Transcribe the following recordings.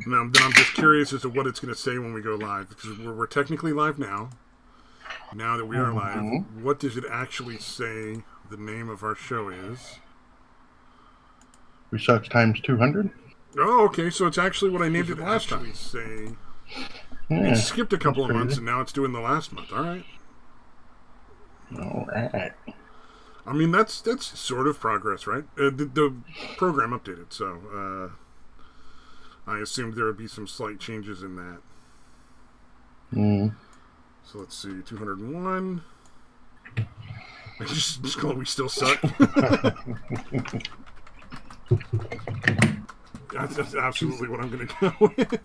Now, then I'm just curious as to what it's going to say when we go live, because we're technically live now. Now that we are live, what does it actually say the name of our show is? We sucks times 200. Oh, okay, so it's actually what I named it last time. It skipped a couple of months, and now it's doing the last month. All right. All right. I mean, that's sort of progress, right? The program updated, so I assumed there would be some slight changes in that. So let's see, 201. I just call it We Still Suck. That's absolutely what I'm going to go with.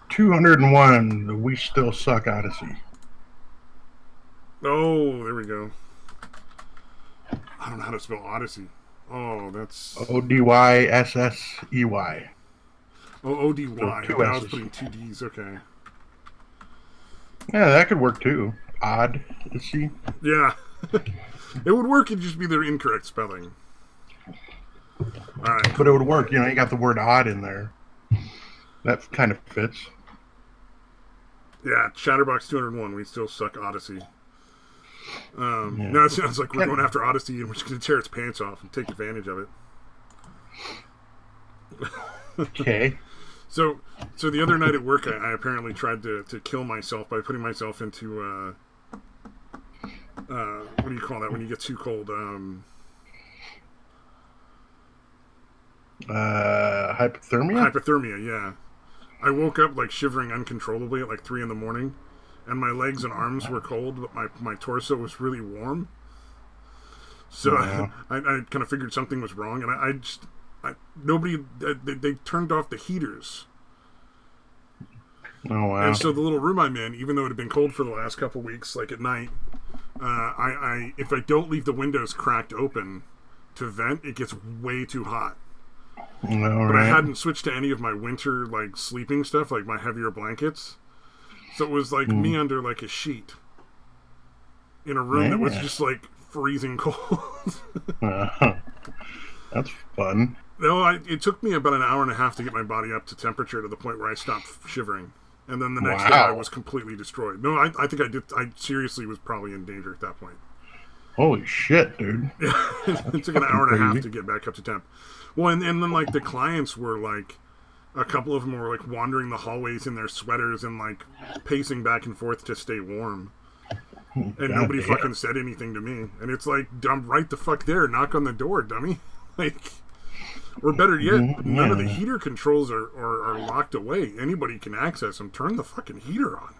201, the We Still Suck Odyssey. Oh, there we go. I don't know how to spell Odyssey. Oh, that's... Odyssey. Oh, O-D-Y. So I was putting two Ds, okay. Yeah, that could work too. Odyssey. Yeah. It would work, it'd just be their incorrect spelling. Alright. But it would work, you got the word odd in there. That kind of fits. Yeah, Chatterbox 201, We Still Suck Odyssey. Now it sounds like we're going after Odyssey and we're just going to tear its pants off and take advantage of it. Okay. So the other night at work, I apparently tried to kill myself by putting myself into, what do you call that when you get too cold? Hypothermia? Hypothermia, yeah. I woke up like shivering uncontrollably at like 3 in the morning, and my legs and arms were cold, but my torso was really warm. So I kind of figured something was wrong, and they turned off the heaters. Oh, wow. And so the little room I'm in, even though it had been cold for the last couple weeks, like at night, if I don't leave the windows cracked open to vent, it gets way too hot. But I hadn't switched to any of my winter like sleeping stuff, like my heavier blankets. So it was like me under like a sheet in a room that was just like freezing cold. That's fun. No, it took me about an hour and a half to get my body up to temperature to the point where I stopped shivering. And then the next day I was completely destroyed. No, I think I did. I seriously was probably in danger at that point. Holy shit, dude. Yeah, it took an hour and a half to get back up to temp. Well, and then like the clients were like, a couple of them were like wandering the hallways in their sweaters and like pacing back and forth to stay warm. And nobody fucking said anything to me. And it's like, I'm right the fuck there. Knock on the door, dummy. Like, or better yet, none of the heater controls are locked away. Anybody can access them. Turn the fucking heater on.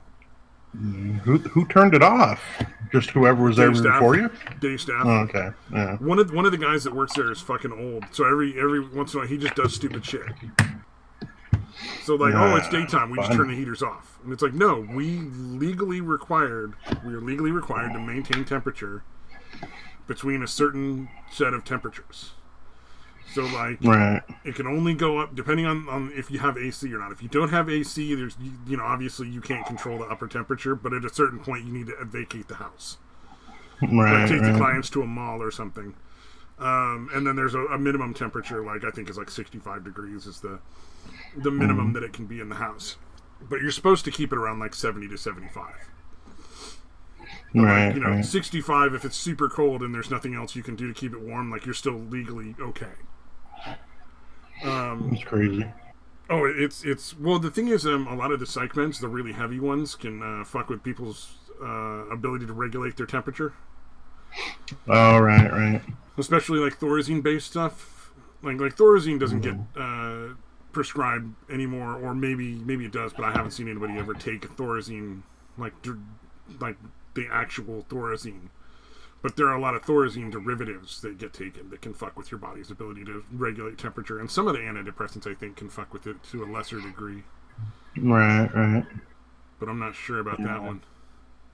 Who turned it off? Just whoever was there before you? Day staff. Oh, okay. Yeah. One of the guys that works there is fucking old. So every once in a while he just does stupid shit. So like, it's daytime, we just turn the heaters off. And it's like, no, we are legally required to maintain temperature between a certain set of temperatures. So like, it can only go up depending on if you have AC or not. If you don't have AC, there's obviously you can't control the upper temperature, but at a certain point you need to vacate the house. Like take the clients to a mall or something. And then there's a minimum temperature, like I think is like 65 degrees is the minimum that it can be in the house. But you're supposed to keep it around like 70 to 75. But like, 65 if it's super cold and there's nothing else you can do to keep it warm, like you're still legally okay. It's crazy. Oh, it's well. The thing is, a lot of the psych meds, the really heavy ones, can fuck with people's ability to regulate their temperature. Oh, right. Especially like Thorazine based stuff. Like Thorazine doesn't get prescribed anymore, or maybe it does, but I haven't seen anybody ever take Thorazine like the actual Thorazine. But there are a lot of Thorazine derivatives that get taken that can fuck with your body's ability to regulate temperature. And some of the antidepressants, I think, can fuck with it to a lesser degree. Right. But I'm not sure about that one.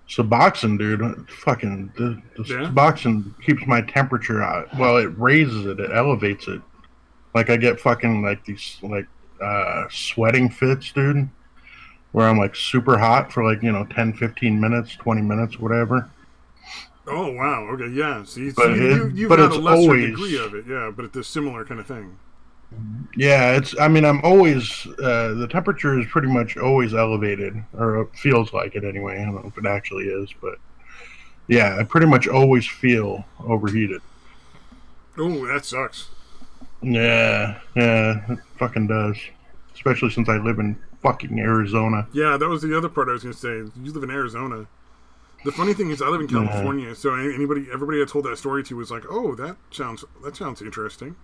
Suboxone, dude. Fucking... The Suboxone keeps my temperature out. Well, it raises it. It elevates it. Like, I get fucking, like, these, like, sweating fits, dude. Where I'm, like, super hot for, like, 10, 15 minutes, 20 minutes, whatever. Oh, wow. Okay, yeah. See, but you've got a lesser degree of it, yeah, but it's a similar kind of thing. Yeah, it's. I mean, I'm always. The temperature is pretty much always elevated, or it feels like it anyway. I don't know if it actually is, but yeah, I pretty much always feel overheated. Oh, that sucks. Yeah, it fucking does. Especially since I live in fucking Arizona. Yeah, that was the other part I was going to say. You live in Arizona. The funny thing is, I live in Yeah, California, so everybody I told that story to was like, "Oh, that sounds interesting,"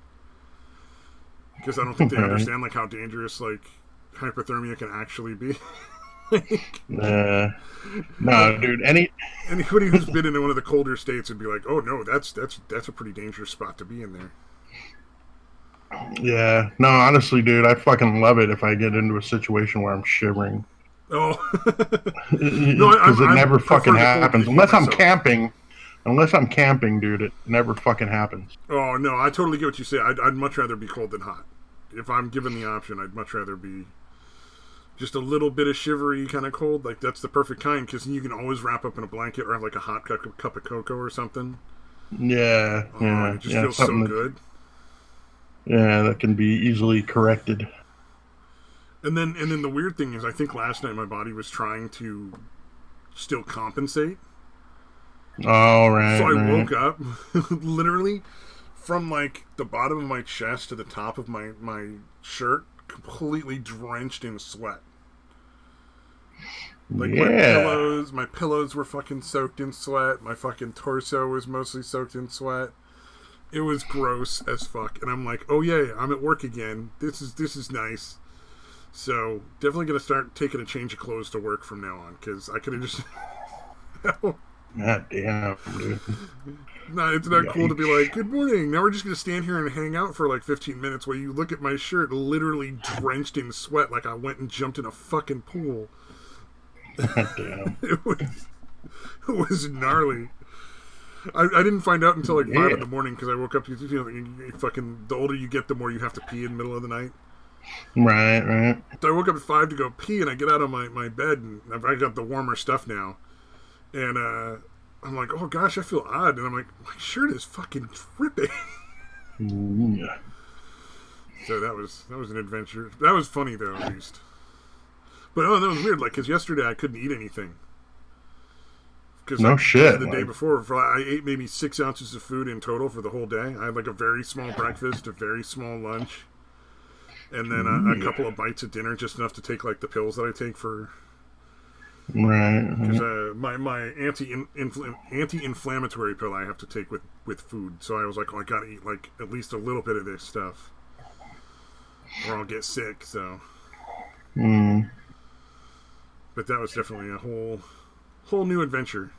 because I don't think they right. understand like how dangerous like hypothermia can actually be. like, Yeah. like No, dude. anybody who's been in one of the colder states would be like, "Oh no, that's a pretty dangerous spot to be in there." Yeah. No, honestly, dude, I fucking love it if I get into a situation where I'm shivering. Oh, no, Because it I never fucking prefer the cold to the happens heat unless I'm myself. camping. Unless I'm camping, dude, it never fucking happens. Oh no, I totally get what you say. I'd much rather be cold than hot. If I'm given the option, I'd much rather be just a little bit of shivery kind of cold. Like that's the perfect kind because you can always wrap up in a blanket or have like a hot cup of cocoa or something. Yeah, Oh, and yeah, it just yeah. It's feels so something that good. yeah that can be easily corrected. And then the weird thing is, I think last night my body was trying to still compensate. All So right, I right. woke up literally from like the bottom of my chest to the top of my shirt, completely drenched in sweat. Like Yeah. my pillows were fucking soaked in sweat. My fucking torso was mostly soaked in sweat. It was gross as fuck, and I'm like, oh yeah, I'm at work again. This is nice. So definitely gonna start taking a change of clothes to work from now on because I could have just. God damn, dude. No, it's not cool to be Yikes. like, good morning. Now we're just gonna stand here and hang out for like 15 minutes while you look at my shirt, literally drenched in sweat, like I went and jumped in a fucking pool. God damn. It was it was gnarly. I didn't find out until like 5 in Yeah. the morning because I woke up. Fucking the older you get, the more you have to pee in the middle of the night. Right, right. So I woke up at 5 to go pee, and I get out of my bed, and I got the warmer stuff now, and I'm like, oh gosh, I feel odd, and I'm like, my shirt is fucking dripping. Yeah. So that was an adventure. That was funny though, at least. But oh, that was weird. Like, cause yesterday I couldn't eat anything. No Because shit. the day Like, before, I ate maybe 6 ounces of food in total for the whole day. I had like a very small breakfast, a very small lunch, and then a yeah. couple of bites at dinner, just enough to take like the pills that I take for Right, because right. my anti-inflammatory pill I have to take with food. So I was like, oh, I gotta eat like at least a little bit of this stuff, or I'll get sick. So, Mm, but that was definitely a whole new adventure.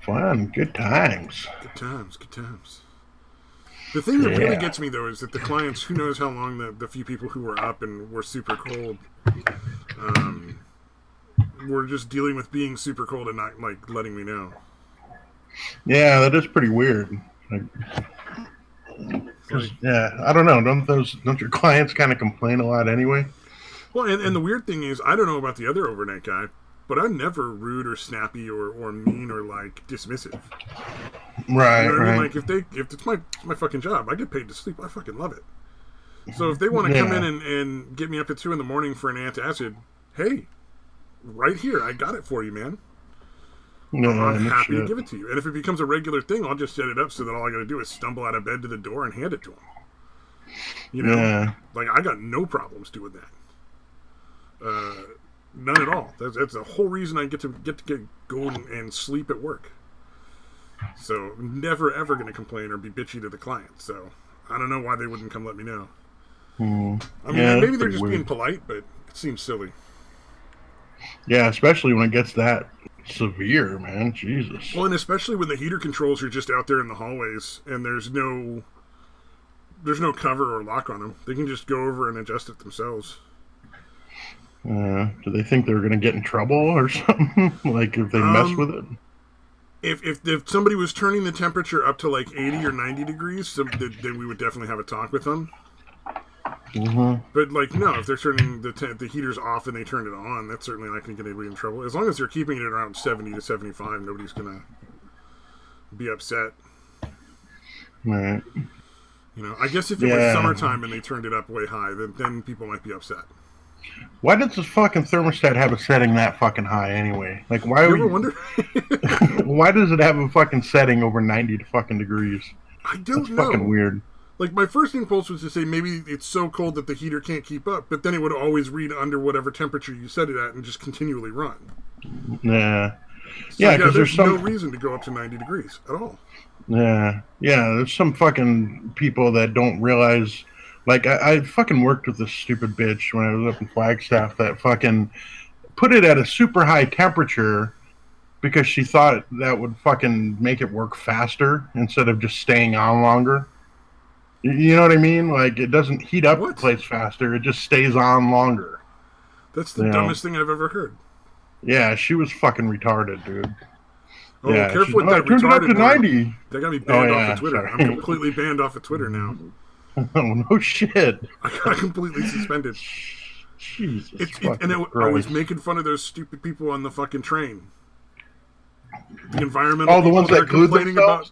fun. Good times. Good times, good times. The thing that really Yeah. gets me though is that the clients, who knows how long the few people who were up and were super cold, um, were just dealing with being super cold and not like letting me know. Yeah, that is pretty weird. Like, It's cause like, yeah, I don't know. Don't your clients kind of complain a lot anyway? well, and the weird thing is, I don't know about the other overnight guy, but I'm never rude or snappy or mean or like dismissive. You Right, know what I mean? right. Like if it's my fucking job, I get paid to sleep. I fucking love it. So if they want to come in Yeah. and get me up at 2 in the morning for an antacid, hey, right here, I got it for you, man. I'm Yeah, no happy to shit. give it to you. And if it becomes a regular thing, I'll just set it up so that all I got to do is stumble out of bed to the door and hand it to him. You know, Yeah. like I got no problems doing that. Uh, None at all. That's the whole reason I get go and sleep at work. So never ever going to complain or be bitchy to the client. So I don't know why they wouldn't come let me know. Mm. I mean, Yeah, that's maybe they're pretty just being weird. polite, but it seems silly. Yeah, especially when it gets that severe, man. Jesus. Well, and especially when the heater controls are just out there in the hallways and there's no cover or lock on them. They can just go over and adjust it themselves. Do they think they're gonna get in trouble or something? Like if they mess Um, with it? if somebody was turning the temperature up to like 80 or 90 degrees, then we would definitely have a talk with them. Mm-hmm. But like, no, if they're turning the heaters off and they turn it on, that's certainly not going to get anybody in trouble. As long as they're keeping it around 70 to 75, nobody's going to be upset. Right. You know, I guess if it was summertime and they turned it up way high, then people might be upset. Why does this fucking thermostat have a setting that fucking high anyway? Like, why? You ever wonder? Why does it have a fucking setting over 90 fucking degrees? I don't know. That's fucking weird. Like, my first impulse was to say maybe it's so cold that the heater can't keep up, but then it would always read under whatever temperature you set it at and just continually run. Yeah. So, yeah, because there's no reason to go up to 90 degrees at all. Yeah. Yeah, there's some fucking people that don't realize... Like, I fucking worked with this stupid bitch when I was up in Flagstaff that fucking put it at a super high temperature because she thought that would fucking make it work faster instead of just staying on longer. You know what I mean? Like, it doesn't heat up the place faster. It just stays on longer. That's the dumbest thing I've ever heard. Yeah, she was fucking retarded, dude. Oh, yeah, careful with that retarded. Turned it up to 90. They got me banned off of Twitter. Sorry. I'm completely banned off of Twitter now. Oh, no shit. I got completely suspended. Jesus. I was making fun of those stupid people on the fucking train. The environmental the ones that glued themselves?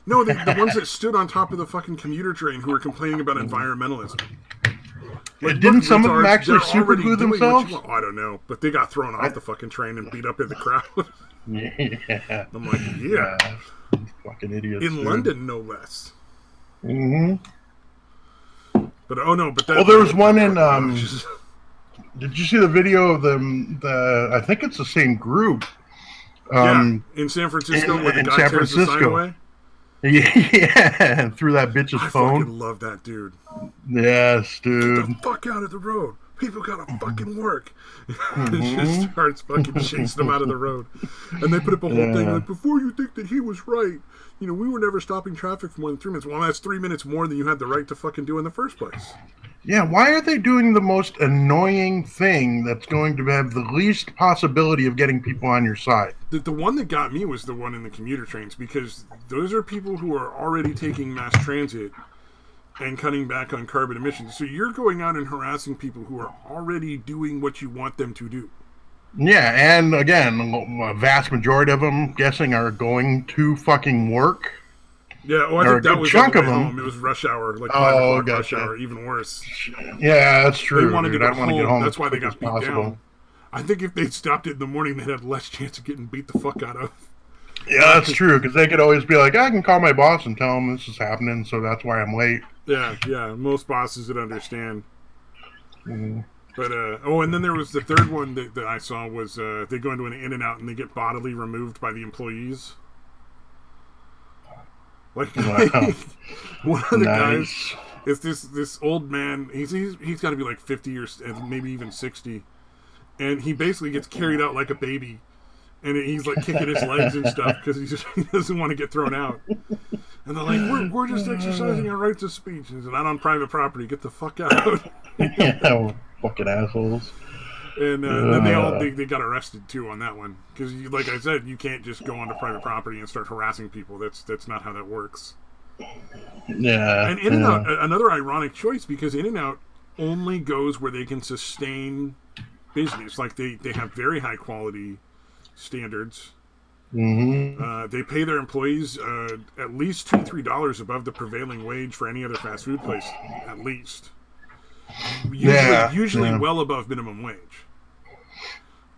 No, the ones that stood on top of the fucking commuter train who were complaining about environmentalism. Like, didn't some of them actually super glue themselves? I don't know, but they got thrown off the fucking train and beat up in the crowd. Yeah. I'm like, yeah. Fucking idiots. In London, no less. Mm-hmm. But there was one in. Did you see the video of the? I think it's the same group. In San Francisco, where the guy tears the sign away. Yeah, and threw that bitch's phone. I fucking love that dude. Yes, dude. Get the fuck out of the road. People gotta fucking work. It just starts fucking chasing them out of the road. And they put up a whole thing like, before you think that he was right, you know, we were never stopping traffic for more than 3 minutes. Well, that's 3 minutes more than you had the right to fucking do in the first place. Yeah, why are they doing the most annoying thing that's going to have the least possibility of getting people on your side? The one that got me was the one in the commuter trains, because those are people who are already taking mass transit and cutting back on carbon emissions. So you're going out and harassing people who are already doing what you want them to do. Yeah, and again, a vast majority of them, guessing, are going to fucking work. Yeah, I think that was chunk of them. Home. It was rush hour, like 5 o'clock rush hour, even worse. Yeah, that's true. They wanted to get home. That's why they got beat down. I think if they'd stopped it in the morning, they'd have less chance of getting beat the fuck out of. Yeah, that's true, because they could always be like, I can call my boss and tell him this is happening, so that's why I'm late. Yeah, most bosses would understand. Mm-hmm. But, and then there was the third one that I saw was they go into an In-N-Out and they get bodily removed by the employees. Like, wow. One of the guys is this old man. He's got to be like 50 or maybe even 60. And he basically gets carried out like a baby. And he's like kicking his legs and stuff because he doesn't want to get thrown out. And they're like, we're just exercising our rights of speech. He said, not on private property. Get the fuck out. Yeah, fucking assholes. And then they got arrested too on that one because, like I said, you can't just go onto private property and start harassing people. That's not how that works. Yeah. And In-N-Out, another ironic choice, because In-N-Out only goes where they can sustain business. Like they have very high quality standards. Mm-hmm. They pay their employees at least $2-3 above the prevailing wage for any other fast food place, at least. Usually well above minimum wage.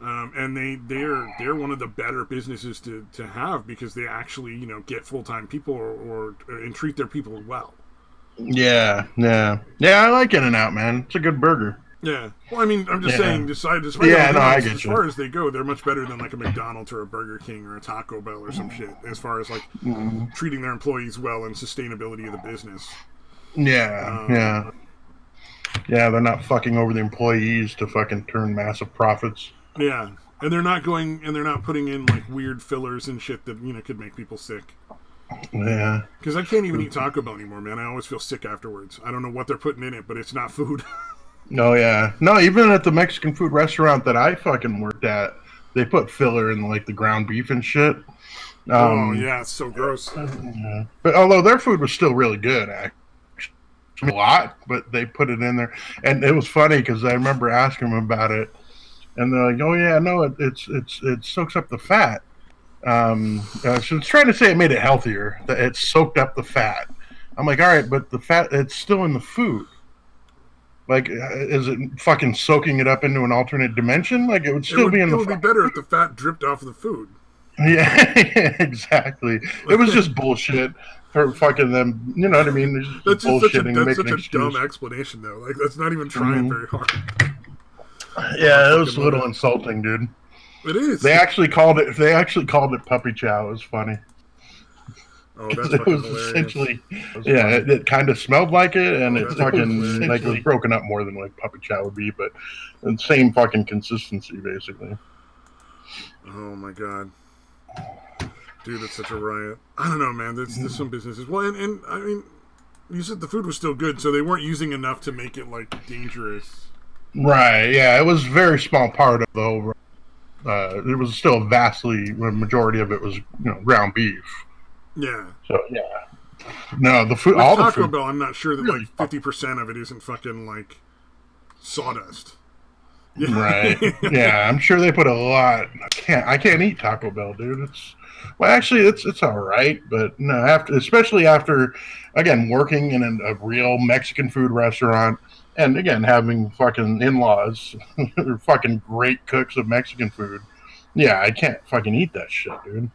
And they're one of the better businesses to have because they actually get full-time people and treat their people well. Yeah. I like In-N-Out, man. It's a good burger. Yeah. Well, I mean, I'm just saying, I get as far as they go, they're much better than like a McDonald's or a Burger King or a Taco Bell or some shit, as far as like treating their employees well and sustainability of the business. Yeah, they're not fucking over the employees to fucking turn massive profits. Yeah, and they're not putting in like weird fillers and shit that could make people sick. Yeah. Because I can't even eat Taco Bell anymore, man. I always feel sick afterwards. I don't know what they're putting in it, but it's not food. Oh, yeah. No, even at the Mexican food restaurant that I fucking worked at, they put filler in, like, the ground beef and shit. Yeah, it's so gross. Yeah. But although their food was still really good, actually. A lot, but they put it in there. And it was funny, because I remember asking them about it, and they're like, oh, yeah, no, it soaks up the fat. So it's trying to say it made it healthier, that it soaked up the fat. I'm like, all right, but the fat, it's still in the food. Like, is it fucking soaking it up into an alternate dimension? Like, it would still be in the food. It would be better if the fat dripped off of the food. Yeah, exactly. It was just bullshit for fucking them. You know what I mean? That's just such a excuse. dumb explanation, though. Like, that's not even trying very hard. Yeah, it was a little insulting, dude. It is. They actually called it puppy chow. It was funny. Oh, that's fucking hilarious. Essentially, it kind of smelled like it, and it fucking like it was broken up more than like puppy chow would be, but the same fucking consistency, basically. Oh my god, dude, that's such a riot. I don't know, man. There's some businesses. Well, and I mean, you said the food was still good, so they weren't using enough to make it like dangerous. Right. Yeah, it was a very small part of the overall. It was still the majority of it was ground beef. Yeah. So yeah. No, the food. With all Taco the food. Bell, I'm not sure that like 50% of it isn't fucking like sawdust. Yeah. Right. Yeah, I'm sure they put a lot. I can't eat Taco Bell, dude. It's all right, but no, especially after again working in a real Mexican food restaurant, and again having fucking in-laws, fucking great cooks of Mexican food. Yeah, I can't fucking eat that shit, dude.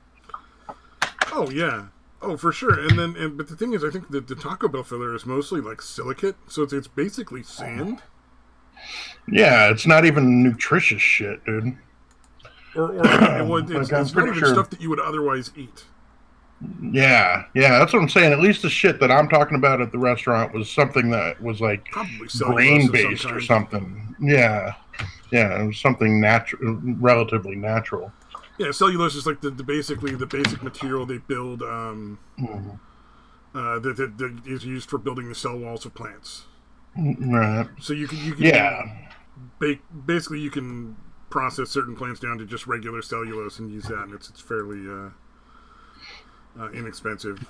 Oh yeah, oh for sure. But the thing is, I think the Taco Bell filler is mostly like silicate, so it's basically sand. Yeah, it's not even nutritious shit, dude. It's not even stuff that you would otherwise eat. Yeah, that's what I'm saying. At least the shit that I'm talking about at the restaurant was something that was like grain-based or something. Yeah, it was something natural, relatively natural. Yeah, cellulose is like basically the basic material they build that is used for building the cell walls of plants. Right. So you can basically you can process certain plants down to just regular cellulose and use that, and it's fairly inexpensive.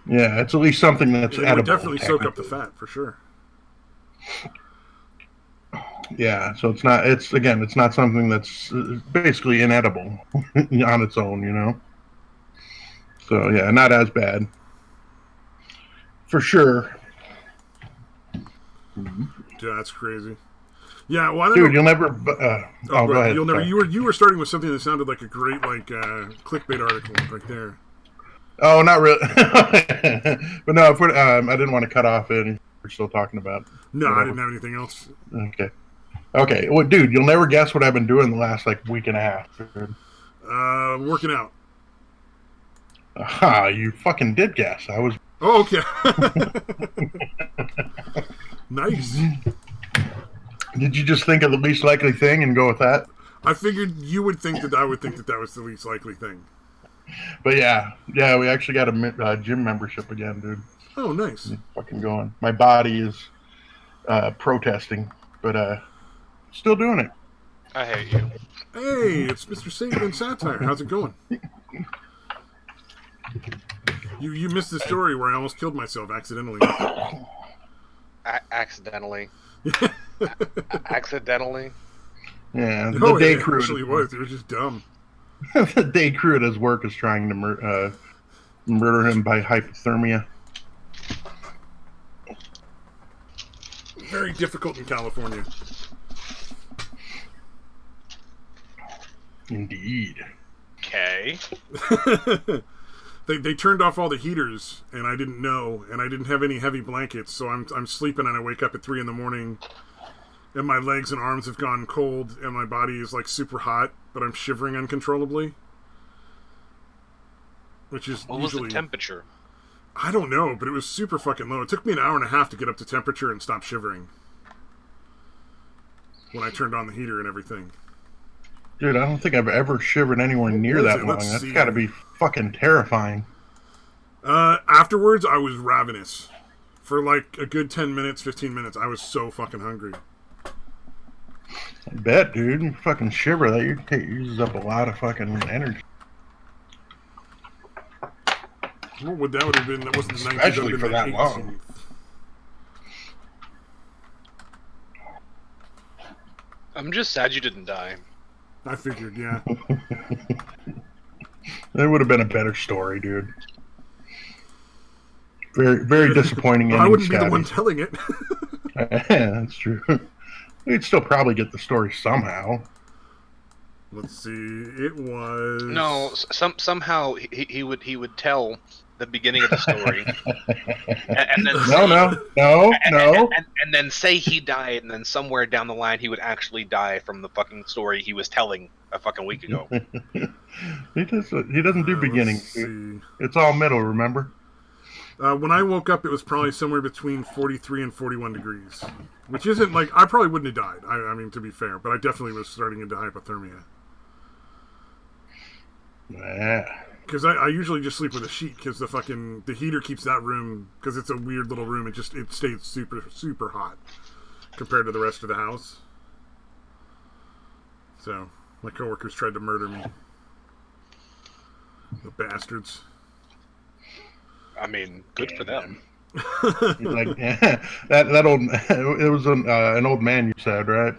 Yeah, it's at least something that's edible. It would definitely soak up the fat for sure. Yeah, so it's not something that's basically inedible on its own, So yeah, not as bad. For sure. Yeah, that's crazy. Yeah, well, I don't know. Dude, you'll never. Go ahead. You'll never. You were starting with something that sounded like a great clickbait article right there. Oh, not really. But no, I didn't want to cut off it. We're still talking about. No, I didn't have anything else. Okay. Well, dude, you'll never guess what I've been doing the last week and a half. Dude. Working out. Aha, you fucking did guess. I was. Oh, okay. Nice. Did you just think of the least likely thing and go with that? I figured you would think that I would think that was the least likely thing. But yeah, we actually got a gym membership again, dude. Oh, nice. I'm fucking going. My body is protesting, but still doing it. I hate you. Hey, it's Mr. Satan Satire. How's it going? You missed the story where I almost killed myself accidentally. Accidentally. Accidentally. Yeah, the day crew actually was. It was just dumb. The day crew at his work is trying to murder him by hypothermia. Very difficult in California. Indeed. Okay. They turned off all the heaters, and I didn't know, and I didn't have any heavy blankets, so I'm sleeping, and I wake up at 3 a.m, and my legs and arms have gone cold, and my body is like super hot, but I'm shivering uncontrollably. Which is what usually... was the temperature? I don't know, but it was super fucking low. It took me an hour and a half to get up to temperature and stop shivering. When I turned on the heater and everything. Dude, I don't think I've ever shivered anywhere near that long. That's got to be fucking terrifying. Afterwards, I was ravenous. For like a good 10 minutes, 15 minutes, I was so fucking hungry. I bet, dude. You fucking shiver. That uses up a lot of fucking energy. What would that have been? That wasn't the 90s. Especially for that long. I'm just sad you didn't die. I figured, yeah. There would have been a better story, dude. Very, very disappointing. I wouldn't be the one telling it. Yeah, that's true. We'd still probably get the story somehow. Let's see. It was No, somehow he would tell the beginning of the story, and then no. and then say he died, and then somewhere down the line he would actually die from the fucking story he was telling a fucking week ago. He doesn't do beginnings. It's all middle. Remember? When I woke up, it was probably somewhere between 43 and 41 degrees, which isn't like I probably wouldn't have died. I mean, to be fair, but I definitely was starting into hypothermia. Yeah. Because I usually just sleep with a sheet because the heater keeps that room, because it's a weird little room, it stays super hot compared to the rest of the house. So my coworkers tried to murder me, the bastards. I mean, good for them. Like, yeah, that old, it was an old man, you said, right?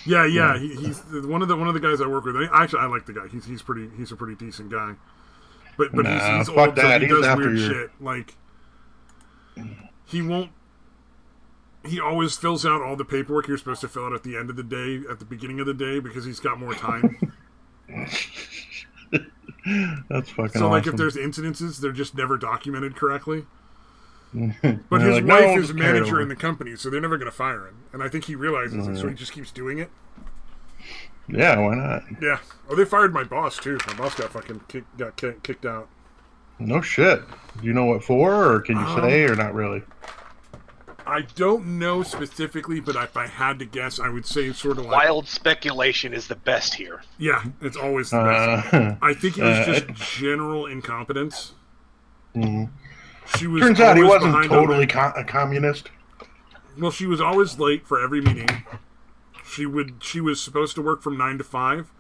Yeah. He's one of the guys I work with. Actually, I like the guy. He's a pretty decent guy. But he's old, so he does weird shit. Like, he always fills out all the paperwork you're supposed to fill out at the end of the day, at the beginning of the day, because he's got more time. That's fucking so, like, awesome. if there's incidences, they're just never documented correctly. But his wife is manager in the company, so they're never going to fire him. And I think he realizes it, so he just keeps doing it. Yeah, why not? Yeah. Oh, they fired my boss, too. My boss got fucking kicked out. No shit. Do you know what for, or can you say, or not really? I don't know specifically, but if I had to guess, I would say sort of like... Wild speculation is the best here. Yeah, it's always the best. I think it was just general incompetence. Mm-hmm. Turns out he wasn't totally a communist. Well, she was always late for every meeting. She was supposed to work from 9 to 5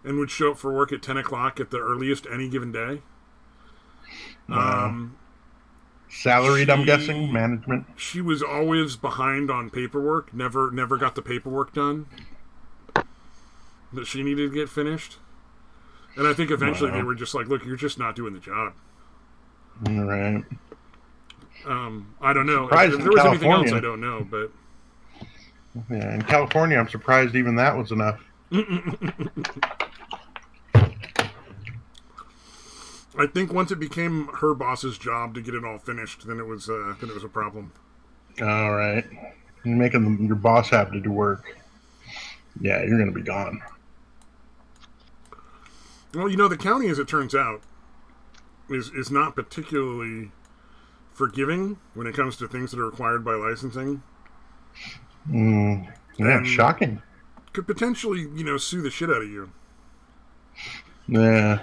and would show up for work at 10 o'clock at the earliest any given day. Salaried, I'm guessing, management. She was always behind on paperwork. Never got the paperwork done that she needed to get finished. And I think eventually they were just like, "Look, you're just not doing the job." Right. I don't know. If there was anything else, I don't know. But yeah, in California, I'm surprised even that was enough. I think once it became her boss's job to get it all finished, then it was a problem. All right, you're making your boss have to do work. Yeah, you're gonna be gone. Well, the county, as it turns out, is not particularly forgiving when it comes to things that are required by licensing. Yeah, and shocking. Could potentially, sue the shit out of you. Yeah.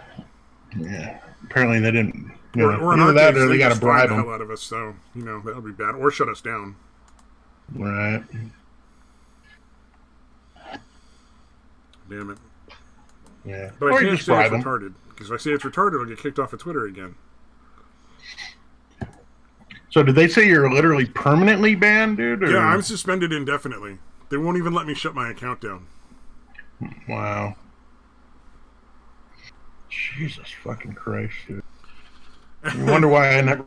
Apparently they didn't. Or in our case, they got to bribe the them. hell out of us, so that would be bad. Or shut us down. Right. Damn it. Yeah. But I can't say it's retarded, because if I say it's retarded, I'll get kicked off of Twitter again. So did they say you're literally permanently banned, dude? Or? Yeah, I'm suspended indefinitely. They won't even let me shut my account down. Wow. Jesus fucking Christ, dude. I wonder why I never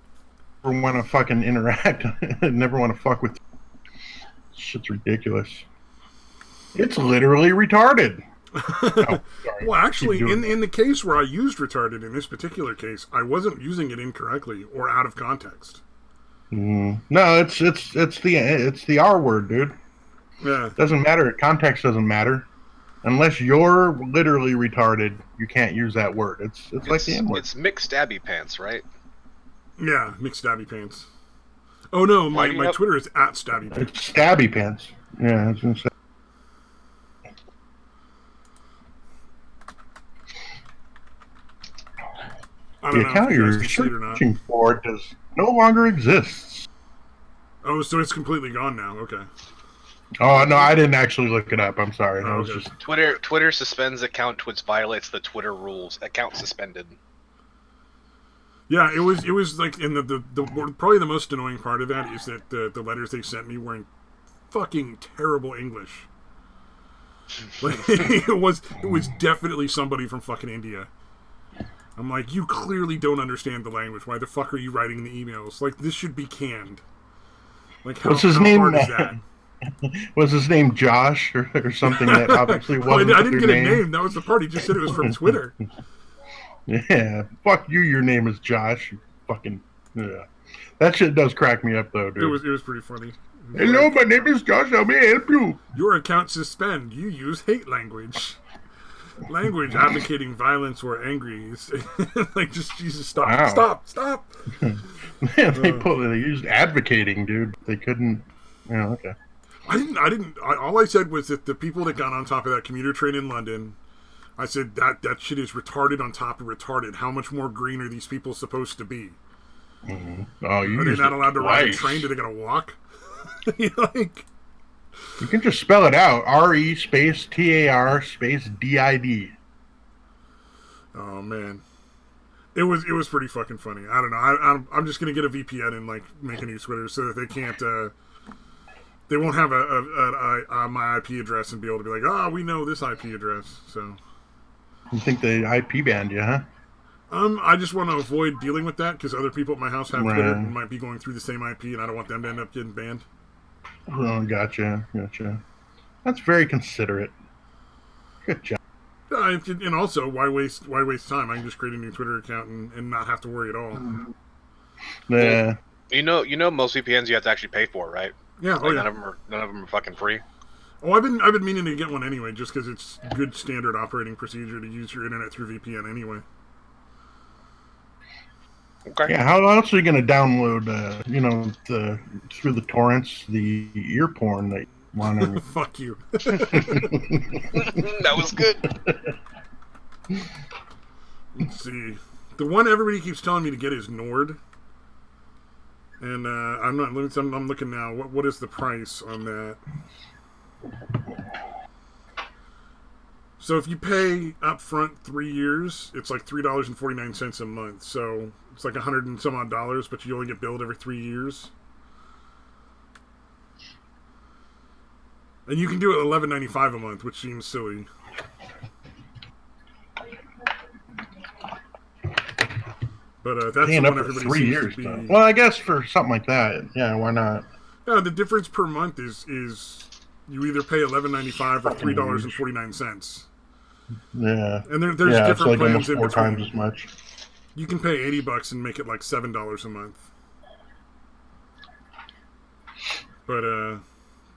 want to fucking interact. I never want to fuck with you. Shit's ridiculous. It's literally retarded. Oh, well, actually, in the case where I used retarded, in this particular case, I wasn't using it incorrectly or out of context. No, it's the R word, dude. Yeah. Doesn't matter. Context doesn't matter. Unless you're literally retarded, you can't use that word. It's like the N word. It's mixed Abby pants, right? Yeah, mixed stabby pants. Oh no, my Twitter is at stabby pants. It's stabby pants. Yeah, I was gonna say. The account you're searching for no longer exists. Oh, so it's completely gone now. Okay. Oh no, I didn't actually look it up. I'm sorry. Oh, I was okay. just Twitter suspends account which violates the Twitter rules. Account suspended. Yeah, it was like in the probably the most annoying part of that is that the letters they sent me were in fucking terrible English. Like it was definitely somebody from fucking India. I'm like, you clearly don't understand the language. Why the fuck are you writing the emails? Like, this should be canned. Like, how hard is that? Was his name Josh or something that obviously wasn't I didn't get name? a name. That was the part. He just said it was from Twitter. Yeah, fuck you. Your name is Josh. You fucking yeah. That shit does crack me up though, dude. It was pretty funny. Hello, my name is Josh. How may I help you? Your account suspend. You use hate language. Language advocating violence or angry. Like, just Jesus, stop, wow. stop. They used advocating, dude. They couldn't. Yeah, okay. All I said was that the people that got on top of that commuter train in London, I said that shit is retarded on top of retarded. How much more green are these people supposed to be? Mm-hmm. Oh, are they not allowed to ride a train? Do they gotta walk? Like, you can just spell it out. R-E space T-A-R space D-I-D. Oh man, it was pretty fucking funny. I don't know. I'm just gonna get a VPN and like make a new Twitter so that they can't. They won't have my IP address and be able to be like, we know this IP address. So you think they IP banned you, huh? I just want to avoid dealing with that because other people at my house have Twitter and might be going through the same IP, and I don't want them to end up getting banned. Oh, gotcha. That's very considerate. Good job. And also, why waste time? I can just create a new Twitter account and not have to worry at all. Yeah. Well, you know, most VPNs you have to actually pay for, right? Yeah. Like, none of them are fucking free. Oh, I've been meaning to get one anyway, just because it's good standard operating procedure to use your internet through VPN anyway. Okay. Yeah, how else are you going to download, through the torrents, the ear porn that you want to... Fuck you. That was good. Let's see. The one everybody keeps telling me to get is Nord. And I'm looking now. What is the price on that? So if you pay up front 3 years, it's like $3.49 a month. So it's like $100 and some odd, but you only get billed every 3 years. And you can do it $11.95 a month, which seems silly. But that's the one everybody 3 years. Be... Well, I guess for something like that, yeah, why not? Yeah, the difference per month is you either pay $11.95 or $3.49. Yeah, and there's different it's like plans in 4 between. times as much. You can pay $80 and make it like $7 a month. But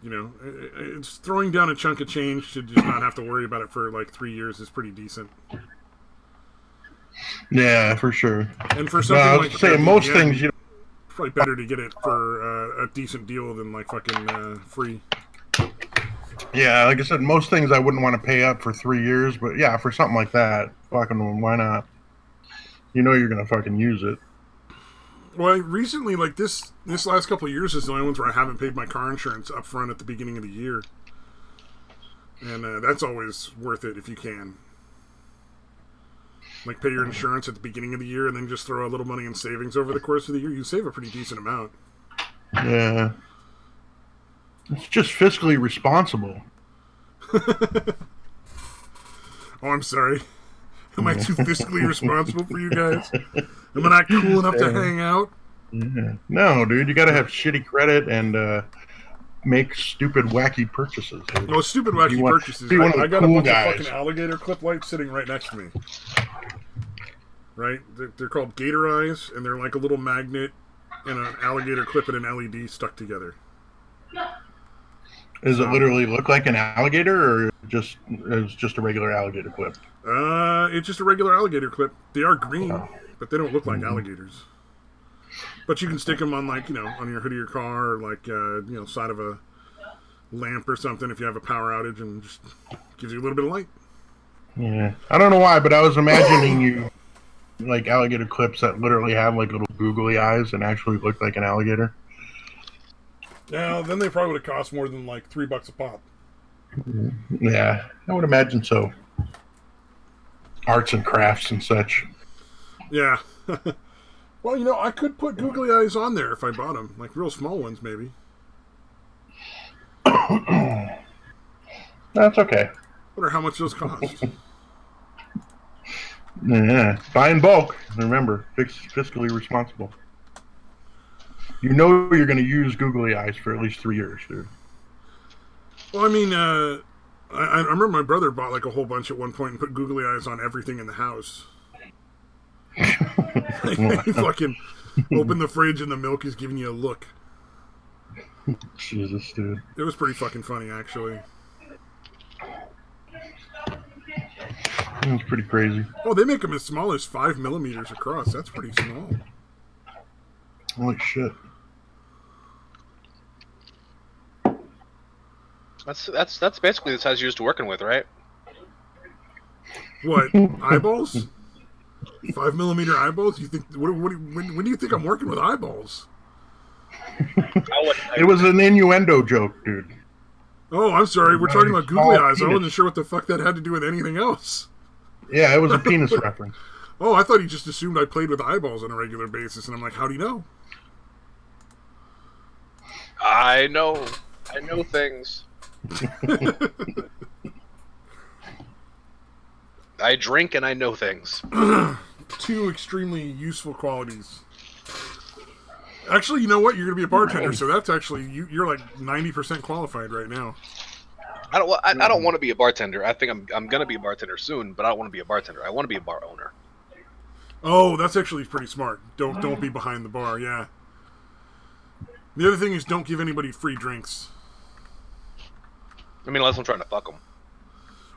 it's throwing down a chunk of change to just not have to worry about it for like 3 years is pretty decent. Yeah, for sure. And for something like saying most things, probably better to get it for a decent deal than like fucking free. Yeah, like I said, most things I wouldn't want to pay up for 3 years, but yeah, for something like that, fucking why not? You know you're gonna fucking use it. Well, recently, like this last couple of years is the only ones where I haven't paid my car insurance up front at the beginning of the year, and that's always worth it if you can. Like, pay your insurance at the beginning of the year and then just throw a little money in savings over the course of the year. You save a pretty decent amount. Yeah. It's just fiscally responsible. Oh, I'm sorry. Am I too fiscally responsible for you guys? Am I not cool enough to hang out? Yeah. No, dude. You gotta have shitty credit and make stupid, wacky purchases. Dude. No, stupid, wacky purchases. I got cool a bunch of fucking alligator clip lights sitting right next to me. Right? They're called Gator Eyes, and they're like a little magnet and an alligator clip and an LED stuck together. Does it literally look like an alligator, or it's just a regular alligator clip? It's just a regular alligator clip. They are green, but they don't look like alligators. But you can stick them on, like, on your hood of your car, or like, side of a lamp or something if you have a power outage, and just gives you a little bit of light. Yeah, I don't know why, but I was imagining you like alligator clips that literally have like little googly eyes and actually look like an alligator. Yeah, then they probably would have cost more than like $3 a pop. Yeah, I would imagine so. Arts and crafts and such. Yeah. Well, I could put googly eyes on there if I bought them. Like real small ones, maybe. That's okay. I wonder how much those cost. Yeah, buy in bulk. Remember, fiscally responsible. You know you're going to use googly eyes for at least 3 years, dude. Well, I mean, I remember my brother bought like a whole bunch at one point and put googly eyes on everything in the house. He fucking opened the fridge and the milk is giving you a look. Jesus, dude. It was pretty fucking funny, actually. It was pretty crazy. Oh, they make them as small as 5 millimeters across. That's pretty small. Holy shit. That's basically the size you're used to working with, right? What, eyeballs? 5 millimeter eyeballs? You think? When do you think I'm working with eyeballs? It was an innuendo joke, dude. Oh, I'm sorry. We're talking about googly eyes. I wasn't sure what the fuck that had to do with anything else. Yeah, it was a penis reference. Oh, I thought he just assumed I played with eyeballs on a regular basis, and I'm like, how do you know? I know things. I drink and I know things. Two extremely useful qualities. Actually, you know what? You're going to be a bartender, so that's actually you're like 90% qualified right now. I don't want to be a bartender. I think I'm going to be a bartender soon, but I don't want to be a bartender. I want to be a bar owner. Oh, that's actually pretty smart. Don't be behind the bar. Yeah. The other thing is, don't give anybody free drinks. I mean, unless I'm trying to fuck them.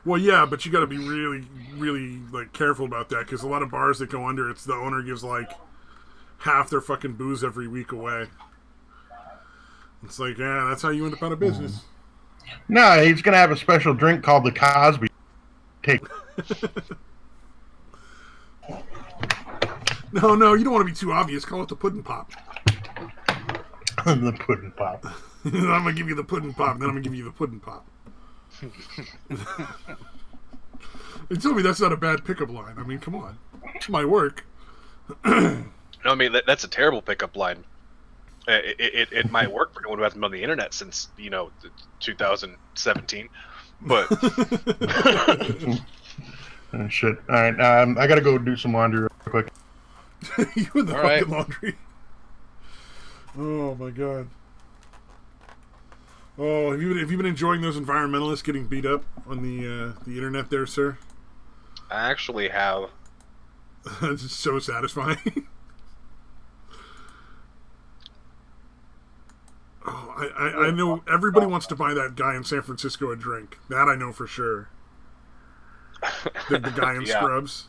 Well, yeah, but you got to be really, really like careful about that because a lot of bars that go under, it's the owner gives like half their fucking booze every week away. It's like, yeah, that's how you end up out of business. No, he's gonna have a special drink called the Cosby. Take. No, you don't want to be too obvious. Call it the pudding pop. The pudding pop. I'm gonna give you the pudding pop, and then I'm gonna give you the pudding pop. They told me that's not a bad pickup line. I mean, come on, it might work. No, I mean that's a terrible pickup line. It might work for anyone who hasn't been on the internet since 2017, but shit. All right, I gotta go do some laundry real quick. You and the fucking laundry. Oh my god. Oh, have you been enjoying those environmentalists getting beat up on the internet there, sir? I actually have. It's just so satisfying. Oh, I know everybody wants to buy that guy in San Francisco a drink. That I know for sure. The guy in Scrubs.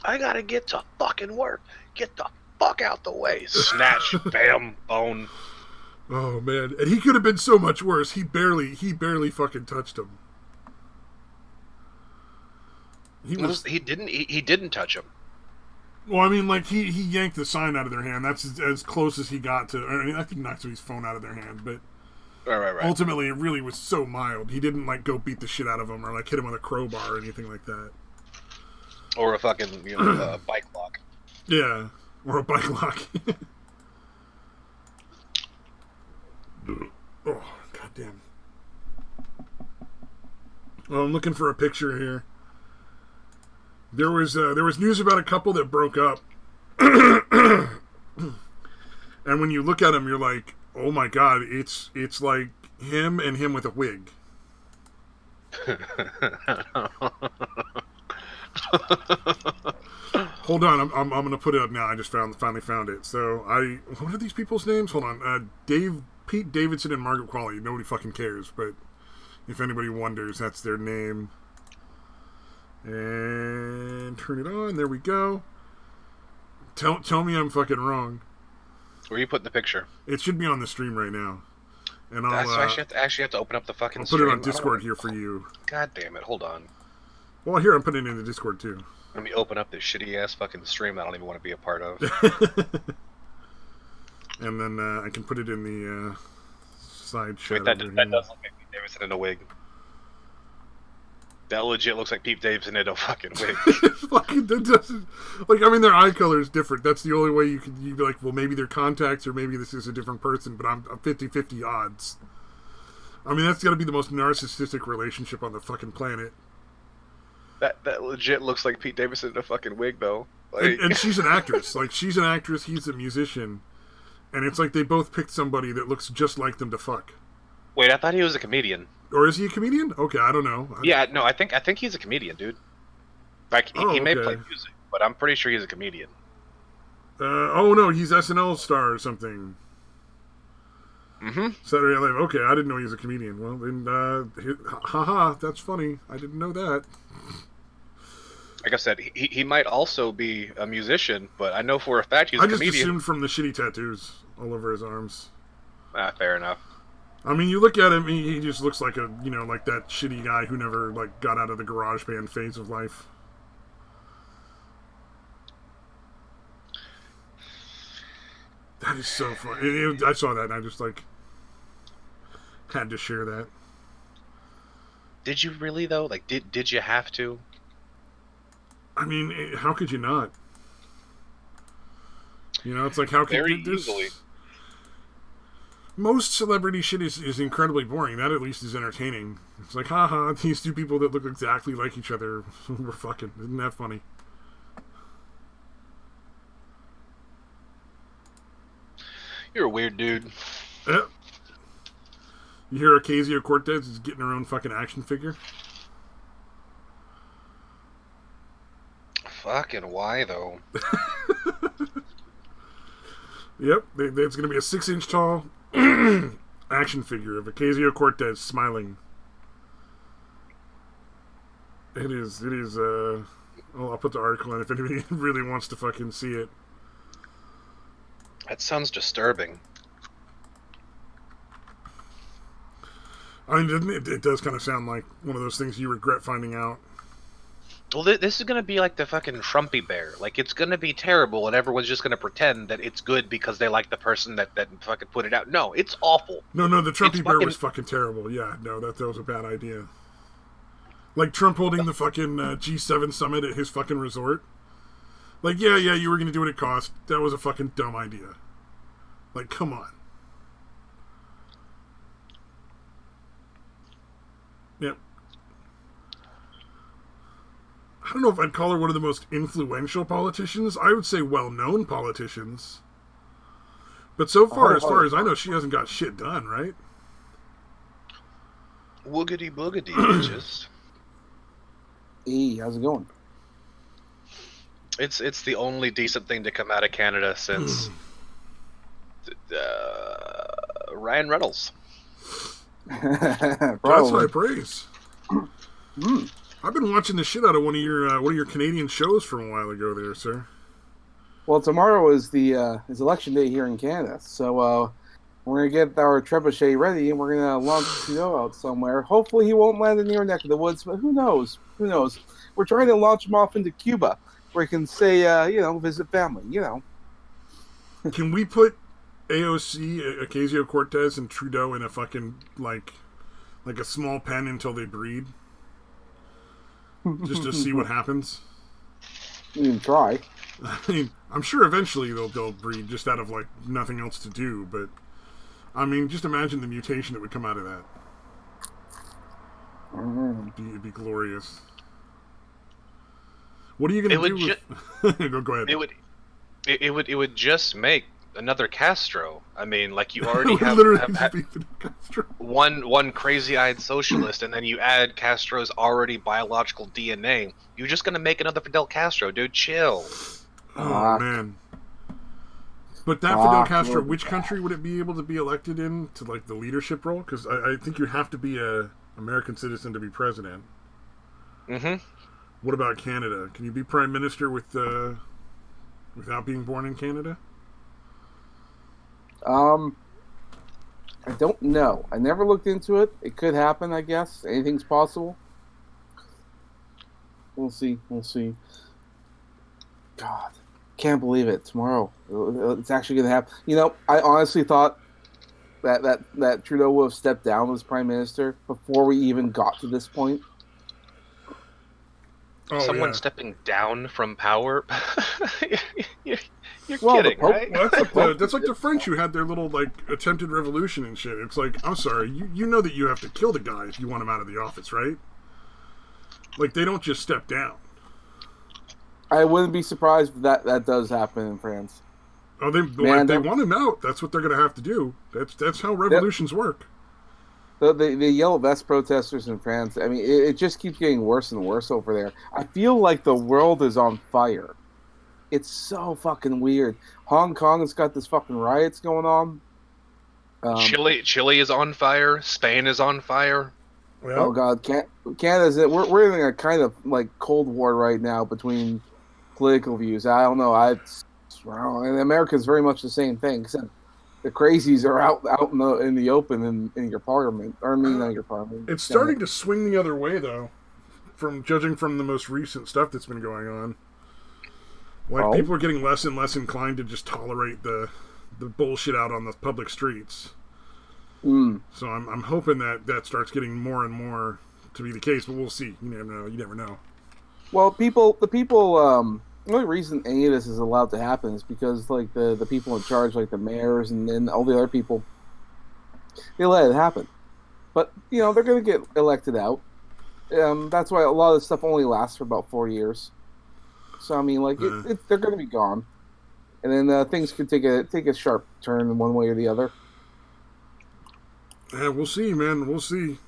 I gotta get to fucking work. Get the fuck out the way. Snatch, bam, bone. Oh man, and he could have been so much worse. He barely fucking touched him. He didn't touch him. Well, I mean, like he yanked the sign out of their hand. That's as close as he got to. I mean, I think he knocked his phone out of their hand, but right. Ultimately, it really was so mild. He didn't like go beat the shit out of him or like hit him with a crowbar or anything like that. Or a fucking bike lock. Yeah, or a bike lock. Oh, goddamn. Well, I'm looking for a picture here. There was news about a couple that broke up. And when you look at him, you're like, oh my god, it's like him and him with a wig. Hold on, I'm gonna put it up now. I just finally found it. So what are these people's names? Hold on, Pete Davidson and Margaret Qualley. Nobody fucking cares, but if anybody wonders, that's their name. And turn it on. There we go. Tell me I'm fucking wrong. Where are you putting the picture? It should be on the stream right now. And I'll actually have to open up the fucking. I'll put it on Discord here for you. God damn it! Hold on. Well, here I'm putting it in the Discord too. Let me open up this shitty ass fucking stream I don't even want to be a part of. And then I can put it in the side chat. Wait, that does look like Pete Davidson in a wig. That legit looks like Pete Davidson in a fucking wig. Fucking, that doesn't, like, I mean, their eye color is different. That's the only way you'd be like, well, maybe they're contacts or maybe this is a different person, but I'm 50-50 odds. I mean, that's got to be the most narcissistic relationship on the fucking planet. That legit looks like Pete Davidson in a fucking wig, though. Like... And she's an actress. Like, she's an actress, he's a musician. And it's like they both picked somebody that looks just like them to fuck. Wait, I thought he was a comedian. Or is he a comedian? Okay, I don't know. Yeah, no, I think he's a comedian, dude. Like, he may play music, but I'm pretty sure he's a comedian. Oh, no, he's SNL star or something. Mm-hmm. Saturday Night Live. Okay, I didn't know he was a comedian. Well, then, haha, that's funny. I didn't know that. Like I said, he might also be a musician, but I know for a fact he's a comedian. I just assumed from the shitty tattoos all over his arms. Fair enough. I mean, you look at him, he just looks like like that shitty guy who never, like, got out of the garage band phase of life. That is so funny. I saw that and I just, like, had to share that. Did you really, though? Like, did you have to? I mean, how could you not? You know, it's like, how could you do this? Easily. Most celebrity shit is incredibly boring. That at least is entertaining. It's like, haha, these two people that look exactly like each other were fucking. Isn't that funny? You're a weird dude. Yeah. You hear Ocasio-Cortez is getting her own fucking action figure? Fucking why, though? Yep, it's going to be a 6-inch tall action figure of Ocasio-Cortez smiling. It is, I'll put the article in if anybody really wants to fucking see it. That sounds disturbing. I mean, it does kind of sound like one of those things you regret finding out. Well, this is going to be like the fucking Trumpy bear. Like, it's going to be terrible, and everyone's just going to pretend that it's good because they like the person that fucking put it out. No, it's awful. No, the Trumpy bear was fucking terrible. Yeah, no, that was a bad idea. Like Trump holding the fucking G7 summit at his fucking resort. Like, yeah, you were going to do what it cost. That was a fucking dumb idea. Like, come on. Yep. I don't know if I'd call her one of the most influential politicians. I would say well-known politicians. But so far, as far as I know, she hasn't got shit done, right? Woogity boogity, bitches. Hey, how's it going? It's the only decent thing to come out of Canada since Ryan Reynolds. That's high praise. I've been watching the shit out of one of your Canadian shows from a while ago, there, sir. Well, tomorrow is is election day here in Canada, so we're gonna get our trebuchet ready and we're gonna launch Trudeau out somewhere. Hopefully, he won't land in your neck of the woods, but who knows? Who knows? We're trying to launch him off into Cuba, where he can say, visit family. Can we put AOC, Ocasio-Cortez, and Trudeau in a fucking like a small pen until they breed? Just to see what happens. You can try. I mean, I'm sure eventually they'll breed just out of like nothing else to do. But I mean, just imagine the mutation that would come out of that. It'd be glorious. What are you going to do? Go ahead. It would just make another Castro. I mean, like, you already have one crazy-eyed socialist, and then you add Castro's already biological DNA. You're just gonna make another Fidel Castro, dude. Chill. Oh man. But that Fidel Castro, which country would it be able to be elected in to like the leadership role? Because I think you have to be a American citizen to be president. Mm-hmm. What about Canada? Can you be prime minister without being born in Canada? I don't know. I never looked into it. It could happen, I guess. Anything's possible. We'll see. God, can't believe it. Tomorrow, it's actually going to happen. I honestly thought that Trudeau would have stepped down as prime minister before we even got to this point. Someone stepping down from power? You're kidding, right? Well, that's like the French who had their little like attempted revolution and shit. It's like, I'm sorry, you know that you have to kill the guy if you want him out of the office, right? Like, they don't just step down. I wouldn't be surprised if that does happen in France. Oh, if they want him out, that's what they're going to have to do. That's how revolutions work. The yellow vest protesters in France, I mean, it just keeps getting worse and worse over there. I feel like the world is on fire. It's so fucking weird. Hong Kong has got this fucking riots going on. Chile is on fire. Spain is on fire. Well, oh god, Canada's we're in a kind of like Cold War right now between political views. I don't know. And America's very much the same thing, except the crazies are out in the open in your parliament. Or I mean, not your parliament. It's starting to swing the other way, though. From judging from the most recent stuff that's been going on, like people are getting less and less inclined to just tolerate the bullshit out on the public streets. So I'm hoping that starts getting more and more to be the case, but we'll see. You never know. Well, the only reason any of this is allowed to happen is because like the people in charge, like the mayors and then all the other people, they let it happen. But they're going to get elected out. That's why a lot of this stuff only lasts for about 4 years. So I mean, like they're going to be gone, and then things could take a sharp turn in one way or the other. Yeah, we'll see, man. We'll see.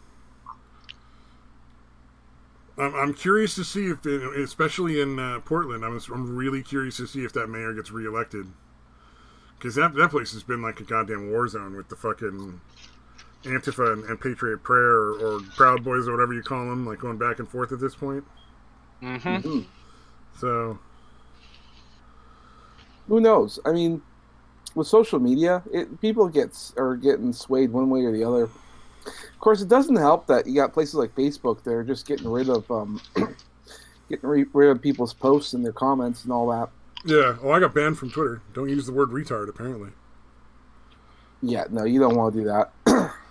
I'm curious to see if, especially in Portland, I'm really curious to see if that mayor gets reelected. Because that place has been like a goddamn war zone with the fucking Antifa and Patriot Prayer or Proud Boys or whatever you call them, like going back and forth at this point. Mm-hmm. So, who knows? I mean, with social media, people are getting swayed one way or the other. Of course, it doesn't help that you got places like Facebook that are just getting rid of rid of people's posts and their comments and all that. Yeah. Oh, I got banned from Twitter. Don't use the word retard, apparently. Yeah, no, you don't want to do that.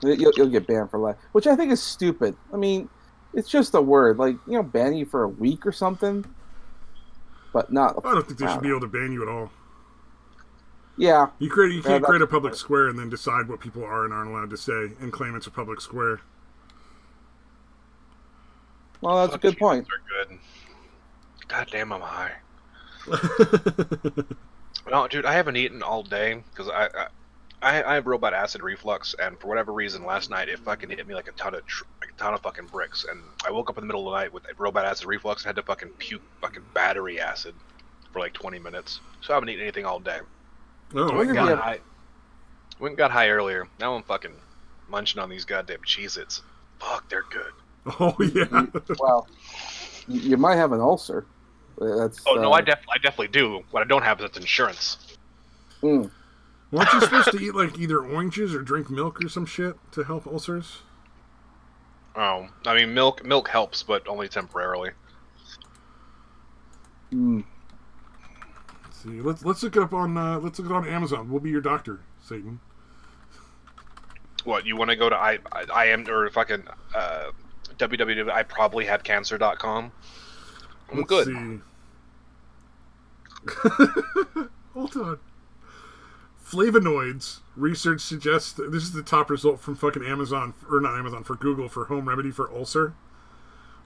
You'll get banned for life, which I think is stupid. I mean, it's just a word. Like, ban you for a week or something. But not. I don't think they should be able to ban you at all. Yeah. You can't create a public square and then decide what people are and aren't allowed to say and claim it's a public square. Well, that's a good point. Are good. God damn, I'm high. No, dude, I haven't eaten all day because I have real bad acid reflux, and for whatever reason, last night it fucking hit me like a ton of fucking bricks, and I woke up in the middle of the night with real bad acid reflux and had to fucking puke fucking battery acid for like 20 minutes. So I haven't eaten anything all day. Oh, Went and got high earlier. Now I'm fucking munching on these goddamn Cheez-Its. Fuck, they're good. Oh yeah. Well, you might have an ulcer. That's. Oh no, I definitely do. What I don't have is it's insurance. Weren't you supposed to eat like either oranges or drink milk or some shit to help ulcers? Oh, I mean milk helps, but only temporarily. See, let's look it up on Amazon. We'll be your doctor, Satan. What, you want to go to I am or fucking www.iprobablyhavecancer.com? I'm good. See. Hold on. Flavonoids. Research suggests that this is the top result from fucking Amazon, or not Amazon, for Google for home remedy for ulcer.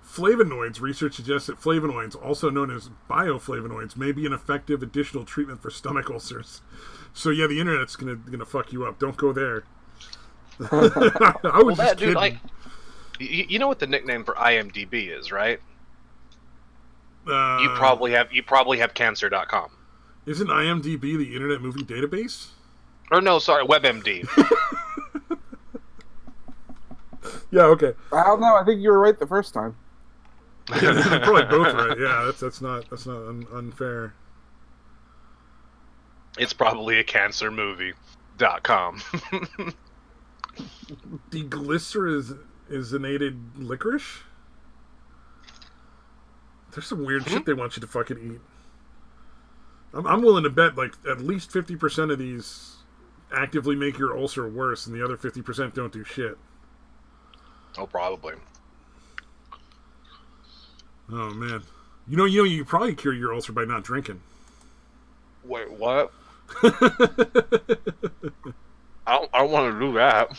Flavonoids. Research suggests that flavonoids, also known as bioflavonoids, may be an effective additional treatment for stomach ulcers. So yeah, the internet's gonna fuck you up. Don't go there. I was just kidding. Dude, like, you know what the nickname for IMDb is, right? You probably have cancer.com. Isn't IMDb the Internet Movie Database? Or no, sorry, WebMD. Yeah, okay. I don't know. I think you were right the first time. Yeah, probably both right. Yeah, that's not unfair. It's probably a cancermovie.com. Deglycerated licorice? There's some weird shit they want you to fucking eat. I'm willing to bet like at least 50% of these actively make your ulcer worse, and the other 50% don't do shit. Oh, probably. Oh man, you probably cure your ulcer by not drinking. Wait, what? I don't want to do that.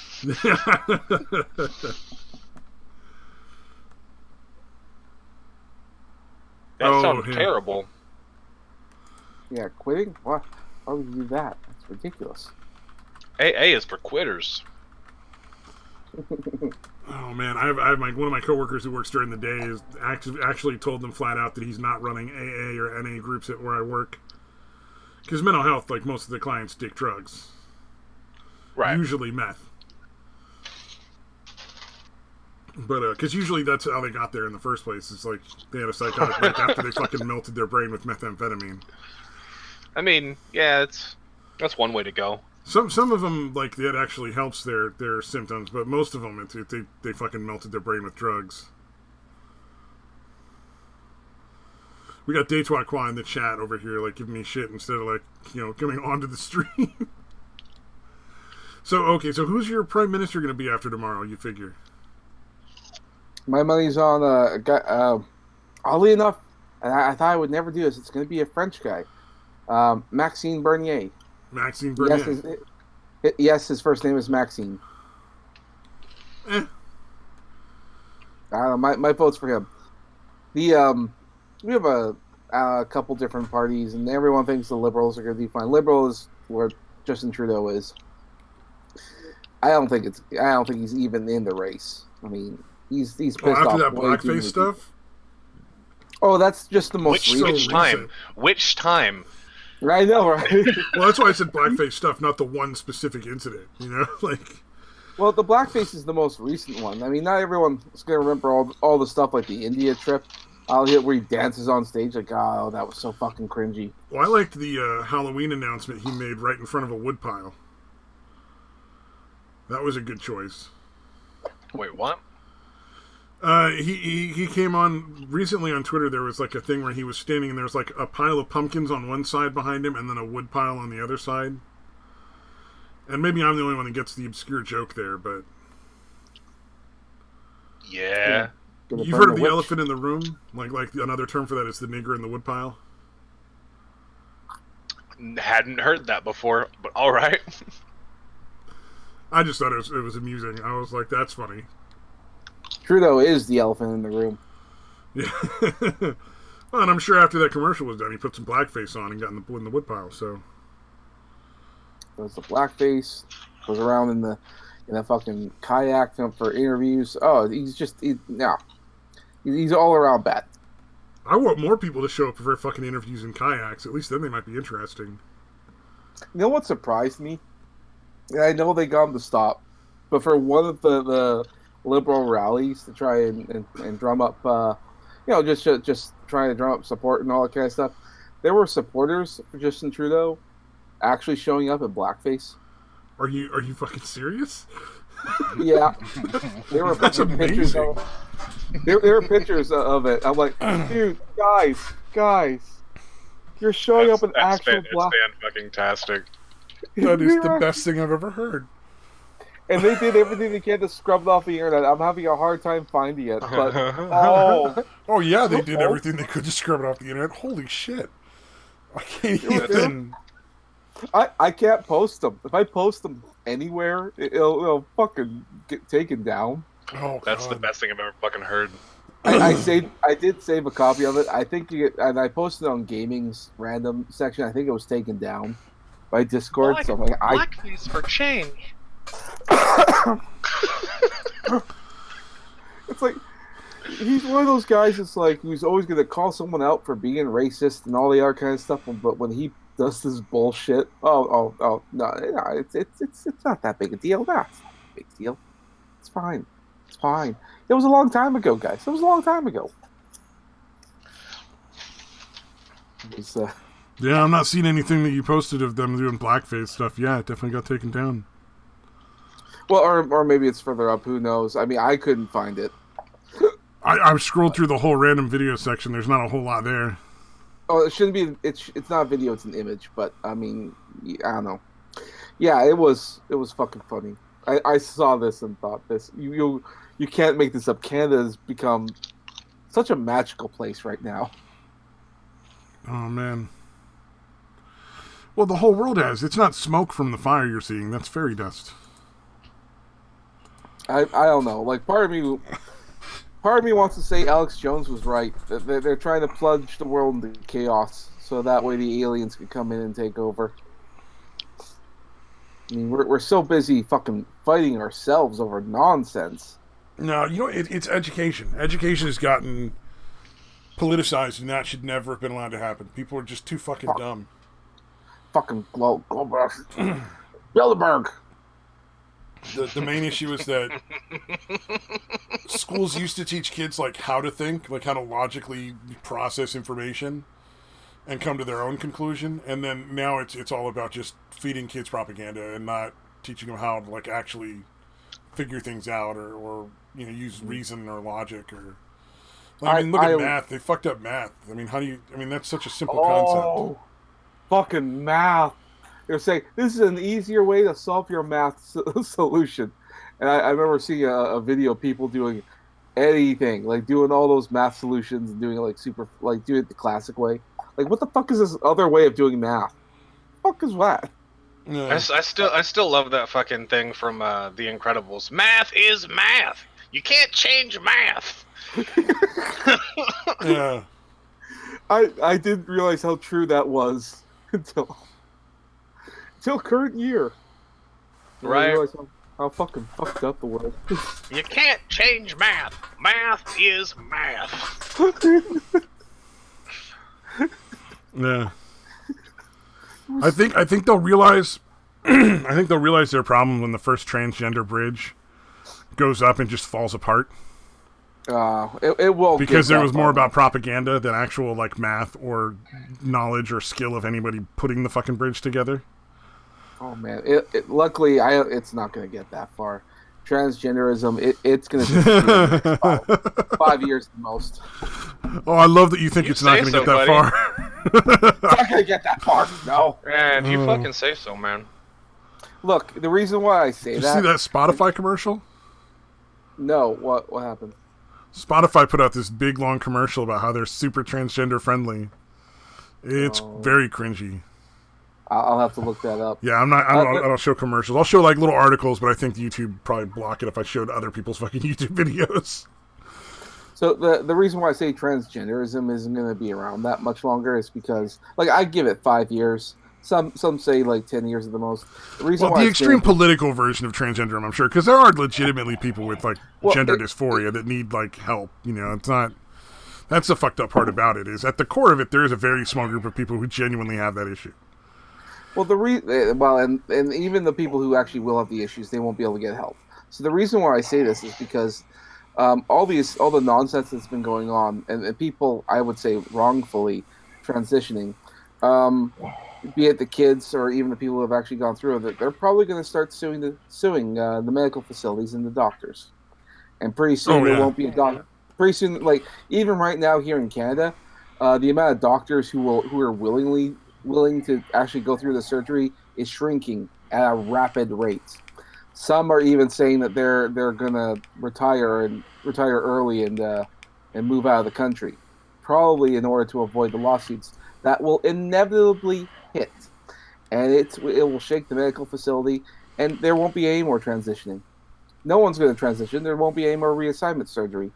That sounds terrible. Yeah, quitting? What? Why would you do that? That's ridiculous. AA is for quitters. Oh man, I have one of my coworkers who works during the day is actually told them flat out that he's not running AA or NA groups at where I work because mental health, like most of the clients, take drugs, right? Usually meth, but because usually that's how they got there in the first place. It's like they had a psychotic break after they fucking melted their brain with methamphetamine. I mean, yeah, that's one way to go. Some of them, like, that actually helps their symptoms, but most of them, they fucking melted their brain with drugs. We got Daytwaqua in the chat over here, like, giving me shit instead of, like, coming onto the stream. So who's your prime minister going to be after tomorrow, you figure? My money's on a guy, oddly enough, and I thought I would never do this, it's going to be a French guy. Maxime Bernier. Maxime Bernier. Yes, his first name is Maxime. I don't know. My vote's for him. We have a couple different parties, and everyone thinks the Liberals are going to be fine. Liberal is where Justin Trudeau is. I don't think he's even in the race. I mean, he's pissed off. After that blackface stuff. Oh, that's just the most recent. Which time? I know, right? Well, that's why I said blackface stuff, not the one specific incident. Like. Well, the blackface is the most recent one. I mean, not everyone's going to remember all the stuff like the India trip. Where he dances on stage like, oh, that was so fucking cringy. Well, I liked the Halloween announcement he made right in front of a woodpile. That was a good choice. Wait, what? He came on recently on Twitter. There was like a thing where he was standing and there was like a pile of pumpkins on one side behind him and then a wood pile on the other side. And maybe I'm the only one that gets the obscure joke there, but yeah. You've heard of the elephant in the room? Like another term for that is the nigger in the wood pile. Hadn't heard that before, but all right. I just thought it was amusing. I was like, that's funny. Trudeau is the elephant in the room. Yeah. Well, and I'm sure after that commercial was done, he put some blackface on and got in the woodpile. So there's the blackface. Goes around in a fucking kayak for interviews. Oh, he's all around bad. I want more people to show up for fucking interviews in kayaks. At least then they might be interesting. You know what surprised me? I know they got him to stop, but for one of the Liberal rallies to try and drum up, just trying to drum up support and all that kind of stuff, there were supporters for Justin Trudeau actually showing up in blackface. Are you fucking serious? Yeah, there were pictures of there were pictures of it. I'm like, dude, guys, you're showing up in actual black. That's fan-fucking-tastic. That is the best thing I've ever heard. And they did everything they can to scrub it off the internet. I'm having a hard time finding it, but oh yeah, they did everything they could to scrub it off the internet. Holy shit! I can't even. I can't post them. If I post them anywhere, it'll fucking get taken down. Oh, that's the best thing I've ever fucking heard. I did save a copy of it. I think and I posted it on gaming's random section. I think it was taken down by Discord. So I'm like, blackface for change. It's like he's one of those guys. It's like he's always going to call someone out for being racist and all the other kind of stuff. But when he does this bullshit, no, it's not that big a deal. That's not a big deal. It's fine. It's fine. It was a long time ago, guys. It was a long time ago. It was, yeah, I'm not seeing anything that you posted of them doing blackface stuff. Yeah, it definitely got taken down. Well, or maybe it's further up. Who knows? I mean, I couldn't find it. I've scrolled through the whole random video section. There's not a whole lot there. Oh, it shouldn't be. It's not a video. It's an image. But I mean, I don't know. Yeah, it was fucking funny. I saw this and thought this. You can't make this up. Canada has become such a magical place right now. Oh man. Well, the whole world has. It's not smoke from the fire you're seeing. That's fairy dust. I don't know. Like part of Part of me wants to say Alex Jones was right. They're trying to plunge the world into chaos, so that way the aliens can come in and take over. I mean, we're so busy fucking fighting ourselves over nonsense. No, it's education. Education has gotten politicized, and that should never have been allowed to happen. People are just too fucking dumb. Fucking Goldberg. Bilderberg. The main issue is that schools used to teach kids like how to think, like how to logically process information and come to their own conclusion, and then now it's all about just feeding kids propaganda and not teaching them how to like actually figure things out or use reason or logic or. I mean, look at math. They fucked up math. I mean, that's such a simple concept. Fucking math. They're saying this is an easier way to solve your math solution. And I remember seeing a video of people doing anything, like doing all those math solutions and doing it doing it the classic way. Like, what the fuck is this other way of doing math? What the fuck is that? Yeah. I still love that fucking thing from The Incredibles. Math is math. You can't change math. Yeah. I didn't realize how true that was until current year. Right. I realized how fucking fucked up the world. You can't change math. Math is math. Yeah. I think they'll realize their problem when the first transgender bridge goes up and just falls apart. It won't, because there was more about propaganda than actual like math or knowledge or skill of anybody putting the fucking bridge together. Oh man! Luckily, it's not going to get that far. Transgenderism, it's going to take 5 years the most. Oh, I love that you think it's not going to get that far. It's not going to get that far. No. Man, if you fucking say so, man. Look, the reason why I say Did you see that Spotify commercial? No. What happened? Spotify put out this big long commercial about how they're super transgender friendly. It's very cringy. I'll have to look that up. Yeah, I don't show commercials. I'll show like little articles, but I think YouTube would probably block it if I showed other people's fucking YouTube videos. So the reason why I say transgenderism isn't going to be around that much longer is because, like, I give it 5 years. Some say like 10 years at the most. The extreme political version of transgender, I'm sure, because there are legitimately people with like gender dysphoria that need like help. It's not. That's the fucked up part about it. Is at the core of it, there is a very small group of people who genuinely have that issue. Well, and even the people who actually will have the issues, they won't be able to get help. So the reason why I say this is because all the nonsense that's been going on, and people, I would say, wrongfully transitioning, be it the kids or even the people who have actually gone through it, they're probably going to start suing the medical facilities and the doctors, and pretty soon there won't be a doctor. Pretty soon, like even right now here in Canada, the amount of doctors who are willing to actually go through the surgery is shrinking at a rapid rate. Some are even saying that they're gonna retire early and move out of the country, probably in order to avoid the lawsuits that will inevitably hit, and it will shake the medical facility, and there won't be any more transitioning. No one's going to transition. There won't be any more reassignment surgery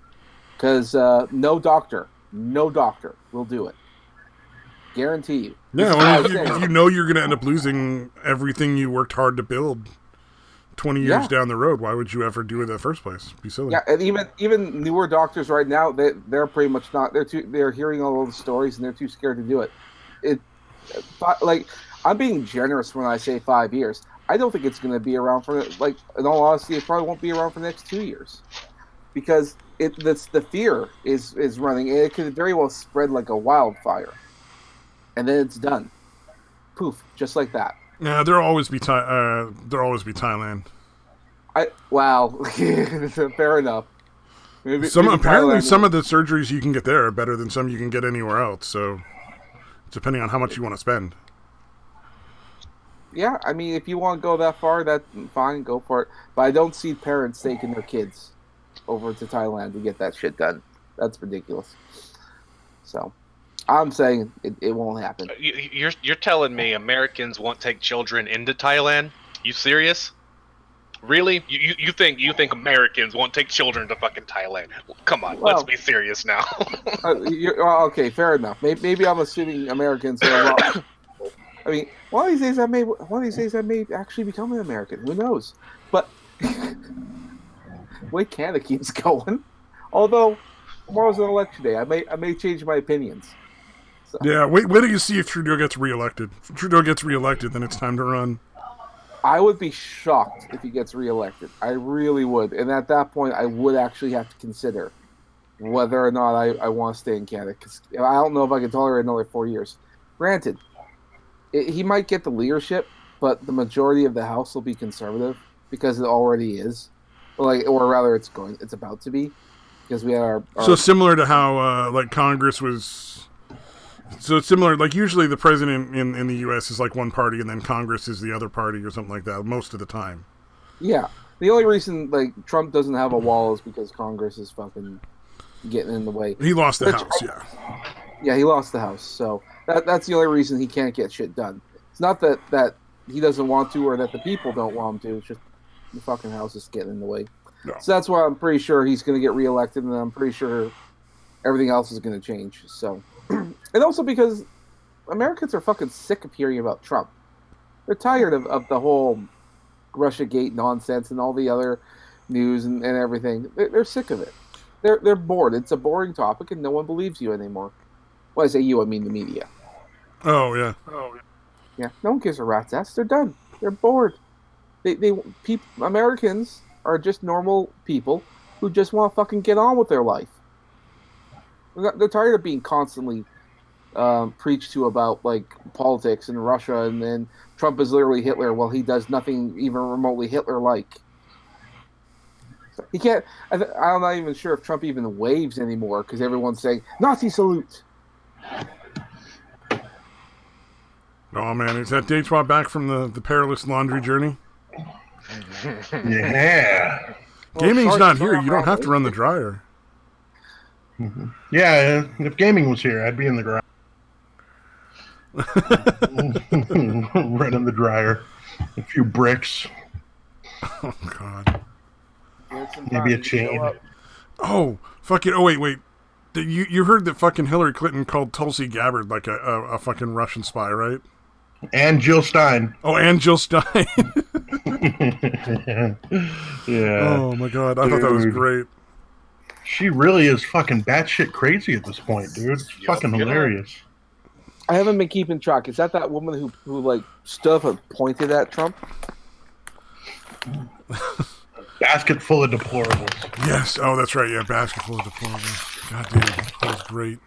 because no doctor will do it. Guarantee you. Yeah, well, if you know you're going to end up losing everything you worked hard to build 20 years down the road, why would you ever do it in the first place? Be silly. Yeah, and even newer doctors right now, they're pretty much not. They're hearing all the stories and they're too scared to do it. Like, I'm being generous when I say 5 years. I don't think it's going to be around for, like, in all honesty, it probably won't be around for the next 2 years, because the fear is running, and it could very well spread like a wildfire, and then it's done, poof, just like that. Yeah, there'll always be Thailand. Fair enough. Maybe apparently some of the surgeries you can get there are better than some you can get anywhere else. So, depending on how much you want to spend. Yeah, I mean, if you want to go that far, that's fine, go for it. But I don't see parents taking their kids over to Thailand to get that shit done. That's ridiculous. So, I'm saying it won't happen. You're telling me Americans won't take children into Thailand? You serious? Really? You think Americans won't take children to fucking Thailand? Come on, Well, let's be serious now. Okay, fair enough. Maybe I'm assuming Americans are wrong. I mean, one of these days I may actually become an American. Who knows? But way Canada keeps going. Although tomorrow's an election day, I may change my opinions. So. Yeah, wait till you see if Trudeau gets reelected. If Trudeau gets reelected, then it's time to run. I would be shocked if he gets reelected. I really would. And at that point, I would actually have to consider whether or not I want to stay in Canada. Because I don't know if I can tolerate another 4 years. Granted, he might get the leadership, but the majority of the House will be conservative because it already is. Or rather, it's about to be. Because we had our so similar to how Congress was. So it's similar, like usually the president in the U.S. is like one party and then Congress is the other party or something like that most of the time. Yeah. The only reason Trump doesn't have a wall is because Congress is fucking getting in the way. He lost the House, yeah. Yeah, he lost the House. So that's the only reason he can't get shit done. It's not that he doesn't want to or that the people don't want him to. It's just the fucking House is getting in the way. No. So that's why I'm pretty sure he's going to get reelected and I'm pretty sure everything else is going to change. So... And also because Americans are fucking sick of hearing about Trump. They're tired of the whole Russiagate nonsense and all the other news and everything. They're sick of it. They're bored. It's a boring topic and no one believes you anymore. When I say you, I mean the media. Oh, yeah. Yeah, no one gives a rat's ass. They're done. They're bored. Americans are just normal people who just want to fucking get on with their life. They're tired of being constantly preached to about politics and Russia, and then Trump is literally Hitler. Well, he does nothing even remotely Hitler-like. So he can't. I'm not even sure if Trump even waves anymore because everyone's saying Nazi salute. Oh man, is that day swap back from the perilous laundry journey? Yeah. Gaming's not here. You don't have to run the dryer. Mm-hmm. Yeah, if gaming was here, I'd be in the garage. Running the dryer. A few bricks. Oh, God. Maybe a chain. Oh, fucking... Oh, wait. You heard that fucking Hillary Clinton called Tulsi Gabbard like a fucking Russian spy, right? And Jill Stein. Oh, and Jill Stein. Yeah. Oh, my God. I thought that was great. She really is fucking batshit crazy at this point, dude. It's fucking hilarious. I haven't been keeping track. Is that woman who stood up and pointed at Trump? Basket full of deplorables. Yes. Oh, that's right. Yeah, basket full of deplorables. God damn, that was great.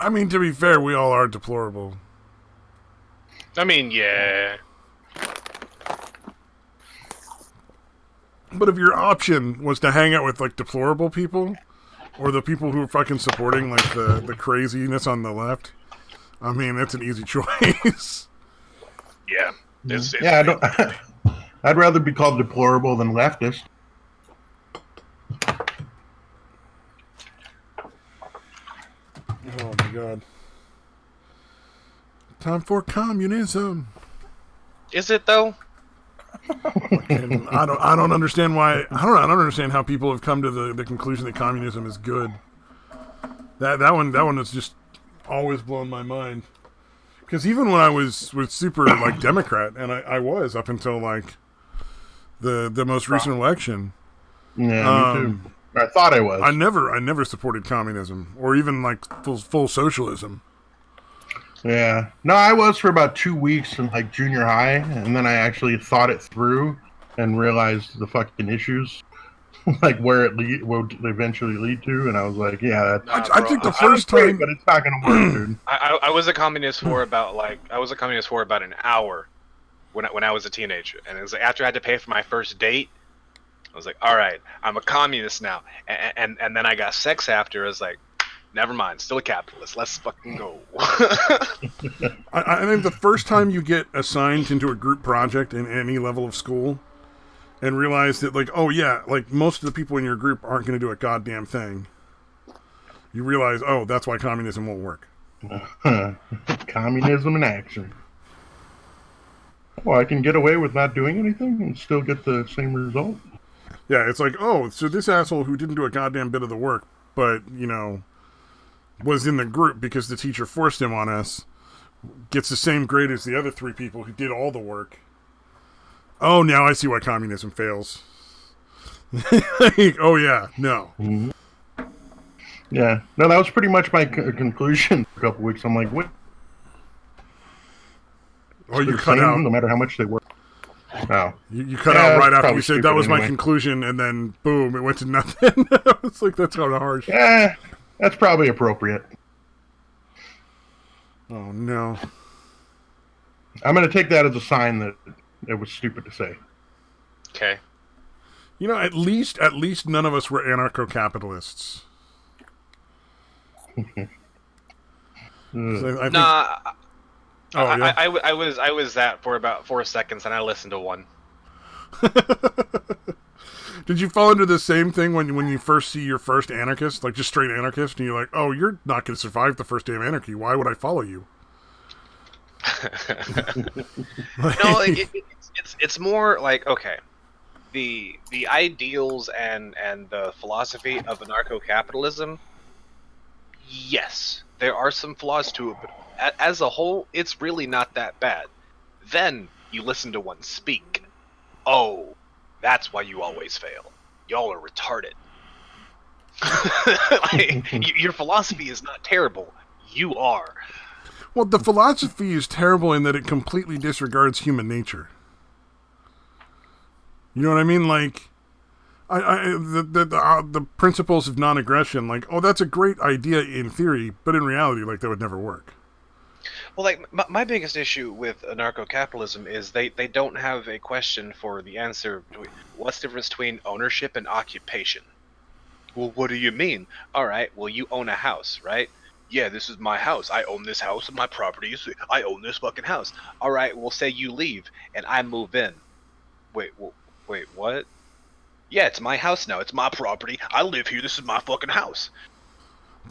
I mean, to be fair, we all are deplorable. I mean, yeah. But if your option was to hang out with deplorable people, or the people who are fucking supporting the craziness on the left, I mean that's an easy choice. Yeah, I'd rather be called deplorable than leftist. Oh my God! Time for communism. Is it though? I don't understand why. I don't understand how people have come to the conclusion that communism is good. That one has just always blown my mind. Because even when I was super Democrat, and I was up until the most recent election. Yeah, me too. I thought I was. I never supported communism or even full socialism. Yeah. No, I was for about 2 weeks in junior high, and then I actually thought it through and realized the fucking issues, where it will eventually lead to, and I was like, yeah, I think the first time, but it's not gonna work, dude. I was a communist for about an hour when I was a teenager, and it was after I had to pay for my first date. I was like, all right, I'm a communist now, and then I got sex after. I was like, never mind, still a capitalist. Let's fucking go. I think the first time you get assigned into a group project in any level of school and realize that, most of the people in your group aren't going to do a goddamn thing, you realize, oh, that's why communism won't work. Communism in action. Well, I can get away with not doing anything and still get the same result. Yeah, it's like, oh, so this asshole who didn't do a goddamn bit of the work, but, was in the group because the teacher forced him on us, gets the same grade as the other 3 people who did all the work. Oh, now I see why communism fails. Oh, yeah, no. Mm-hmm. Yeah. No, that was pretty much my conclusion for a couple weeks. I'm like, what? Oh, you cut out. No matter how much they work. Oh. You cut out right after you said that was my conclusion, and then boom, it went to nothing. It's like, that's kind of harsh. Yeah, that's probably appropriate. Oh, no. I'm going to take that as a sign that it was stupid to say. Okay. At least none of us were anarcho-capitalists. So I think, I was that for about 4 seconds, and I listened to one. Did you fall into the same thing when you first see your first anarchist, like just straight anarchist, and you're like, oh, you're not going to survive the first day of anarchy. Why would I follow you? No, it's more like, okay, the ideals and the philosophy of anarcho-capitalism, yes, there are some flaws to it, but as a whole, it's really not that bad. Then you listen to one speak. Oh, that's why you always fail. Y'all are retarded. Your philosophy is not terrible. You are. Well, the philosophy is terrible in that it completely disregards human nature. You know what I mean? Like, the principles of non-aggression, like, oh, that's a great idea in theory, but in reality, like, that would never work. Well, like, my biggest issue with anarcho-capitalism is they don't have a question for the answer. What's the difference between ownership and occupation? Well, what do you mean? All right, well, you own a house, right? Yeah, this is my house. I own this house and my property. I own this fucking house. All right, well, say you leave and I move in. Wait, what? Yeah, it's my house now. It's my property. I live here. This is my fucking house.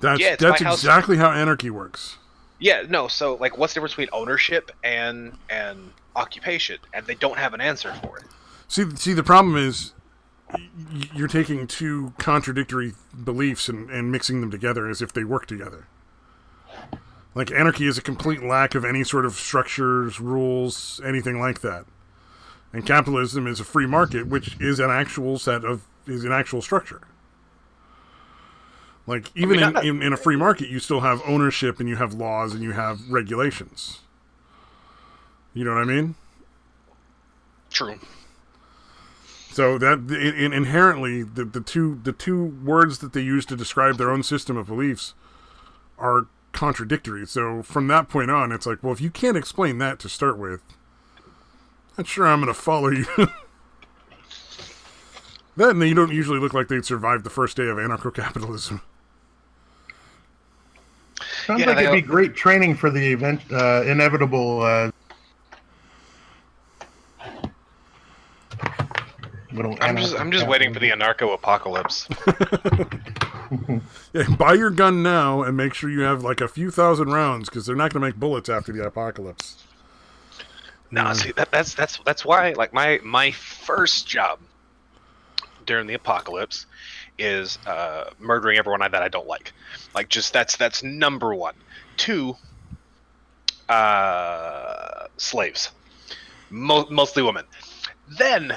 That's exactly how anarchy works. Yeah, no, so, like, what's the difference between ownership and occupation? And they don't have an answer for it. See, the problem is you're taking 2 contradictory beliefs and mixing them together as if they work together. Like, anarchy is a complete lack of any sort of structures, rules, anything like that. And capitalism is a free market, which is an actual structure. Like, even in a free market, you still have ownership and you have laws and you have regulations. You know what I mean? True. So that inherently, the two words that they use to describe their own system of beliefs are contradictory. So from that point on, it's like, well, if you can't explain that to start with, not sure I'm going to follow you. Then they don't usually look like they'd survive the first day of anarcho-capitalism. Sounds like it'd be great training for the inevitable. I'm just waiting for the anarcho-apocalypse. Yeah, buy your gun now and make sure you have like a few thousand rounds because they're not going to make bullets after the apocalypse. No, see that's why, like, my first job during the apocalypse is murdering everyone that I don't like. Like, just that's number 1. 2, slaves, mostly women. Then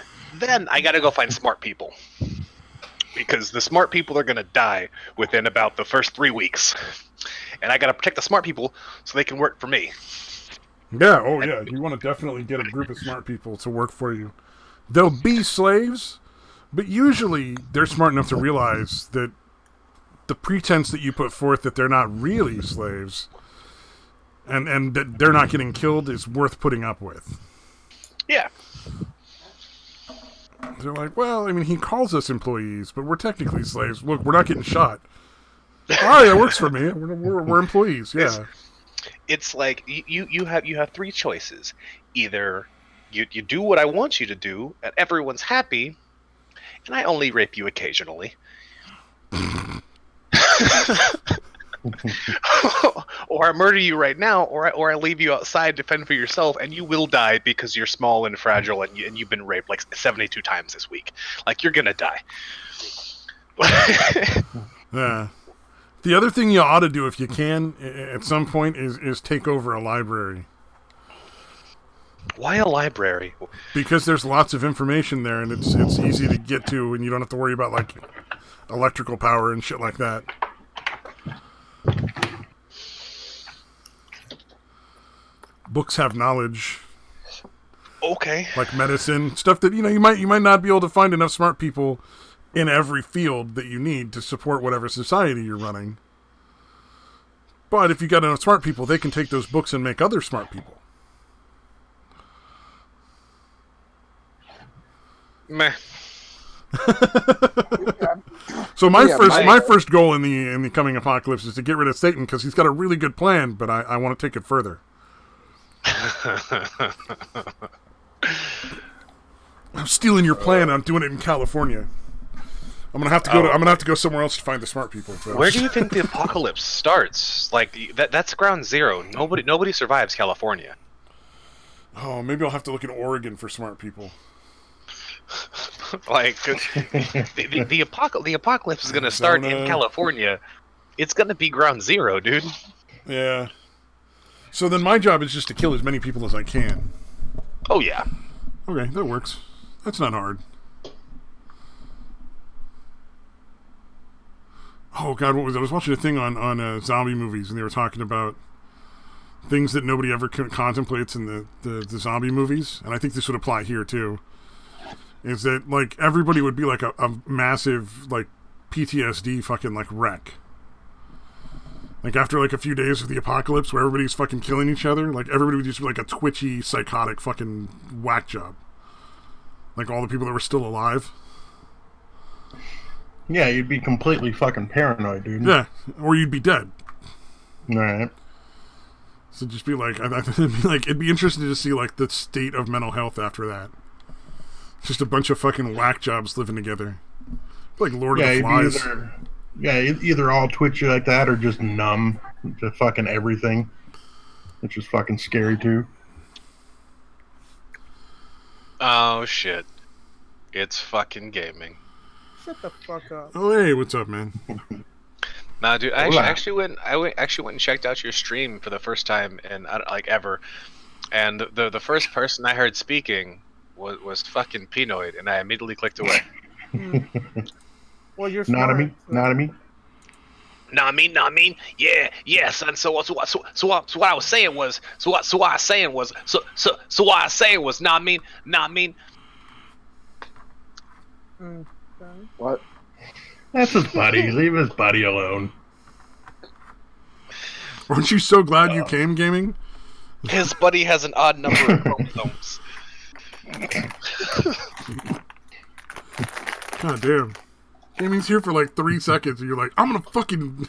I gotta go find smart people, because the smart people are gonna die within about the first 3 weeks, and I gotta protect the smart people so they can work for me. Yeah, oh yeah, you want to definitely get a group of smart people to work for you. They'll be slaves, but usually they're smart enough to realize that the pretense that you put forth that they're not really slaves and that they're not getting killed is worth putting up with. Yeah. They're like, well, I mean, he calls us employees, but we're technically slaves. Look, we're not getting shot. All right, that works for me. We're employees, yeah. It's like you have 3 choices. Either you do what I want you to do, and everyone's happy, and I only rape you occasionally. or I murder you right now, or I leave you outside to fend for yourself, and you will die because you're small and fragile, and you've been raped like 72 times this week. Like, you're gonna die. Yeah. The other thing you ought to do, if you can, at some point, is take over a library. Why a library? Because there's lots of information there, and it's easy to get to, and you don't have to worry about like electrical power and shit like that. Books have knowledge. Okay. Like medicine, stuff that you might not be able to find enough smart people in every field that you need to support whatever society you're running. But if you got enough smart people, they can take those books and make other smart people. Meh. So my first goal in the coming apocalypse is to get rid of Satan, because he's got a really good plan, but I want to take it further. I'm stealing your plan. I'm doing it in California. I'm gonna have to go somewhere else to find the smart people. So. Where do you think the apocalypse starts? Like that's ground zero. Nobody survives California. Oh, maybe I'll have to look in Oregon for smart people. Like the apocalypse is gonna start in California. It's gonna be ground zero, dude. Yeah. So then my job is just to kill as many people as I can. Oh yeah. Okay, that works. That's not hard. Oh god, what was it? I was watching a thing on zombie movies, and they were talking about things that nobody ever contemplates in the zombie movies, and I think this would apply here too. Is that like everybody would be like a massive like PTSD fucking like wreck. Like after like a few days of the apocalypse where everybody's fucking killing each other, like everybody would just be like a twitchy, psychotic fucking whack job. Like all the people that were still alive. Yeah, you'd be completely fucking paranoid, dude. Yeah, or you'd be dead. Alright. So just be like, it'd be interesting to see like the state of mental health after that. Just a bunch of fucking whack jobs living together. Like Lord of the Flies. Either all twitchy like that or just numb to fucking everything. Which is fucking scary too. Oh shit. It's fucking gaming. Shut the fuck up. Oh hey, what's up, man? Nah, dude, I actually went and checked out your stream for the first time in like ever, and the first person I heard speaking was fucking Pinoid, and I immediately clicked away. Well, you're smart. Not me. Nah, I mean, yeah, son. So what I was saying was, nah, I mean. Okay. What? That's his buddy. Leave his buddy alone. Aren't you so glad you came, gaming? His buddy has an odd number of chromosomes. God damn. Gaming's here for like 3 seconds, and you're like, I'm gonna fucking.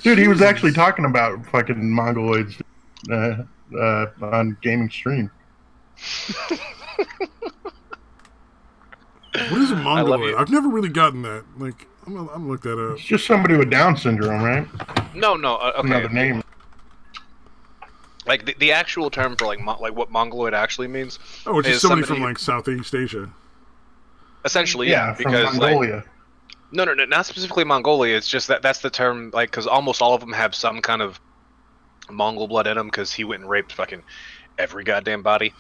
Dude, he was actually talking about fucking mongoloids on gaming stream. What is a mongoloid? I've never really gotten that. Like, I'm gonna look that up. It's just somebody with Down syndrome, right? No, okay. Another name. Like the actual term for like what mongoloid actually means. Oh, it's just somebody from like Southeast Asia. Essentially, yeah, from because Mongolia. Like, no, not specifically Mongolia. It's just that's the term, like, because almost all of them have some kind of Mongol blood in them, because he went and raped fucking every goddamn body.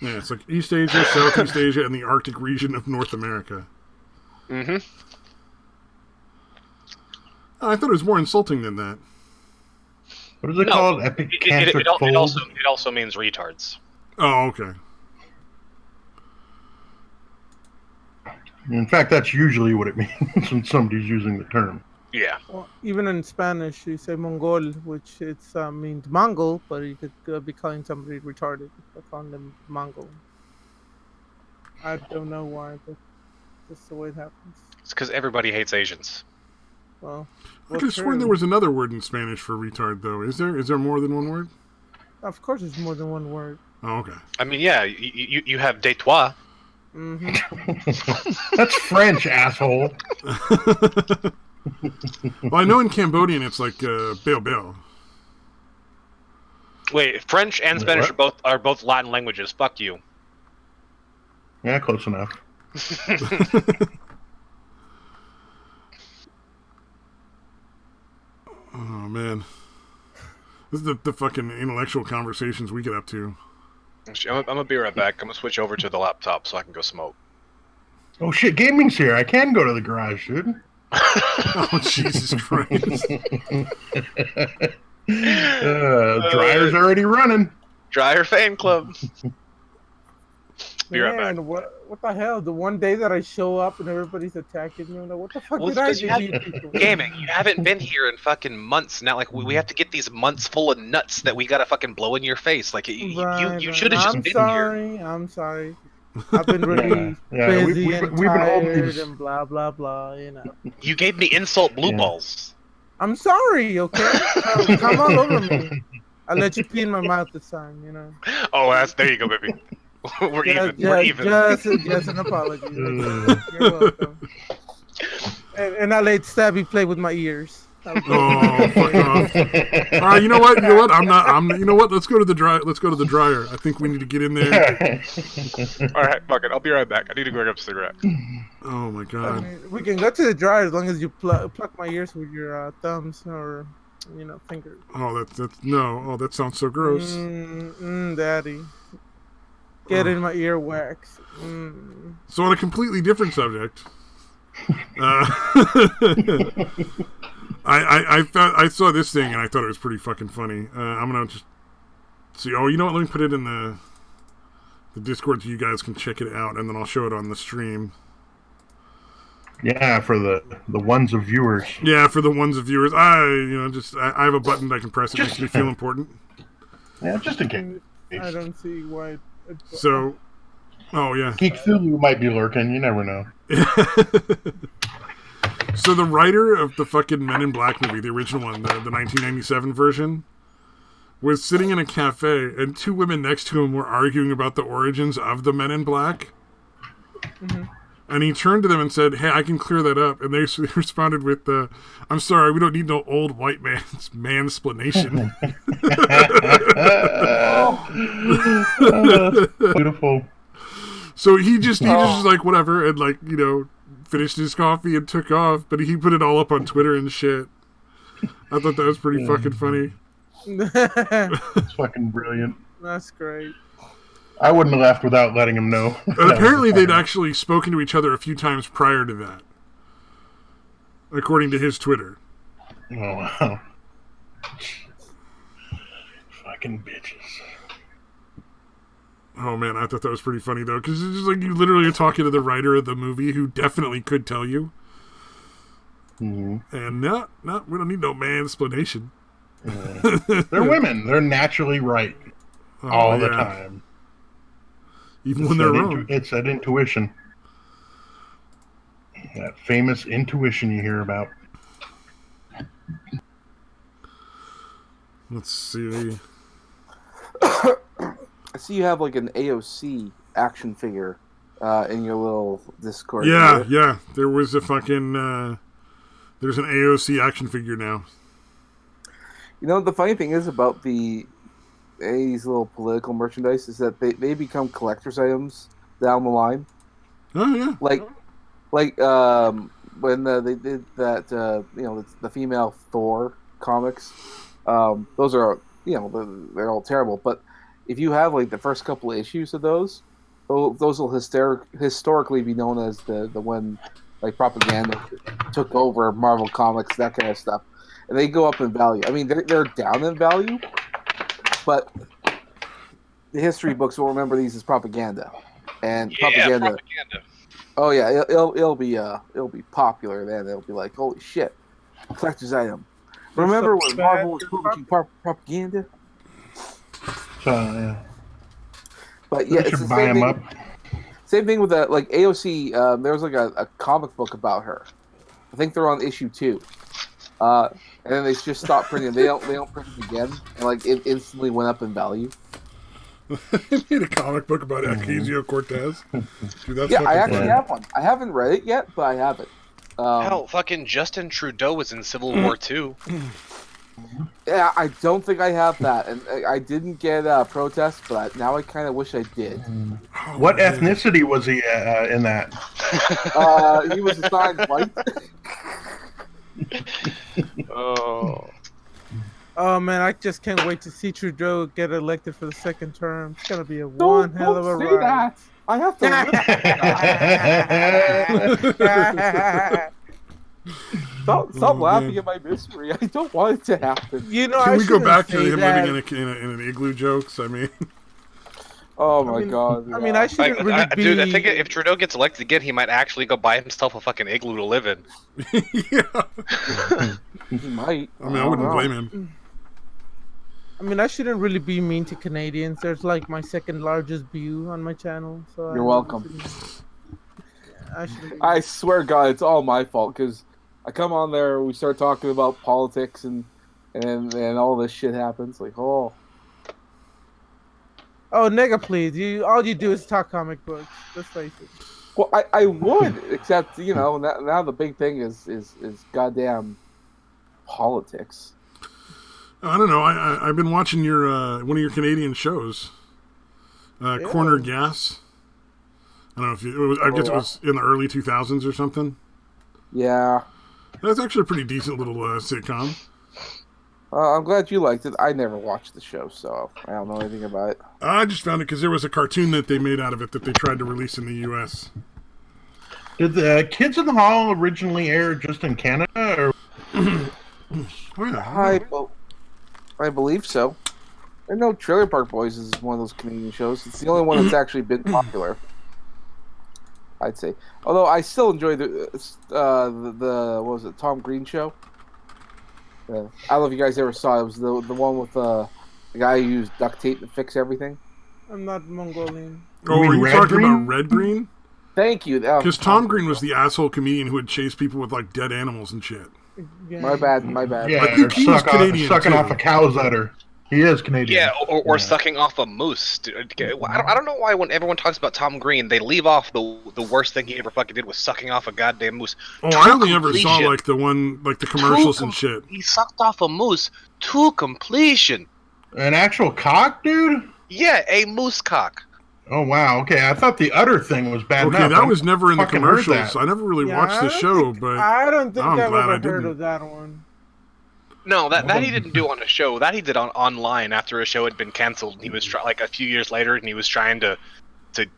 Yeah, it's like East Asia, Southeast Asia, and the Arctic region of North America. Mm-hmm. Oh, I thought it was more insulting than that. What is it called? Epicantric it also means retards. Oh, okay. In fact, that's usually what it means when somebody's using the term. Yeah. Well, even in Spanish, you say Mongol, which it's means Mongol, but you could be calling somebody retarded by calling them Mongol. I don't know why, but that's the way it happens. It's because everybody hates Asians. Well, I could have sworn there was another word in Spanish for retard, though. Is there? Is there more than one word? Of course, there's more than one word. Oh, okay. I mean, yeah, you have de toi. Mm-hmm. That's French, asshole. Well, I know in Cambodian it's like Beo Beo. Wait, French and Spanish are both Latin languages. Fuck you. Yeah, close enough. Oh man, this is the fucking intellectual conversations we get up to. I'm gonna be right back. I'm gonna switch over to the laptop so I can go smoke. Oh shit, gaming's here. I can go to the garage, dude. Oh Jesus Christ! Dryer's already running. Dryer fan club. Be right back. Man, what the hell? The one day that I show up and everybody's attacking me, I'm like, what the fuck Well, did I it's do 'cause to you people? Gaming, you haven't been here in fucking months now. Like we have to get these months full of nuts that we gotta fucking blow in your face. Like you should have just been here. I'm sorry. I've been really busy we've and been holding tired these- and blah blah blah. You know. You gave me insult blue balls. I'm sorry. Okay, come all over me. I'll let you pee in my mouth this time. You know. Oh, there you go, baby. We're even. We're even. Just an apology. You're welcome. And I let Stabby play with my ears. Oh, fuck off! All right, you know what? You know what? Let's go to the dryer. I think we need to get in there. All right, fuck it. I'll be right back. I need to go grab a cigarette. Oh my god! I mean, we can go to the dryer as long as you pluck my ears with your thumbs or fingers. Oh, that's no. Oh, that sounds so gross. Daddy, get in my ear wax. So on a completely different subject. I saw this thing and I thought it was pretty fucking funny. I'm gonna just see. Oh, you know what? Let me put it in the Discord so you guys can check it out, and then I'll show it on the stream. Yeah, for the ones of viewers. Yeah, for the ones of viewers. I have a button that I can press. It makes me feel important. Yeah, just in case. I don't see why. So, oh yeah, Geek Zulu might be lurking. You never know. So the writer of the fucking Men in Black movie, the original one, the 1997 version, was sitting in a cafe, and two women next to him were arguing about the origins of the Men in Black. Mm-hmm. And he turned to them and said, "Hey, I can clear that up." And they responded with, "I'm sorry, we don't need no old white man's mansplaination." Beautiful. So he just like whatever, and finished his coffee and took off. But he put it all up on Twitter and shit. I thought that was pretty fucking funny. It's fucking brilliant. That's great. I wouldn't have left without letting him know. And apparently they'd actually spoken to each other a few times prior to that, according to his Twitter. Oh, wow. Fucking bitches. Oh, man, I thought that was pretty funny, though, because it's just like you literally are talking to the writer of the movie who definitely could tell you. Mm-hmm. And no, we don't need no mansplaination. They're women. They're naturally right all the time. Even when they're wrong. It's that intuition. That famous intuition you hear about. Let's see. I see you have like an AOC action figure in your little Discord. Yeah, right? yeah. There was a fucking... there's an AOC action figure now. You know, the funny thing is about these little political merchandise is that they become collector's items down the line. Oh, yeah. Like when they did that, the female Thor comics, those are, they're all terrible. But if you have like the first couple of issues of those will historically be known as the when like propaganda took over Marvel Comics, that kind of stuff. And they go up in value. I mean, they're down in value, but the history books will remember these as propaganda. And propaganda. Oh yeah, it'll be popular then. It'll be like, holy shit, collector's item. Remember when Marvel was publishing propaganda? Yeah. But yeah, it's the same thing. Up. Same thing with like AOC. There was like a comic book about her. I think they're on issue 2. And then they just stopped printing. They don't print it again, and like it instantly went up in value. They made a comic book about Ocasio-Cortez. Dude, that's I actually have one. I haven't read it yet, but I have it. Hell, fucking Justin Trudeau was in Civil War II. Yeah, I don't think I have that, and I didn't get protest, but now I kind of wish I did. What ethnicity was he in that? He was assigned white. Oh. Oh man, I just can't wait to see Trudeau get elected for the second term. It's gonna be one hell of a Don't say ride. that. I have to. Stop laughing at my misery. I don't want it to happen. You know, Can I we go back to say him that. living in an igloo jokes? I mean, Oh my god. I mean, I shouldn't really be. Dude, I think if Trudeau gets elected again, he might actually go buy himself a fucking igloo to live in. yeah. He might. I mean, I wouldn't blame him. I mean, I shouldn't really be mean to Canadians. There's like my second largest view on my channel. So You're welcome. I swear, God, it's all my fault because I come on there, we start talking about politics, and all this shit happens. Like, oh, nigga, please! All you do is talk comic books. Let's face it. well, I would, except now the big thing is goddamn politics. I don't know. I've been watching your one of your Canadian shows, Corner Gas. I don't know if I guess it was in the early 2000s or something. Yeah, that's actually a pretty decent little sitcom. I'm glad you liked it. I never watched the show, so I don't know anything about it. I just found it because there was a cartoon that they made out of it that they tried to release in the U.S. Did the Kids in the Hall originally air just in Canada? Or... I believe so. I know Trailer Park Boys is one of those Canadian shows. It's the only one that's actually been popular, I'd say. Although I still enjoy the what was it, Tom Green show? I don't know if you guys ever saw it. It was the one with the guy who used duct tape to fix everything. I'm not Mongolian. Oh, are you talking about Red Green? Thank you. Because Tom Green was the asshole comedian who would chase people with like dead animals and shit. Yeah. My bad. Yeah, I think he was Canadian sucking too. off a cow's udder. He is Canadian. Yeah, or sucking off a moose. Dude. I don't know why when everyone talks about Tom Green, they leave off the worst thing he ever fucking did was sucking off a goddamn moose. Oh, I only ever saw like the one, like the commercials and shit. He sucked off a moose to completion. An actual cock, dude? Yeah, a moose cock. Oh, wow. Okay, I thought the udder thing was bad enough. Okay, that was never in the commercials. I I never really watched the show, but I don't think I'm I've glad ever I didn't. heard of that one. No, that he didn't do on a show. That he did online after a show had been canceled. He was like a few years later, and he was trying to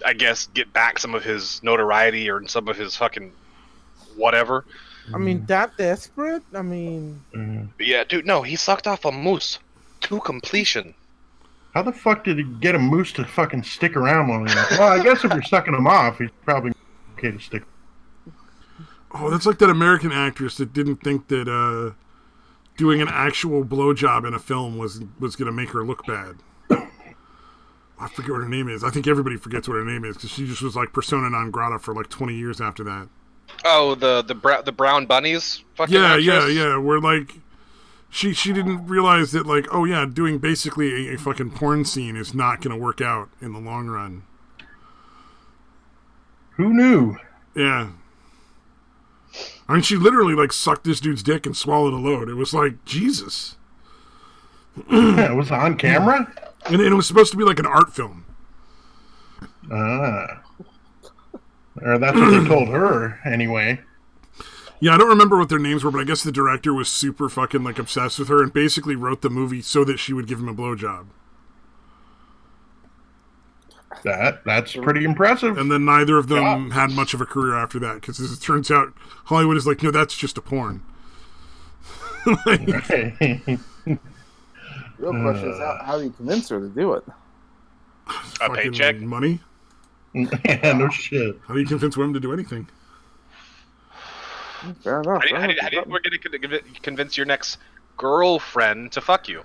I guess get back some of his notoriety or some of his fucking whatever. I mean, that desperate? I mean, But yeah, dude, no, he sucked off a moose to completion. How the fuck did he get a moose to fucking stick around long enough? Well, I guess if you're sucking him off, he's probably okay to stick. Oh, that's like that American actress that didn't think that doing an actual blowjob in a film was going to make her look bad. I forget what her name is. I think everybody forgets what her name is because she just was like persona non grata for like 20 years after that. Oh, the brown bunnies. Fucking yeah, actress? yeah. Where like she didn't realize that like, oh yeah, doing basically a fucking porn scene is not going to work out in the long run. Who knew? Yeah. I mean, she literally like sucked this dude's dick and swallowed a load. It was like Jesus. Yeah, it was on camera, and it was supposed to be like an art film. Or that's what they told her anyway. Yeah, I don't remember what their names were, but I guess the director was super fucking like obsessed with her and basically wrote the movie so that she would give him a blowjob. That's pretty impressive. And then neither of them had much of a career after that because as it turns out, Hollywood is like, no, that's just a porn. Real question is how do you convince her to do it? A paycheck? Money? Yeah, no shit. How do you convince women to do anything? Fair enough. How do you think we're going to convince your next girlfriend to fuck you?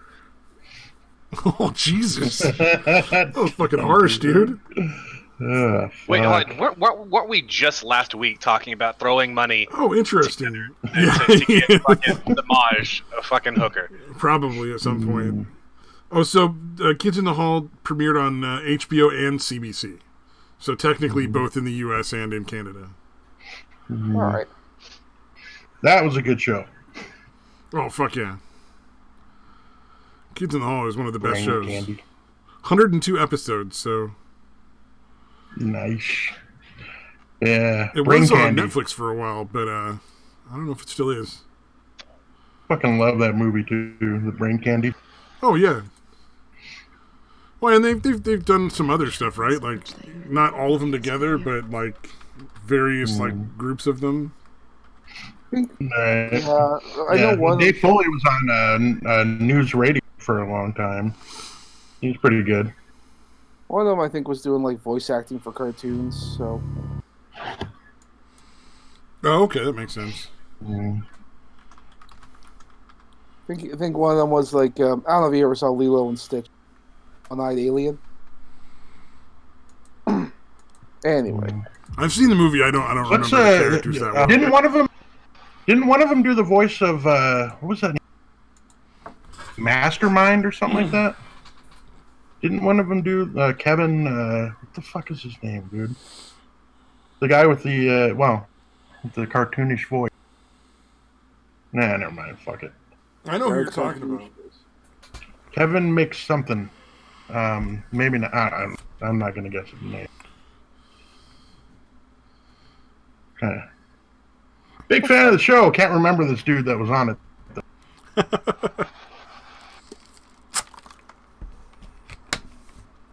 Oh, Jesus. That was fucking harsh, dude. Wait, hold on. Weren't we just last week talking about throwing money? Oh, interesting. To get fucking the Maj a fucking hooker. Probably at some point. Oh, so Kids in the Hall premiered on HBO and CBC. So technically both in the U.S. and in Canada. All right. That was a good show. Oh, fuck yeah. Kids in the Hall is one of the best Brain shows. Candy. 102 episodes, so... Nice. Yeah. It Brain was on Candy. Netflix for a while, but I don't know if it still is. Fucking love that movie too, the Brain Candy. Oh, yeah. Well, and they've done some other stuff, right? Like, not all of them together, but, like, various, like, groups of them. I know one. Dave Foley was on news radio for a long time. He's pretty good. One of them, I think, was doing like voice acting for cartoons. So. Oh, okay, that makes sense. Mm. I think one of them was like I don't know if you ever saw Lilo and Stitch, One-Eyed Alien. Anyway, I've seen the movie. I don't remember the characters that well. Didn't one of them do the voice of what was that name? Mastermind or something like that? Didn't one of them do Kevin? What the fuck is his name, dude? The guy with the with the cartoonish voice. Nah, never mind. Fuck it. I know who you're talking about. Kevin mixed something. Maybe not. I'm not gonna guess his name. Okay. Big fan of the show. Can't remember this dude that was on it.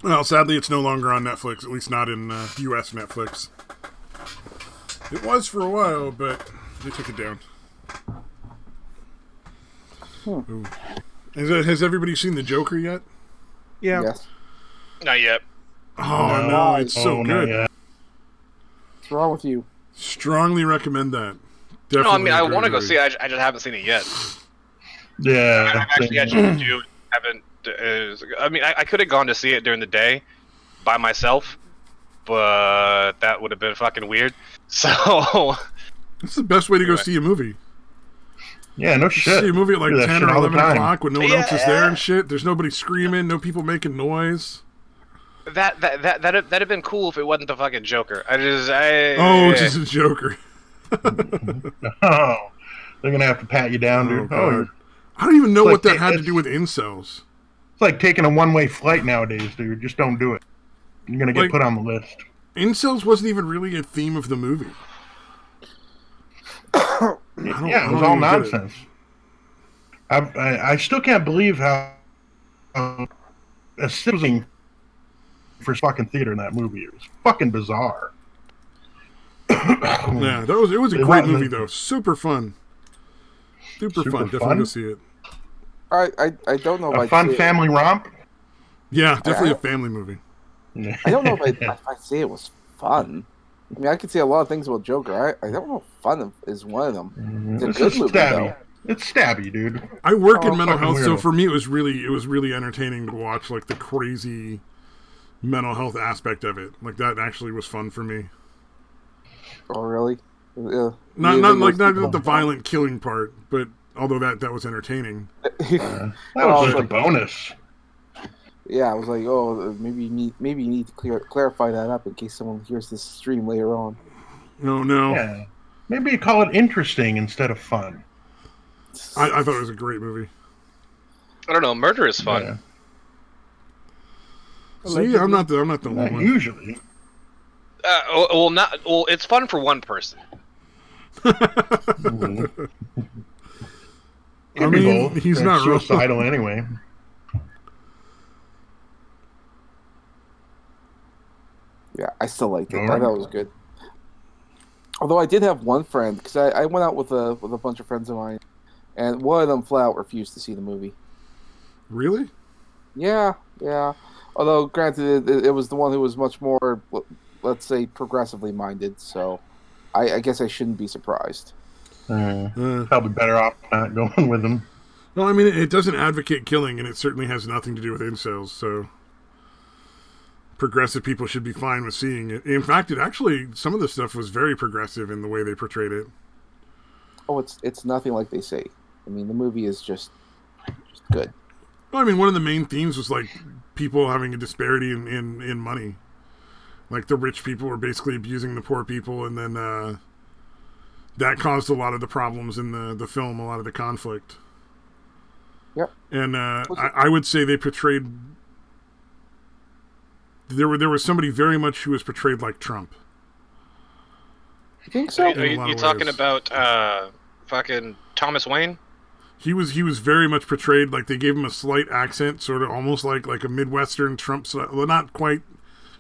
Well, sadly, it's no longer on Netflix. At least not in U.S. Netflix. It was for a while, but they took it down. Ooh. Has everybody seen The Joker yet? Yeah. yes. Not yet. Oh, no, it's so good. Yeah. What's wrong with you? Strongly recommend that. Definitely. No, I mean I want to go see it. I just haven't seen it yet. Yeah. I've actually do haven't. I mean, I could have gone to see it during the day by myself, but that would have been fucking weird. So It's the best way to go see a movie. Yeah, no shit. See a movie at like Do that 10 shit or all the 11 time. o'clock when no one else is there and shit. There's nobody screaming, no people making noise. that'd have been cool if it wasn't the fucking Joker. Just a Joker. Oh, they're gonna have to pat you down, dude. God. I don't even know It's what like that had to do with incels. It's like taking a one-way flight nowadays, dude. Just don't do it. You're gonna get Like- put on the list. Incels wasn't even really a theme of the movie. Yeah, it was all nonsense. I still can't believe how acidity for fucking theater in that movie. It was fucking bizarre. Yeah, it was a great movie though. Super fun. Super fun. Definitely fun? go see it. I don't know if A I'd fun say family romp. Yeah, definitely a family movie. I don't know if I'd say it was fun. I mean, I could say a lot of things about Joker. I don't know if fun is one of them. It's a good movie, though. It's stabby, dude. I work in mental fucking health, so weirdo. for me it was really entertaining to watch like the crazy mental health aspect of it. Like that actually was fun for me. Oh, really? Yeah. Not Yeah, the violent killing part, but although that was entertaining. That was just a bonus. Yeah, I was like, oh, maybe you need to clarify that up in case someone hears this stream later on. No. Yeah. Maybe you call it interesting instead of fun. I thought it was a great movie. I don't know. Murder is fun. Yeah. See, I'm not the only Not one. usually. Well, it's fun for one person. Mhm. I mean, Both. he's They're not wrong. suicidal anyway. Yeah, I still liked it. I Alright. thought it was good. Although I did have one friend, because I went out with a bunch of friends of mine, and one of them flat out refused to see the movie. Really? Yeah. Although, granted, it was the one who was much more, let's say, progressively minded, so I guess I shouldn't be surprised. Probably better off not going with them. No, I mean, it doesn't advocate killing, and it certainly has nothing to do with incels, so progressive people should be fine with seeing it. In fact, some of the stuff was very progressive in the way they portrayed it. Oh, it's nothing like they say. I mean, the movie is just good. Well, I mean, one of the main themes was, like, people having a disparity in money. Like, the rich people were basically abusing the poor people, and then that caused a lot of the problems in the film, a lot of the conflict. Yep. And I would say they portrayed. There was somebody very much who was portrayed like Trump. You think so? Are you talking about fucking Thomas Wayne? He was very much portrayed like they gave him a slight accent, sort of almost like a Midwestern Trump style. Well, not quite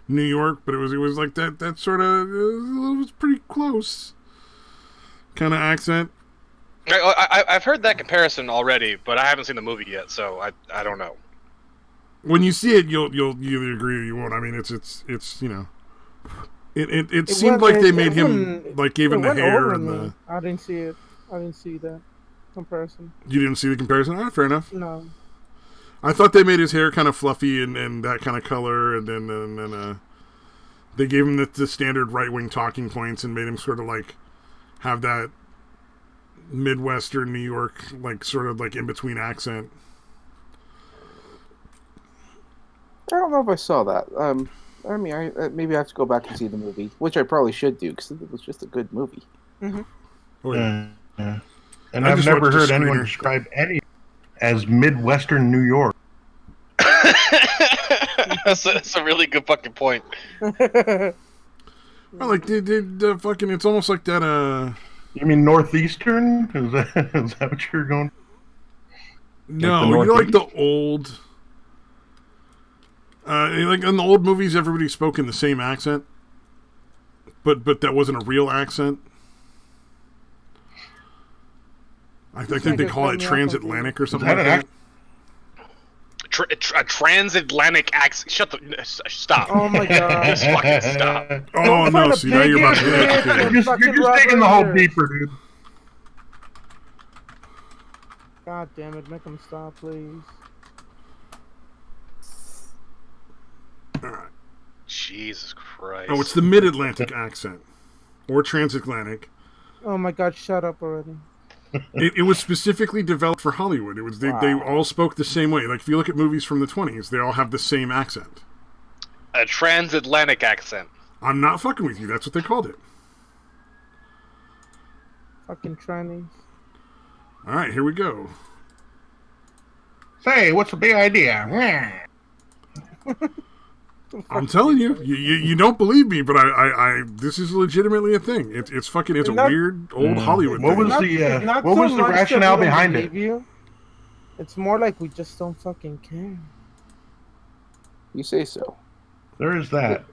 New York, but it was like that sort of, it was pretty close kind of accent. I've heard that comparison already, but I haven't seen the movie yet, so I don't know. When you see it, you'll either agree or you won't. I mean, it's you know, it seemed like they made him like gave him the hair and the. I didn't see it. I didn't see that comparison. You didn't see the comparison? All right, fair enough. No. I thought they made his hair kind of fluffy and that kind of color, and then they gave him the standard right-wing talking points and made him sort of like have that Midwestern New York, like sort of like in between accent. I don't know if I saw that. I mean, maybe I have to go back and see the movie, which I probably should do because it was just a good movie. Mm-hmm. Oh, yeah. Yeah. And I've never heard anyone describe any as Midwestern New York. That's a really good fucking point. Well, like the fucking, it's almost like that. You mean Northeastern? Is that what you're going? No, like you're like the old. Like in the old movies, everybody spoke in the same accent, but that wasn't a real accent. I think they call it transatlantic or something like that. A transatlantic accent. Stop. Oh my god. Just fucking stop. Oh no! See, now you're about to get educated. You're just taking the whole beeper, dude. God damn it! Make him stop, please. All right. Jesus Christ. Oh, it's the mid-Atlantic accent, or transatlantic. Oh my god! Shut up already. It was specifically developed for Hollywood. It was they all spoke the same way. Like if you look at movies from the 20s, they all have the same accent. A transatlantic accent. I'm not fucking with you. That's what they called it. Fucking trannies. All right, here we go. Say, what's the big idea? I'm telling you, you don't believe me, but I this is legitimately a thing. It's fucking, it's a weird old Hollywood What thing. was the rationale behind it? It's more like we just don't fucking care. You say so. There is that.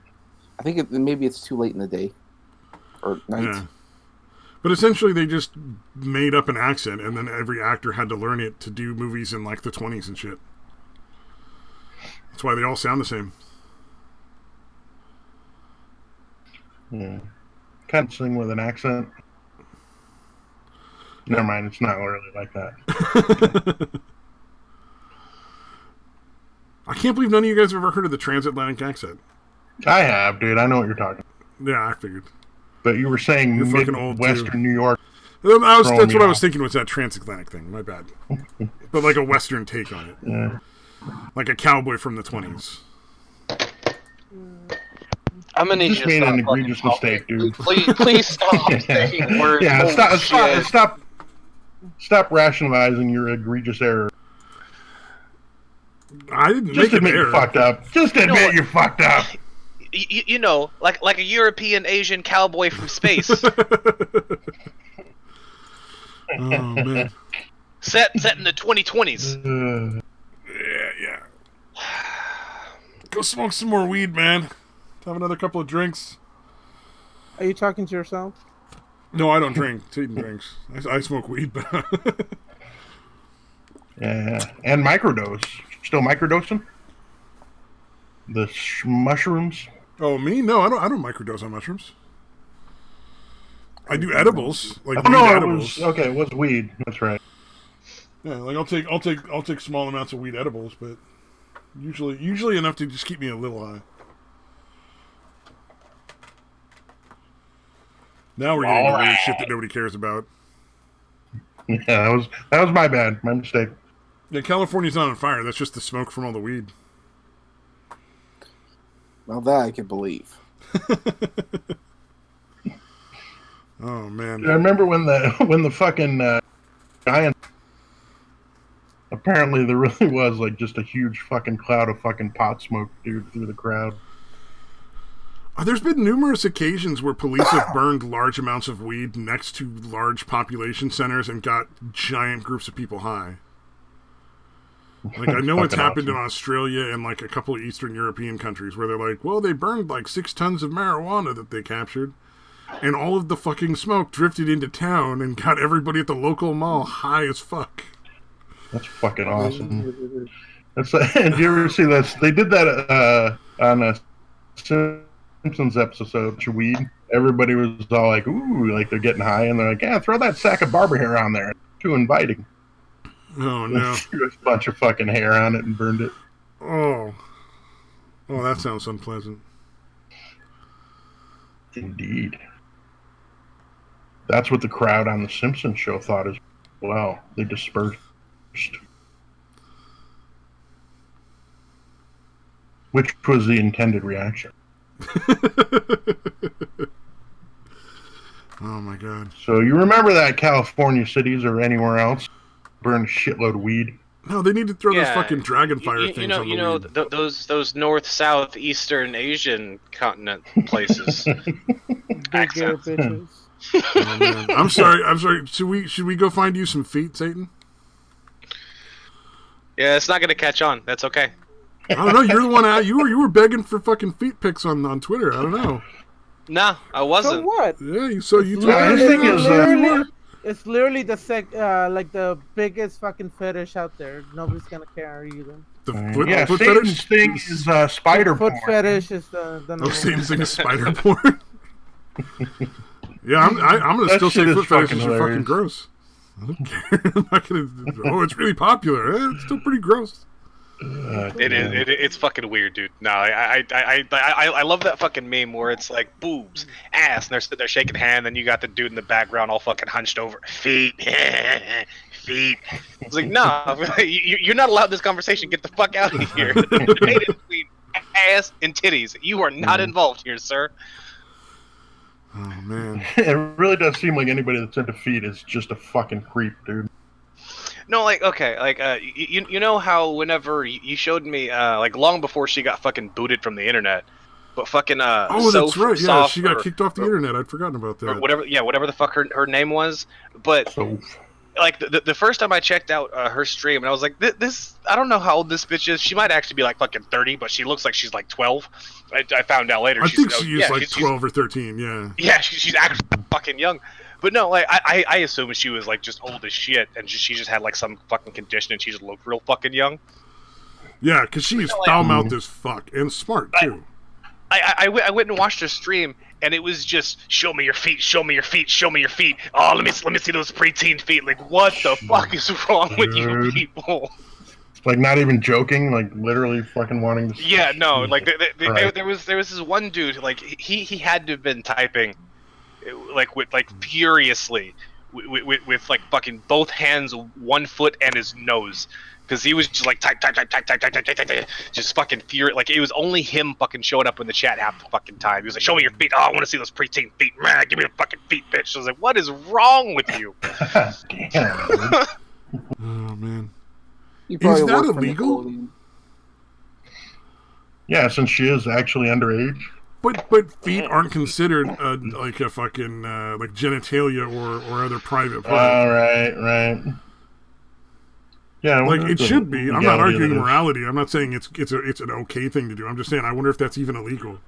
I think maybe it's too late in the day or night. Yeah. But essentially, they just made up an accent, and then every actor had to learn it to do movies in like the 20s and shit. That's why they all sound the same. Yeah. Kind of sing with an accent. Never mind, it's not really like that. I can't believe none of you guys have ever heard of the transatlantic accent. I have, dude. I know what you're talking. Yeah, I figured. But you were saying Midwestern New York. That's what I was thinking was that transatlantic thing. My bad. But like a Western take on it. Yeah. Like a cowboy from the 20s. I'm gonna need you to made stop an egregious mistake, dude. Please stop saying words. Yeah, stop rationalizing your egregious error. I didn't Just make an admit error. you fucked up. Just admit you fucked up. You know, like a European Asian cowboy from space. Oh man. Set in the 2020s. Yeah. Go smoke some more weed, man. Have another couple of drinks. Are you talking to yourself? No, I don't drink. Teton drinks. I smoke weed, but Yeah, and microdose. Still microdosing? The mushrooms? oh, me? No, I don't microdose on mushrooms. I do edibles, like Oh weed no, edibles. it was weed. That's right. Yeah, like I'll take small amounts of weed edibles, but usually enough to just keep me a little high. Now we're getting into weird shit that nobody cares about. Yeah, that was my bad. My mistake. Yeah, California's not on fire. That's just the smoke from all the weed. Well, that I can believe. Oh man! I remember when the fucking giant. Apparently, there really was like just a huge fucking cloud of fucking pot smoke, dude, through the crowd. There's been numerous occasions where police have burned large amounts of weed next to large population centers and got giant groups of people high. Like, I know it's happened in Australia and like a couple of Eastern European countries where they're like, well, they burned like 6 tons of marijuana that they captured, and all of the fucking smoke drifted into town and got everybody at the local mall high as fuck. That's fucking awesome. That's did you ever see this? They did that on a Simpsons episode, weed. Everybody was all like, ooh, like they're getting high, and they're like, yeah, throw that sack of barber hair on there. Too inviting. Oh, no. Threw a bunch of fucking hair on it and burned it. Oh, that sounds unpleasant. Indeed. That's what the crowd on the Simpsons show thought as well. They dispersed. Which was the intended reaction. Oh my god. So you remember that California cities or anywhere else burn a shitload of weed? No, they need to throw those fucking dragonfire things on the weed. Those north, south, eastern Asian continent places. Big air bitches. Oh, man. I'm sorry. Should we go find you some feet, Satan? Yeah, it's not gonna catch on. That's okay. I don't know. You're the one out. You were begging for fucking feet pics on Twitter. I don't know. No, I wasn't. So what? Yeah, It's literally the like the biggest fucking fetish out there. Nobody's gonna care either. The foot Satan's thing is spider porn. Foot fetish is the Satan's thing is spider porn. Yeah, I'm gonna still say foot fetishes are fucking gross. I don't care. I'm not gonna. Oh, it's really popular. It's still pretty gross. It's fucking weird, dude. No, I love that fucking meme where it's like boobs, ass, and they're sitting there shaking hand, and you got the dude in the background all fucking hunched over, feet. It's like, no, you're not allowed this conversation. Get the fuck out of here. Debate between ass and titties. You are not involved here, sir. Oh man, it really does seem like anybody that's into feet is just a fucking creep, dude. No, like, okay, like, you know how whenever you showed me, like, long before she got fucking booted from the internet, but fucking, that's right, yeah, she got kicked off the internet, I'd forgotten about that. Whatever the fuck her name was, but, like, the first time I checked out her stream, and I was like, this, I don't know how old this bitch is, she might actually be, like, fucking 30, but she looks like she's, like, 12, I found out later. I think she is, like, 12 or 13, yeah. Yeah, she's actually fucking young. But no, like, I assumed she was, like, just old as shit, and she just had, like, some fucking condition, and she just looked real fucking young. Yeah, because she's foul-mouthed as fuck, and smart, too. I went and watched her stream, and it was just, show me your feet, show me your feet, show me your feet. Oh, let me see those preteen feet. Like, what the fuck is wrong with you people? Like, not even joking, like, literally fucking wanting to... Yeah, no, like, there was this one dude, like, he had to have been typing... like with furiously with like fucking both hands, 1 foot, and his nose, because he was just like type, just fucking furious. Like, it was only him fucking showing up in the chat half the fucking time. He was like, show me your feet. Oh, I want to see those preteen feet. Man, give me the fucking feet, bitch. I was like, what is wrong with you? Damn. Oh man, is that illegal? Yeah, since she is actually underage. But feet aren't considered like a fucking like genitalia or other private part. Right. Yeah, like it should be. I'm not arguing morality. I'm not saying it's an okay thing to do. I'm just saying I wonder if that's even illegal.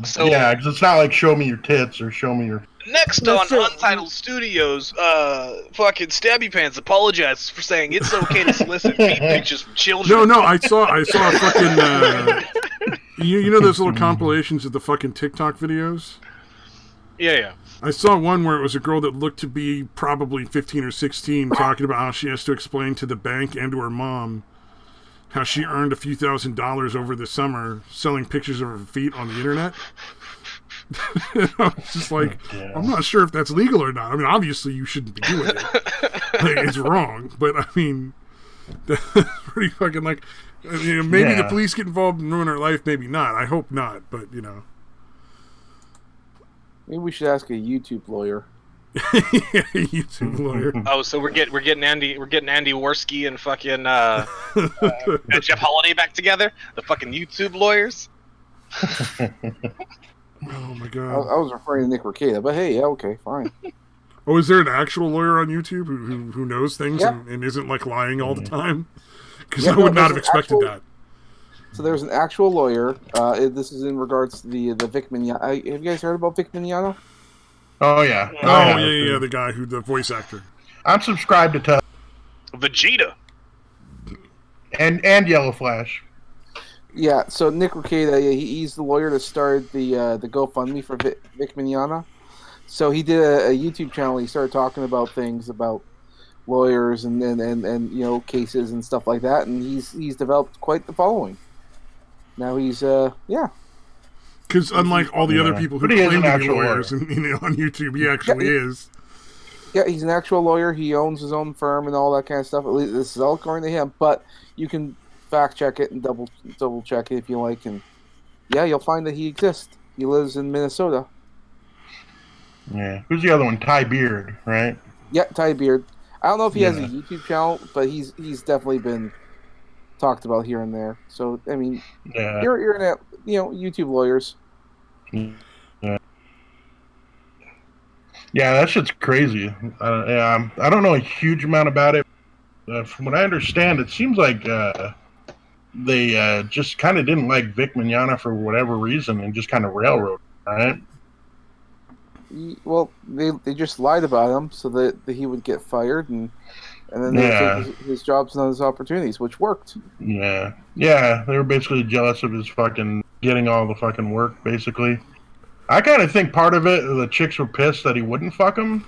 So yeah, because it's not like show me your tits or show me your. Next on Untitled Studios, fucking Stabby Pants apologizes for saying it's okay to solicit feet pictures from children. No, I saw fucking. You know those little compilations of the fucking TikTok videos? Yeah. I saw one where it was a girl that looked to be probably 15 or 16 talking about how she has to explain to the bank and to her mom how she earned a few $1,000s over the summer selling pictures of her feet on the internet. I was just like, I'm not sure if that's legal or not. I mean, obviously you shouldn't be doing it. Like, it's wrong, but I mean, that's pretty fucking like... You know, maybe the police get involved and ruin her life, maybe not. I hope not, but, you know. Maybe we should ask a YouTube lawyer. YouTube lawyer. Oh, so we're getting Andy Worski and fucking Jeff Holiday back together. The fucking YouTube lawyers. Oh my I god. was referring to Nick Rekieta, but hey, yeah, okay, fine. Oh, is there an actual lawyer on YouTube who knows things Yeah. and isn't like lying all the time? Because Yeah, I would no, not there's have an expected actual- that. So there's an actual lawyer. This is in regards to the Vic Mignogna. Have you guys heard about Vic Mignogna? Oh yeah. Oh yeah, the guy the voice actor. I'm subscribed to Vegeta. and Yellow Flash. Yeah, so Nick Rekieta, he's the lawyer that started the GoFundMe for Vic Mignogna. So he did a YouTube channel. He started talking about things about lawyers and you know, cases and stuff like that, and he's developed quite the following. Now he's yeah. Because unlike all the other people who But he is claim an to be actual lawyers on YouTube, he actually is. Yeah, he's an actual lawyer. He owns his own firm and all that kind of stuff. At least this is all according to him. But you can fact check it and double check it if you like. And yeah, you'll find that he exists. He lives in Minnesota. Yeah. Who's the other one? Ty Beard, right? Yeah, Ty Beard. I don't know if he has a Yeah. YouTube channel, but he's definitely been talked about here and there. So I mean, Yeah. you're in YouTube lawyers. Yeah, that shit's crazy. Yeah, I don't know a huge amount about it. From what I understand, it seems like they just kind of didn't like Vic Mignogna for whatever reason and just kind of railroaded, right? Well, they just lied about him so that he would get fired and then they would take his jobs and his opportunities, which worked. Yeah. Yeah, they were basically jealous of his fucking getting all the fucking work, basically. I kind of think part of it, the chicks were pissed that he wouldn't fuck them.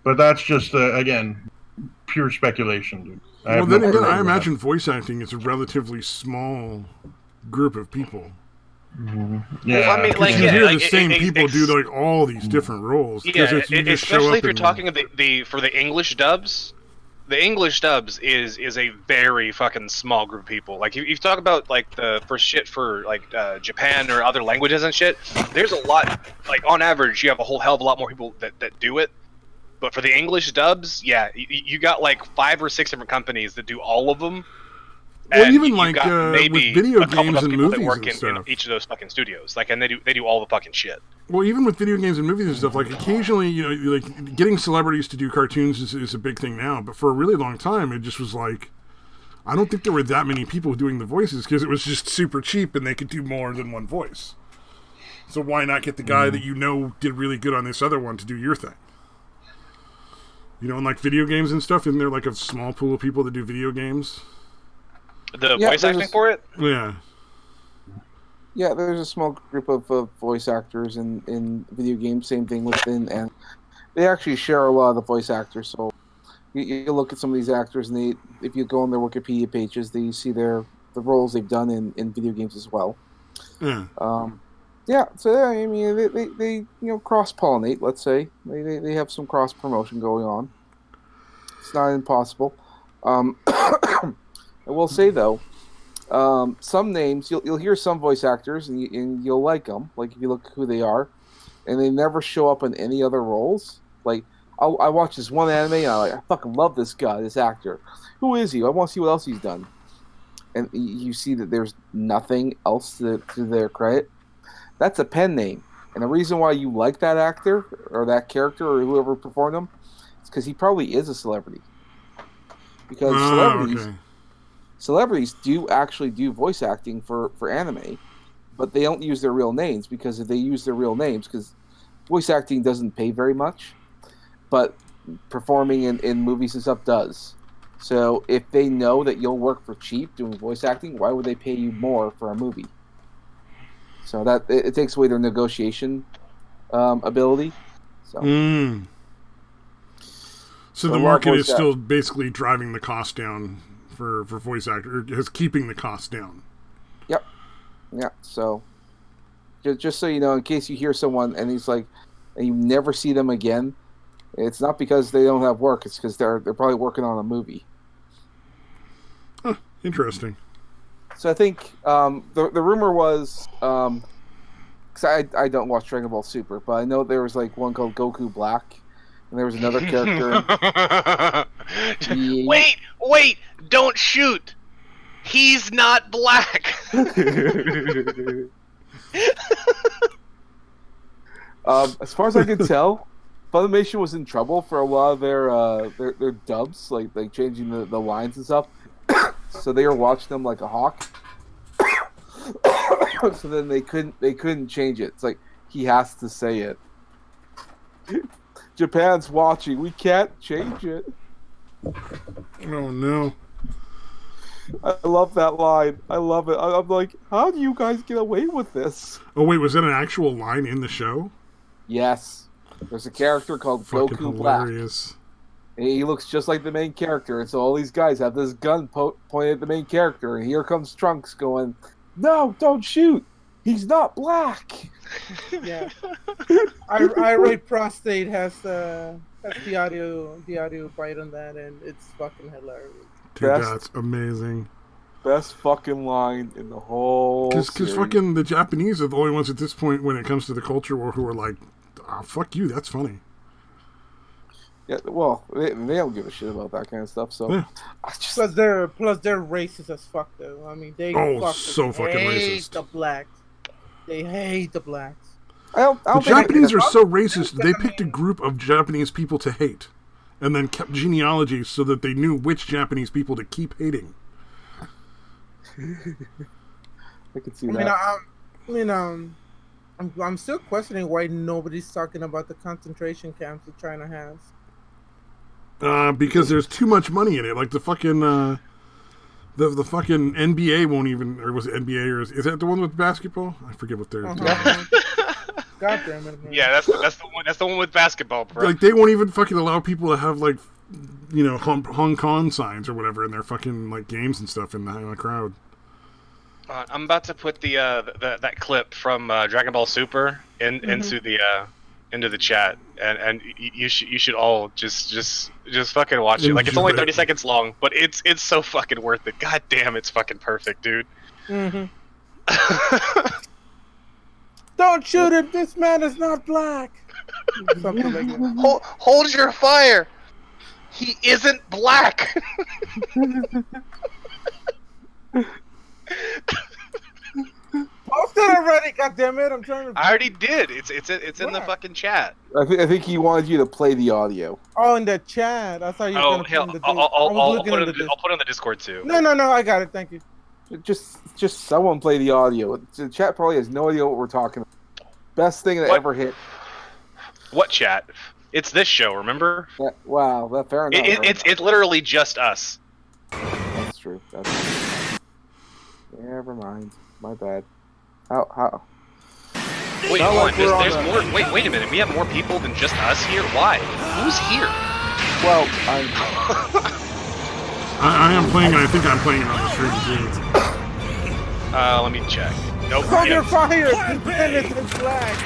But that's just, again, pure speculation, dude. Well, then again, I imagine voice acting is a relatively small group of people. Mm-hmm. Yeah. Well, I mean, like, you yeah, hear like, the same people do like all these different roles. Yeah, especially if you're and, talking for the English dubs. The English dubs is a very fucking small group of people. Like you talk about like for shit for like Japan or other languages and shit. There's a lot. Like on average, you have a whole hell of a lot more people that do it. But for the English dubs, yeah, you got like 5 or 6 different companies that do all of them. Well, And even you like got with maybe video a couple games dozen and people that movies work and stuff. in each of those fucking studios. Like, and they do all the fucking shit. Well, even with video games and movies and stuff, like occasionally, you know, like getting celebrities to do cartoons is a big thing now. But for a really long time, it just was like, I don't think there were that many people doing the voices because it was just super cheap and they could do more than one voice. So why not get the guy that you know did really good on this other one to do your thing? You know, in like video games and stuff, isn't there like a small pool of people that do video games? The voice acting for it? Yeah. Yeah, there's a small group of voice actors in video games. Same thing within, and they actually share a lot of the voice actors. So you look at some of these actors, and if you go on their Wikipedia pages, they see the roles they've done in video games as well. Yeah. Yeah. So I mean, they cross pollinate. Let's say they have some cross promotion going on. It's not impossible. I will say though. Some names you'll hear some voice actors and you'll like them. Like if you look who they are, and they never show up in any other roles. Like I watch this one anime and I fucking love this guy, this actor. Who is he? I want to see what else he's done. And you see that there's nothing else to their credit. That's a pen name, and the reason why you like that actor or that character or whoever performed him is because he probably is a celebrity. Because celebrities. Okay. Celebrities do actually do voice acting for anime, but they don't use their real names because if they use their real names, because voice acting doesn't pay very much, but performing in movies and stuff does. So if they know that you'll work for cheap doing voice acting, why would they pay you more for a movie? So that it takes away their negotiation ability. So. So the market is still basically driving the cost down. For voice actor, is keeping the cost down. Yep. Yeah. So, just so you know, in case you hear someone and he's like, and you never see them again, it's not because they don't have work. It's because they're probably working on a movie. Interesting. So I think the rumor was Because I don't watch Dragon Ball Super, but I know there was like one called Goku Black, and there was another character. Wait! Don't shoot! He's not black! As far as I can tell, Funimation was in trouble for a lot of their dubs, like changing the lines and stuff. So they were watching them like a hawk. So then they couldn't change it. It's like he has to say it. Japan's watching. We can't change it. Oh no. I love that line. I love it. I'm like, how do you guys get away with this? Oh wait, was that an actual line in the show? Yes. There's a character called Fucking Goku hilarious. Black. And he looks just like the main character, and so all these guys have this gun pointed at the main character, and here comes Trunks going, "No, don't shoot! He's not black." Yeah. Irate Prostate has the audio bite on that, and it's fucking hilarious. Dude, that's amazing. Best fucking line in the whole Because fucking the Japanese are the only ones at this point when it comes to the culture war who are like, oh, fuck you, that's funny. Yeah, well, they don't give a shit about that kind of stuff, so... Yeah. Plus they're racist as fuck, though. I mean, they fucking hate racist. the blacks. They hate the blacks. The Japanese are so racist, they picked a group of Japanese people to hate, and then kept genealogies so that they knew which Japanese people to keep hating. I can see that. I'm still questioning why nobody's talking about the concentration camps that China has. Because there's too much money in it. Like the fucking the fucking NBA won't even, or was it NBA, or is that the one with basketball? I forget what they're doing. God damn it, man. Yeah, that's the one with basketball, bro. Like they won't even fucking allow people to have like, you know, Hong Kong signs or whatever in their fucking like games and stuff in the crowd. I'm about to put that clip from Dragon Ball Super into the chat, and you should all just fucking watch it. Like, it's only 30 seconds long, but it's so fucking worth it. God damn, it's fucking perfect, dude. Mm-hmm. Don't shoot him. This man is not black. Something like that. Hold your fire. He isn't black. Post it already, goddammit! I'm trying to. I already did. It's in the fucking chat. I think he wanted you to play the audio. Oh, in the chat. I thought you were gonna hell, put in the I'll put it on the Discord too. No, I got it. Thank you. Just someone play the audio. The chat probably has no idea what we're talking about. Best thing that ever hit. What chat? It's this show, remember? Wow, that fair enough. It's literally just us. That's true. Never mind. My bad. How? Wait, hold on. There's more. Wait a minute. We have more people than just us here. Why? Who's here? Well, I am playing it. I think I'm playing it on the stream too. Let me check. Nope. Hold your fire! This is black.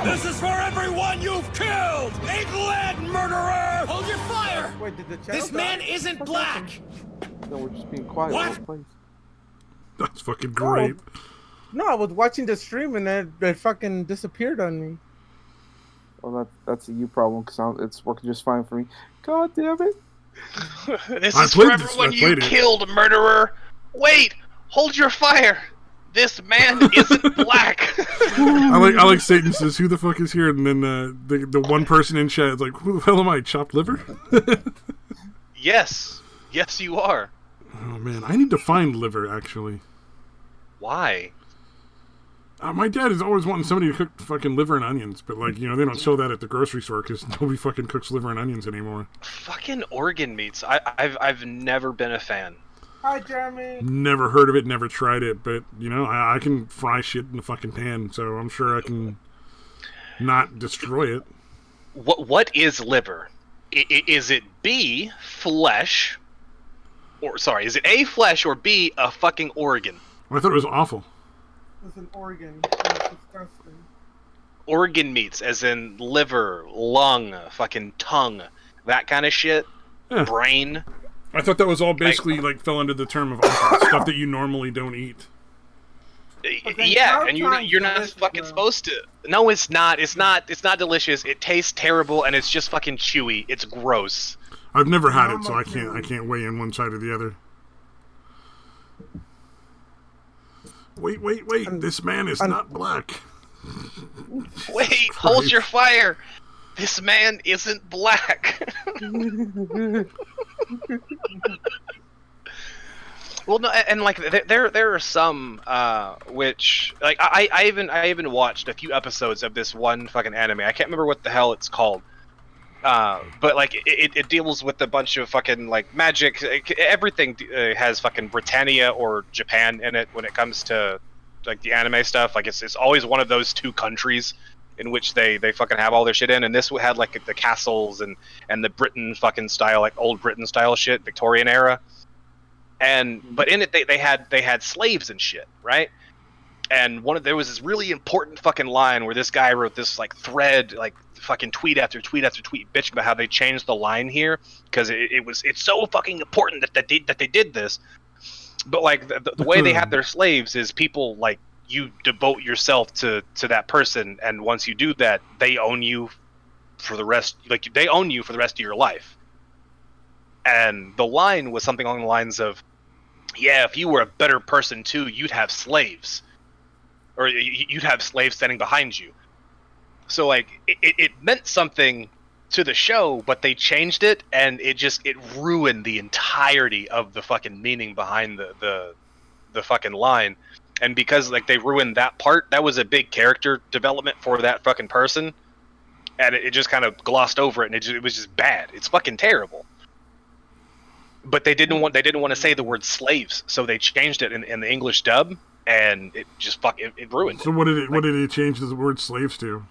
This is for everyone you've killed! England, murderer! Hold your fire! Wait, did the channel This man isn't black! No, we're just being quiet. What? That's fucking great. No, I was watching the stream and it fucking disappeared on me. Well, that's a you problem because it's working just fine for me. God damn it! This is for everyone you killed, murderer! Wait! Hold your fire! This man isn't black! I like Satan says, who the fuck is here? And then the one person in chat is like, who the hell am I, chopped liver? Yes, you are. Oh man, I need to find liver, actually. Why? My dad is always wanting somebody to cook fucking liver and onions, but like, you know, they don't sell that at the grocery store because nobody fucking cooks liver and onions anymore. Fucking organ meats. I've never been a fan. Hi, Jeremy. Never heard of it, never tried it, but you know, I can fry shit in the fucking pan, so I'm sure I can not destroy it. What is liver? Is it B, flesh? Or sorry, is it A, flesh, or B, a fucking organ? I thought it was awful. It's an organ. It's disgusting. Organ meats, as in liver, lung, fucking tongue, that kind of shit. Yeah. Brain. I thought that was all basically like fell under the term of awful stuff that you normally don't eat. Yeah, and you're not fucking supposed to. No, it's not. It's not delicious. It tastes terrible, and it's just fucking chewy. It's gross. I've never had it, so I can't weigh in one side or the other. Wait! This man is not black. Wait! Hold your fire. This man isn't black. Well, no, and like there are some which like I even watched a few episodes of this one fucking anime. I can't remember what the hell it's called, but like it deals with a bunch of fucking like magic. Everything has fucking Britannia or Japan in it when it comes to like the anime stuff. Like it's always one of those two countries in which they fucking have all their shit in. And this had like the castles and the Britain fucking style, like old Britain style shit, Victorian era. But in it they had slaves and shit, right? And there was this really important fucking line where this guy wrote this like thread, like fucking tweet after tweet after tweet, bitching about how they changed the line here because it's so fucking important that they did this. But like the way they have their slaves is people like you devote yourself to that person, and once you do that, they own you for the rest. Like they own you for the rest of your life. And the line was something along the lines of, yeah, if you were a better person too, you'd have slaves. Or you'd have slaves standing behind you. So, like, it meant something to the show, but they changed it, and it ruined the entirety of the fucking meaning behind the fucking line. And because, like, they ruined that part, that was a big character development for that fucking person. And it just kind of glossed over it, and it was just bad. It's fucking terrible. But they didn't want to say the word slaves, so they changed it in the English dub, and it just it ruined it. So what did it change the word slaves to?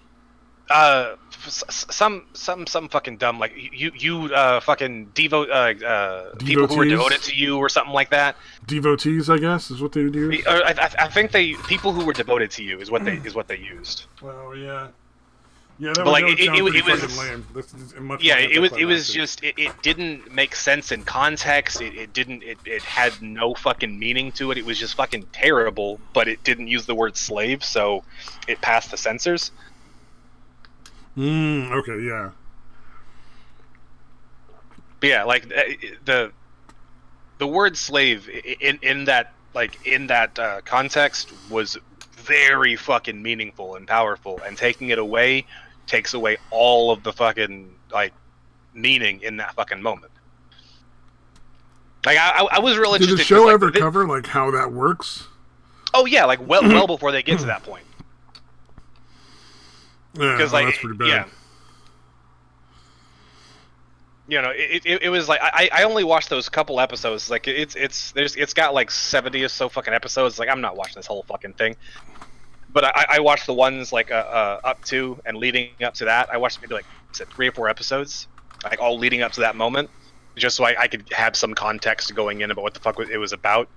Some fucking dumb, like you fucking people who are devoted to you or something like that. Devotees, I guess, is what they would use. I think people who were devoted to you is what they used. Well, yeah. Yeah, that but was, it was lame. It was just it didn't make sense in context. It had no fucking meaning to it. It was just fucking terrible. But it didn't use the word slave, so it passed the censors. Okay, yeah. But yeah, like the word slave in that context was very fucking meaningful and powerful, and taking it away takes away all of the fucking like meaning in that fucking moment. Like I was real interested. Did the show ever cover like how that works? Oh yeah, like well before they get to that point. Yeah, that's pretty bad. Yeah. You know, it was like I only watched those couple episodes. Like it's got like 70 or so fucking episodes. Like I'm not watching this whole fucking thing. But I watched the ones like up to and leading up to that. I watched maybe like 3 or 4 episodes, like all leading up to that moment, just so I could have some context going in about what the fuck it was about.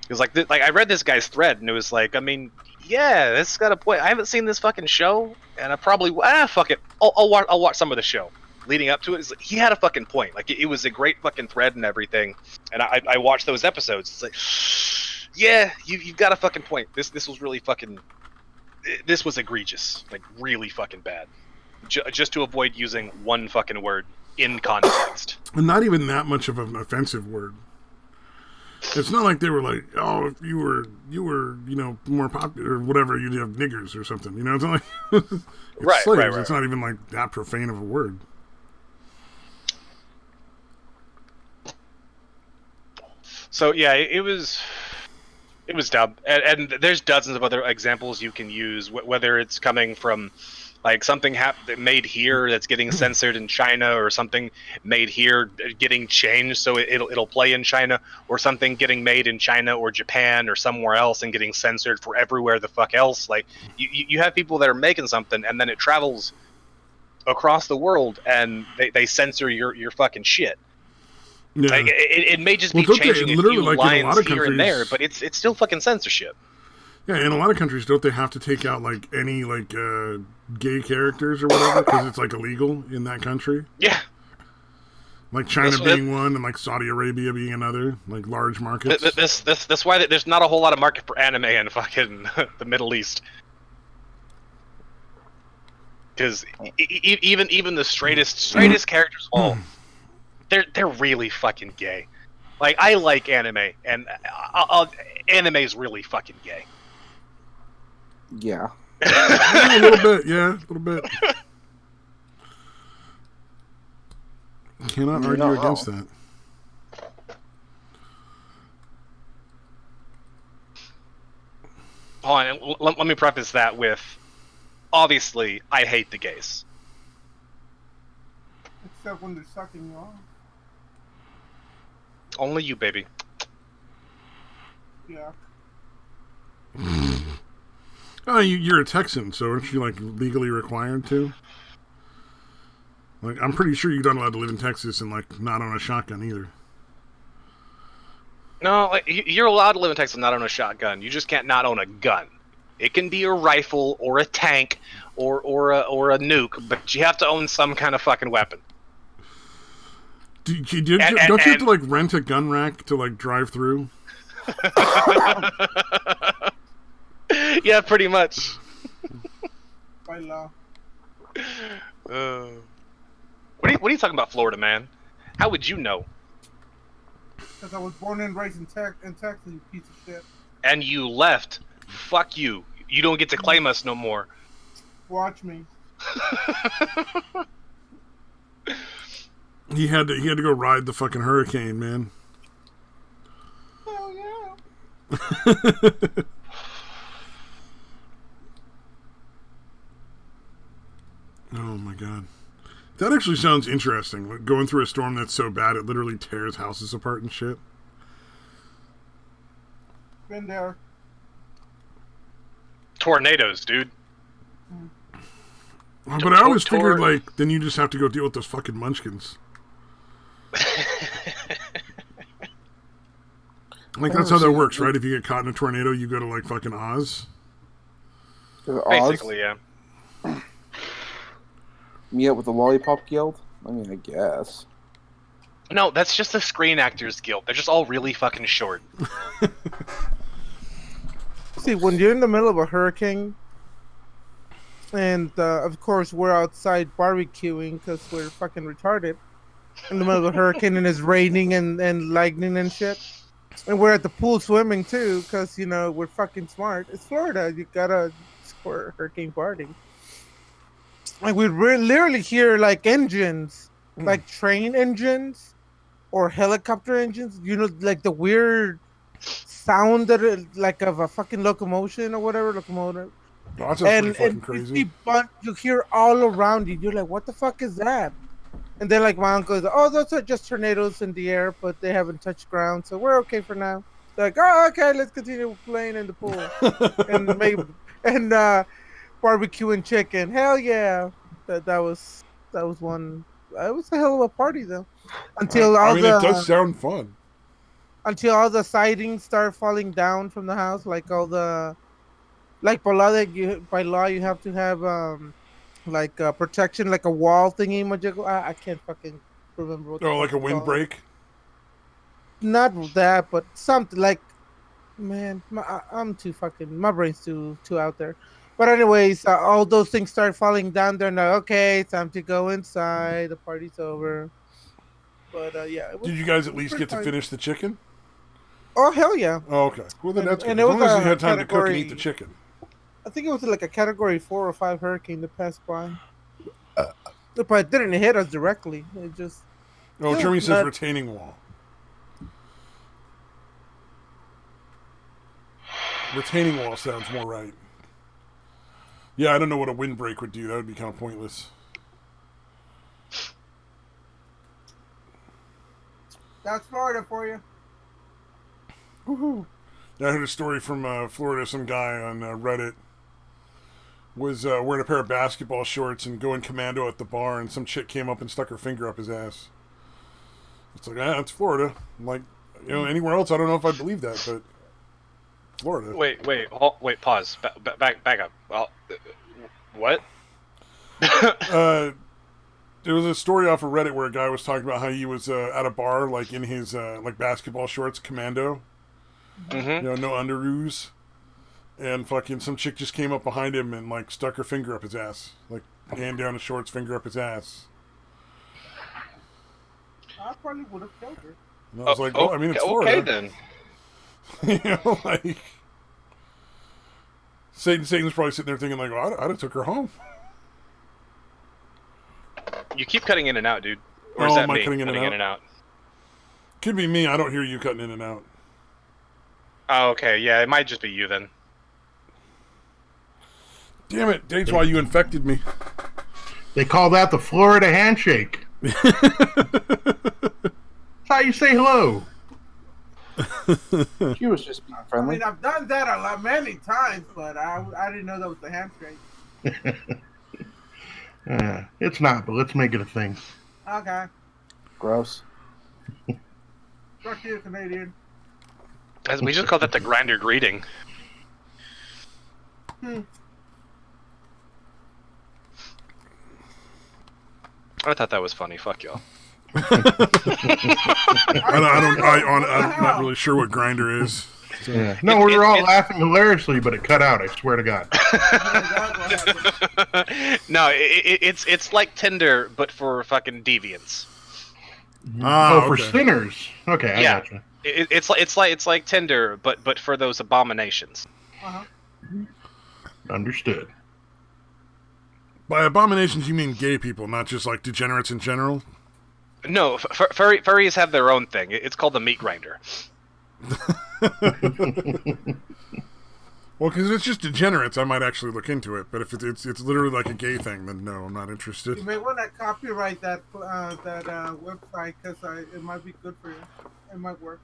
It was like I read this guy's thread and it was like, I mean, yeah, this got a point. I haven't seen this fucking show, and I probably fuck it. I'll watch some of the show. Leading up to it, like, he had a fucking point. Like it was a great fucking thread and everything. And I watched those episodes. It's like, yeah, you've got a fucking point. This was really fucking. This was egregious, like really fucking bad. Just to avoid using one fucking word in context. And not even that much of an offensive word. It's not like they were like, oh, if you were, more popular or whatever, you'd have niggers or something. You know, it's not like it's slaves. Right. It's not even like that profane of a word. So yeah, it was dumb, and there's dozens of other examples you can use, whether it's coming from like something made here that's getting censored in China, or something made here getting changed so it'll play in China, or something getting made in China or Japan or somewhere else and getting censored for everywhere the fuck else. Like you have people that are making something and then it travels across the world and they censor your fucking shit. Yeah. Like it may just be changing a few lines here and there, but it's still fucking censorship. Yeah, in a lot of countries, don't they have to take out like any like gay characters or whatever because it's like illegal in that country? Yeah. Like China being one, and like Saudi Arabia being another, like large markets. That's why there's not a whole lot of market for anime in fucking the Middle East. Because even the straightest characters, all they're really fucking gay. Like I like anime, and anime is really fucking gay. Yeah. A little bit, yeah, a little bit. Cannot argue against that. Hold on, let me preface that with, obviously, I hate the gays. Except when they're sucking you off. Only you, baby. Yeah. Oh, you're a Texan, so aren't you like legally required to? Like, I'm pretty sure you're not allowed to live in Texas and like not own a shotgun either. No, like you're allowed to live in Texas and not own a shotgun. You just can't not own a gun. It can be a rifle or a tank or a nuke, but you have to own some kind of fucking weapon. Don't you have to like rent a gun rack to like drive through? Yeah, pretty much. By law. What are you talking about, Florida, man? How would you know? Because I was born and raised in Texas, you piece of shit. And you left. Fuck you. You don't get to claim us no more. Watch me. He had to go ride the fucking hurricane, man. Hell yeah. Oh my god. That actually sounds interesting. Like going through a storm that's so bad it literally tears houses apart and shit. Been there. Tornadoes, dude. But I always figured, like, then you just have to go deal with those fucking munchkins. Like, that's how that works, right? If you get caught in a tornado, you go to, like, fucking Oz. Basically, yeah. Meet up with the Lollipop Guild? I mean, I guess. No, that's just the Screen Actors Guild. They're just all really fucking short. See, when you're in the middle of a hurricane, and of course we're outside barbecuing because we're fucking retarded, in the middle of a hurricane and it's raining and lightning and shit, and we're at the pool swimming too because, you know, we're fucking smart. It's Florida. You gotta score hurricane party. Like, we literally hear, like, engines, like train engines or helicopter engines, you know, like the weird sound that like of a fucking locomotion or whatever, locomotive. Oh, that's pretty fucking crazy. You hear all around you. You're like, what the fuck is that? And then, like, my uncle goes, oh, those are just tornadoes in the air, but they haven't touched ground, so we're okay for now. They're like, oh, okay, let's continue playing in the pool and barbecuing chicken. Hell yeah! That was one. It was a hell of a party though. Until it does sound fun. Until all the sidings start falling down from the house, like all the, like by law you have to have like protection, like a wall thingy. I can't fucking remember what. Oh, like a windbreak. Not that, but something like. Man, I'm too fucking. My brain's too out there. But anyways, all those things start falling down. They're like, okay, it's time to go inside. The party's over. But yeah. Did you guys at least get to finish the chicken? Oh hell yeah! Oh okay. Well then that's good. And As long as you had time to cook and eat the chicken. I think it was like a Category 4 or 5 hurricane that passed by. But it didn't hit us directly. It just. Oh, Jeremy says retaining wall. Retaining wall sounds more right. Yeah, I don't know what a windbreak would do. That would be kind of pointless. That's Florida for you. Woohoo! I heard a story from Florida. Some guy on Reddit was wearing a pair of basketball shorts and going commando at the bar, and some chick came up and stuck her finger up his ass. It's like, that's Florida. I'm like, you know, anywhere else, I don't know if I believe that, but Florida. Wait, pause. Back up. Well, what? There was a story off of Reddit where a guy was talking about how he was at a bar, like in his like basketball shorts, commando, no underoos, and fucking some chick just came up behind him and like stuck her finger up his ass, like hand down his shorts, finger up his ass. I probably would have killed her. And I was like, well, I mean, it's Florida. Okay then. Like Satan's probably sitting there thinking like, well, I'd have took her home. You keep cutting in and out, dude. Or is that me cutting in and out? Could be me. I don't hear you cutting in and out. Oh, okay. Yeah, it might just be you then. Damn it. That's why you infected me. They call that the Florida handshake. That's how you say hello. She was just being friendly. I mean, I've done that many times, but I didn't know that was the handshake. It's not, but let's make it a thing. Okay. Gross. Fuck you, Canadian. As we just call that the grinder greeting. I thought that was funny. Fuck y'all. I'm not really sure what grinder is. So. Yeah. No, we were all laughing hilariously, but it cut out. I swear to God. No, it's like Tinder, but for fucking deviants. For sinners. Okay, yeah. I gotcha. It's like Tinder, but for those abominations. Understood. By abominations, you mean gay people, not just like degenerates in general? No, furries have their own thing. It's called the meat grinder. Well, because if it's just degenerates, I might actually look into it. But if it's literally like a gay thing, then no, I'm not interested. You may want to copyright that website because it might be good for you. It might work.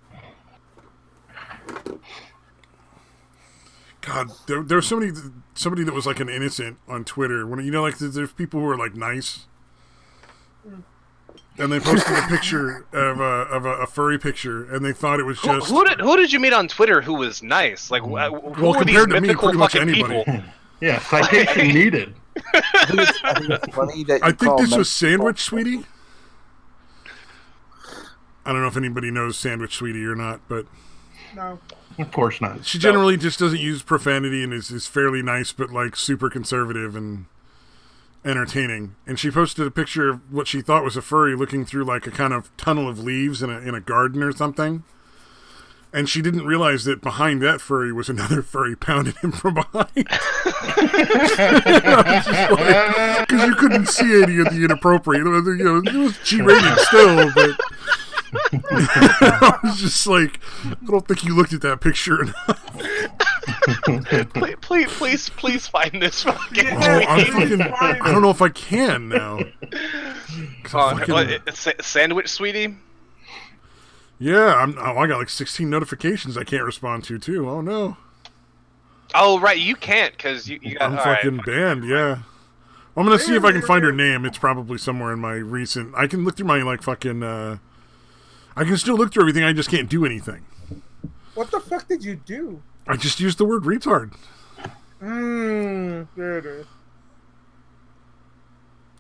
God, there's somebody that was like an innocent on Twitter. When like there's people who are like nice, and they posted a picture of a furry picture, and they thought it was just who did you meet on Twitter who was nice? Like, who were these mythical fucking people? Yeah, citation needed. I think it's funny that I think this was Sandwich Sweetie. I don't know if anybody knows Sandwich Sweetie or not, but no. Of course not. She generally just doesn't use profanity and is fairly nice, but like super conservative and entertaining. And she posted a picture of what she thought was a furry looking through like a kind of tunnel of leaves in a garden or something. And she didn't realize that behind that furry was another furry pounding him from behind. Because you couldn't see any of the inappropriate. It was G-rated still, but I was just like, I don't think you looked at that picture enough. please find this fucking. I don't know if I can now. Sandwich Sweetie. Yeah, I got like 16 notifications I can't respond to too. Oh no. Oh right, you can't because you got. I'm fucking banned. Yeah. I'm gonna see if I can find her name. It's probably somewhere in my recent. I can look through my like fucking. I can still look through everything. I just can't do anything. What the fuck did you do? I just used the word retard. There it is.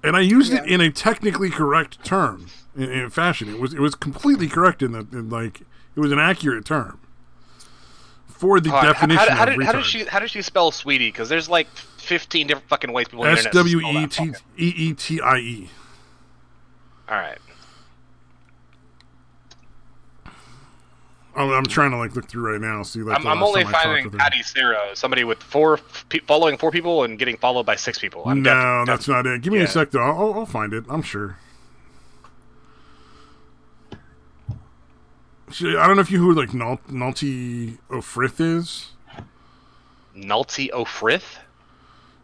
And I used it in a technically correct term, in fashion. It was completely correct in like it was an accurate term for the definition of retard. How does she spell sweetie? Because there's like 15 different fucking ways people on the internet SWEETTIE. All right. I'm trying to like look through right now. See, like I'm only finding Patty Sarah, somebody with following 4 people and getting followed by 6 people. No, that's not it. Give me a sec, though. I'll find it. I'm sure. I don't know if you who like Nalty O'Frith is. Nalty O'Frith?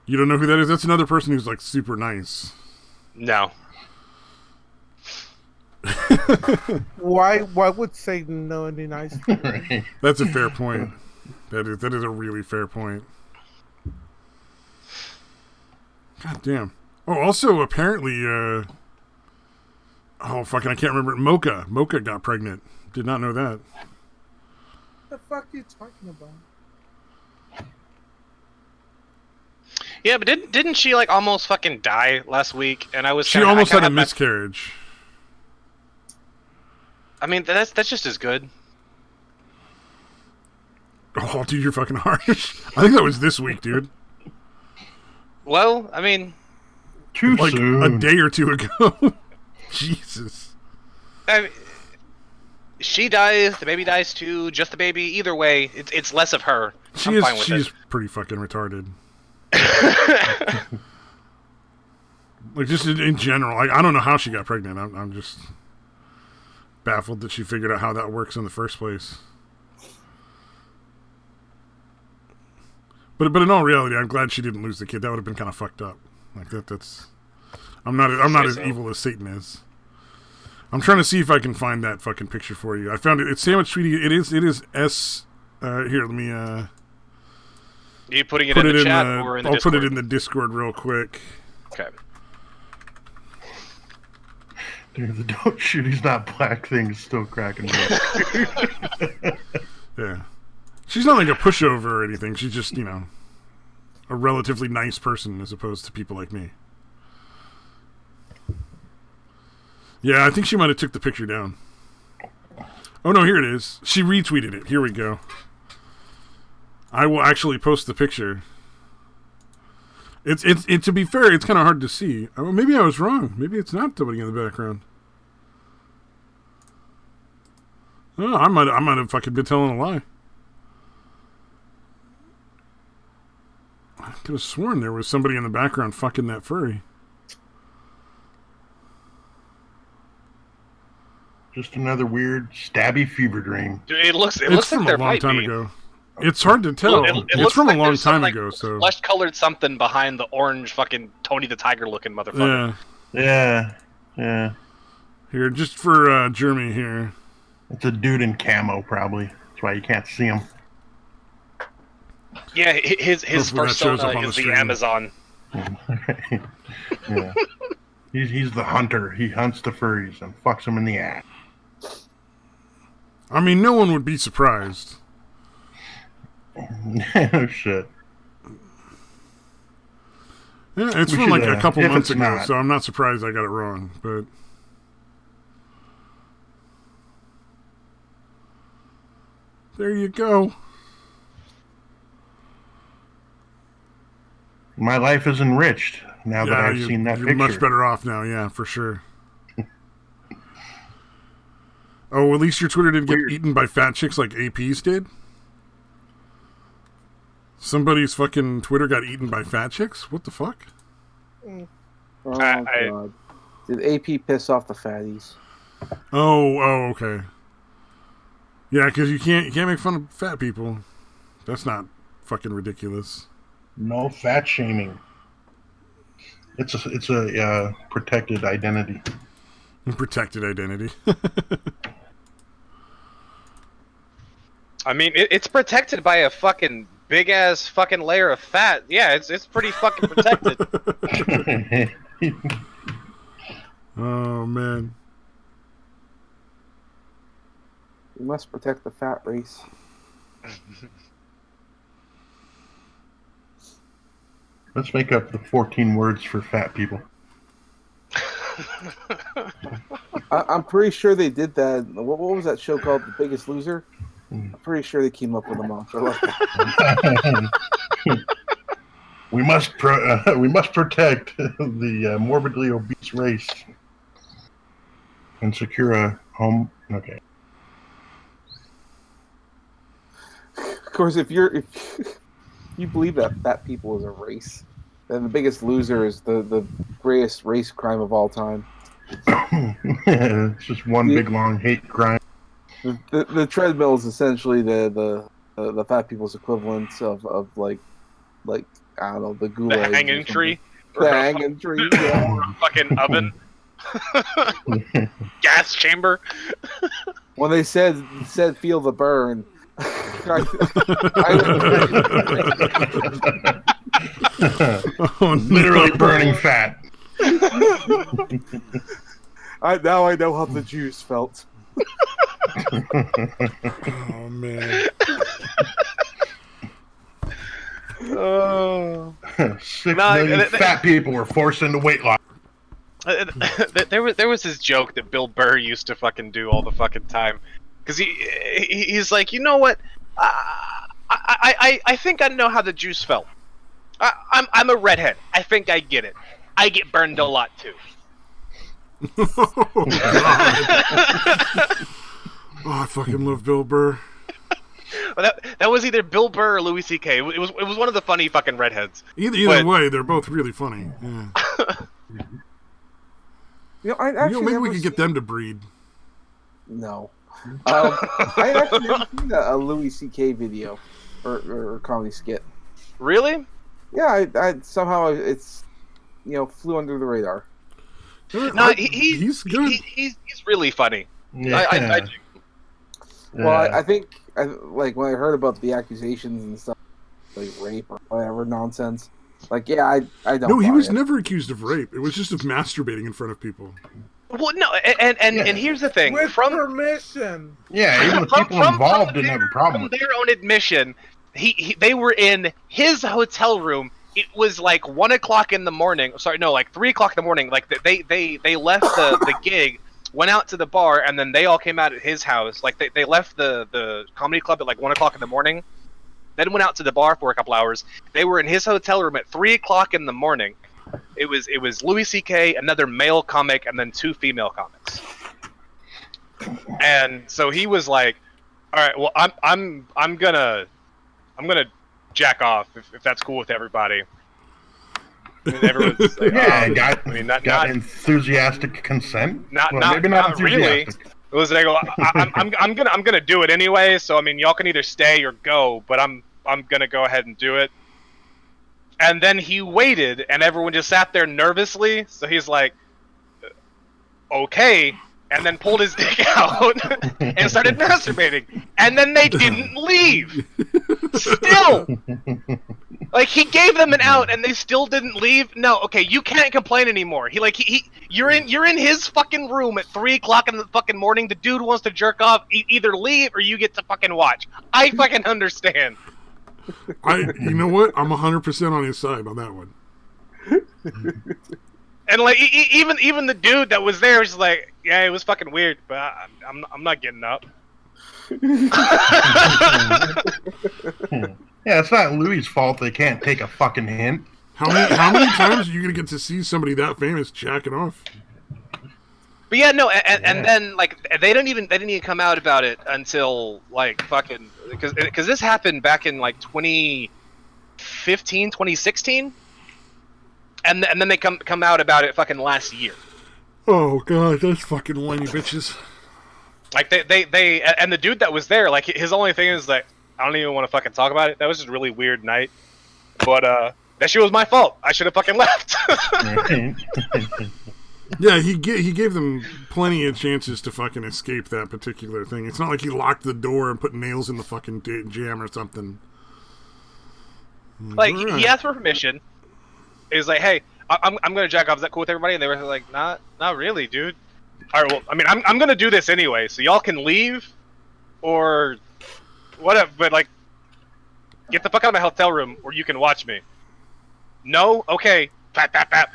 You don't know who that is? That's another person who's like super nice. No. Why would Satan know any nice? That's a fair point. That is a really fair point. God damn. Oh, also apparently, I can't remember. Mocha got pregnant. Did not know that. What the fuck are you talking about? Yeah, but didn't she like almost fucking die last week? And I was She almost had a miscarriage. I mean, that's just as good. Oh, dude, you're fucking harsh. I think that was this week, dude. Well, I mean, Too like soon. a day or two ago. Jesus. I mean, she dies, the baby dies too. Just the baby. Either way, it's less of her. I'm fine with She's it. pretty fucking retarded. Like just in general, like I don't know how she got pregnant. I'm just baffled that she figured out how that works in the first place. But in all reality, I'm glad she didn't lose the kid. That would have been kind of fucked up. Like that's. I'm not as evil as Satan is. I'm trying to see if I can find that fucking picture for you. I found it. It's Sandwich Tweety. It is S. Here, let me. Are you putting it in the chat or in the Discord? I'll put it in the Discord real quick. Okay. Dude, the "don't shoot, he's not black" thing is still cracking me up. Yeah. She's not like a pushover or anything. She's just, a relatively nice person as opposed to people like me. Yeah, I think she might have took the picture down. Oh, no, here it is. She retweeted it. Here we go. I will actually post the picture. It's to be fair, it's kind of hard to see. Oh, maybe I was wrong. Maybe it's not somebody in the background. Oh, I might have fucking been telling a lie. I could have sworn there was somebody in the background fucking that furry. Just another weird stabby fever dream. Dude, it looks from like there a long might time be. ago. It's hard to tell. It's from a long time ago, so flesh-colored something behind the orange fucking Tony the Tiger looking motherfucker. Yeah. Here, just for Jeremy here. It's a dude in camo, probably. That's why you can't see him. Yeah, his Hopefully that shows up persona on the is the stream. Amazon. Yeah. He's the hunter. He hunts the furries and fucks them in the ass. I mean, no one would be surprised. Oh, shit. Yeah, it's We from like should, a couple if months it's ago, not. so I'm not surprised I got it wrong, but... There you go. My life is enriched now that I've seen that you're picture. much better off now, yeah, for sure. Oh, at least your Twitter didn't get eaten by fat chicks like AP's did? Somebody's fucking Twitter got eaten by fat chicks? What the fuck? Oh, God. Did AP piss off the fatties? Oh, okay. Yeah, because you can't make fun of fat people. That's not fucking ridiculous. No fat shaming. It's a protected identity. Protected identity. I mean, it's protected by a fucking big ass fucking layer of fat. Yeah, it's pretty fucking protected. Oh man. We must protect the fat race. Let's make up the 14 words for fat people. I'm pretty sure they did that. What was that show called? The Biggest Loser? I'm pretty sure they came up with a mantra like that. We must protect the morbidly obese race and secure a home. Okay. Of course, if you believe that fat people is a race, then The Biggest Loser is the greatest race crime of all time. It's just one big long hate crime. The treadmill is essentially the fat people's equivalent of like I don't know, the gulag. The hanging tree. The hanging tree. Yeah. Or a fucking oven. Gas chamber. When they said feel the burn. Literally burning fat. Now I know how the Jews felt. Oh man. 6 million fat people were forced into weight loss. There was this joke that Bill Burr used to fucking do all the fucking time, because he's like, you know what, I think I know how the juice felt. I'm a redhead. I think I get it. I get burned a lot too. Oh, God. Oh, I fucking love Bill Burr. Well, that was either Bill Burr or Louis C.K. It was one of the funny fucking redheads. Either way, they're both really funny. Yeah. Maybe we could get them to breed. No. I actually never seen a Louis C.K. video or comedy skit. Really? Yeah, I somehow it's flew under the radar. No, he's good. He's really funny. Yeah. I do. Well, I think like when I heard about the accusations and stuff, like rape or whatever nonsense. Like, yeah, I don't. No, he was never accused of rape. It was just of masturbating in front of people. Well, no, and here's the thing. With permission. Yeah, even the people involved didn't have a problem with it. From their own admission, they were in his hotel room. It was like 1 o'clock in the morning. Sorry, no, like 3 o'clock in the morning. Like they left the gig, went out to the bar, and then they all came out at his house. Like they left the comedy club at like 1 o'clock in the morning. Then went out to the bar for a couple hours. They were in his hotel room at 3 o'clock in the morning. It was Louis C.K., another male comic, and then 2 female comics. And so he was like, "All right, well, I'm gonna jack off if that's cool with everybody." And everyone's like, got enthusiastic consent. Maybe not really. It was like, I'm gonna do it anyway. So I mean, y'all can either stay or go, but I'm gonna go ahead and do it. And then he waited, and everyone just sat there nervously. So he's like, okay, and then pulled his dick out and started masturbating. And then they didn't leave. Still, like he gave them an out, and they still didn't leave. No, okay, you can't complain anymore. You're in his fucking room at 3 o'clock in the fucking morning. The dude wants to jerk off. Either leave or you get to fucking watch. I fucking understand. You know what? I'm 100% on his side on that one. And like even the dude that was there was like, yeah, it was fucking weird, but I'm not getting up. Yeah, it's not Louis' fault they can't take a fucking hint. How many times are you gonna get to see somebody that famous jacking off? But yeah, no, and then like they didn't even come out about it until like fucking because this happened back in like 2015, 2016, and then they come out about it fucking last year. Oh god, those fucking whiny bitches. Like they and the dude that was there, like his only thing is like, I don't even want to fucking talk about it. That was just a really weird night, but that shit was my fault. I should have fucking left. Yeah, he gave them plenty of chances to fucking escape that particular thing. It's not like he locked the door and put nails in the fucking jam or something. Like he asked for permission. He was like, "Hey, I'm gonna jack off. Is that cool with everybody?" And they were like, "Not really, dude." All right, well, I mean, I'm gonna do this anyway, so y'all can leave, or whatever. But like, get the fuck out of my hotel room, or you can watch me. No, okay, pat.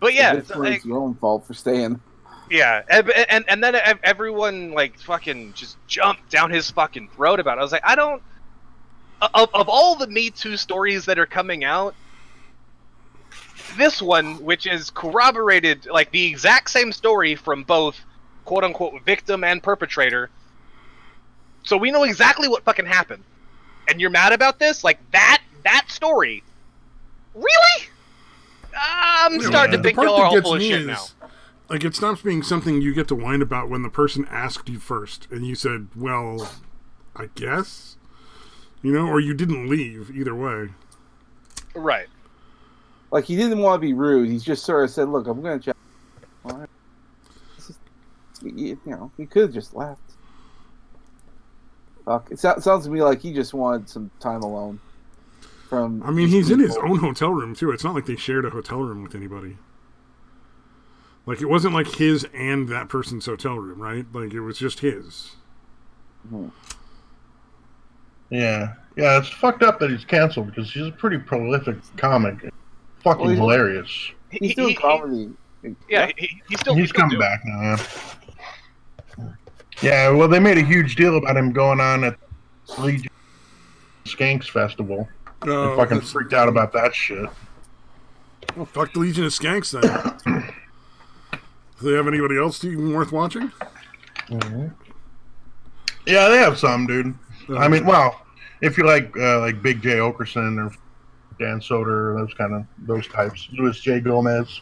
But yeah, it's like, your own fault for staying. Yeah, and then everyone like fucking just jumped down his fucking throat about it. I was like, I don't. Of all the Me Too stories that are coming out, this one, which is corroborated, like the exact same story from both quote unquote victim and perpetrator. So we know exactly what fucking happened. And you're mad about this? Like that story? Really? I'm starting to think y'all are all full of shit now. Like, it stops being something you get to whine about when the person asked you first, and you said, well, I guess? You know, or you didn't leave, either way. Right. Like, he didn't want to be rude. He just sort of said, look, I'm going to check. All right. You know, he could have just left. Fuck. It sounds to me like he just wanted some time alone. I mean, he's in his own hotel room, too. It's not like they shared a hotel room with anybody. Like, it wasn't like his and that person's hotel room, right? Like, it was just his. Yeah. Yeah, it's fucked up that he's canceled because he's a pretty prolific comic. Fucking hilarious. He's doing comedy. He's still coming back now. Yeah, well, they made a huge deal about him going on at Legion Skanks Festival. They fucking freaked out about that shit. Well, fuck the Legion of Skanks then. Do they have anybody else even worth watching? Mm-hmm. Yeah, they have some, dude. I mean, well, if you like Big J. Okerson or Dan Soder, those types, Louis J. Gomez.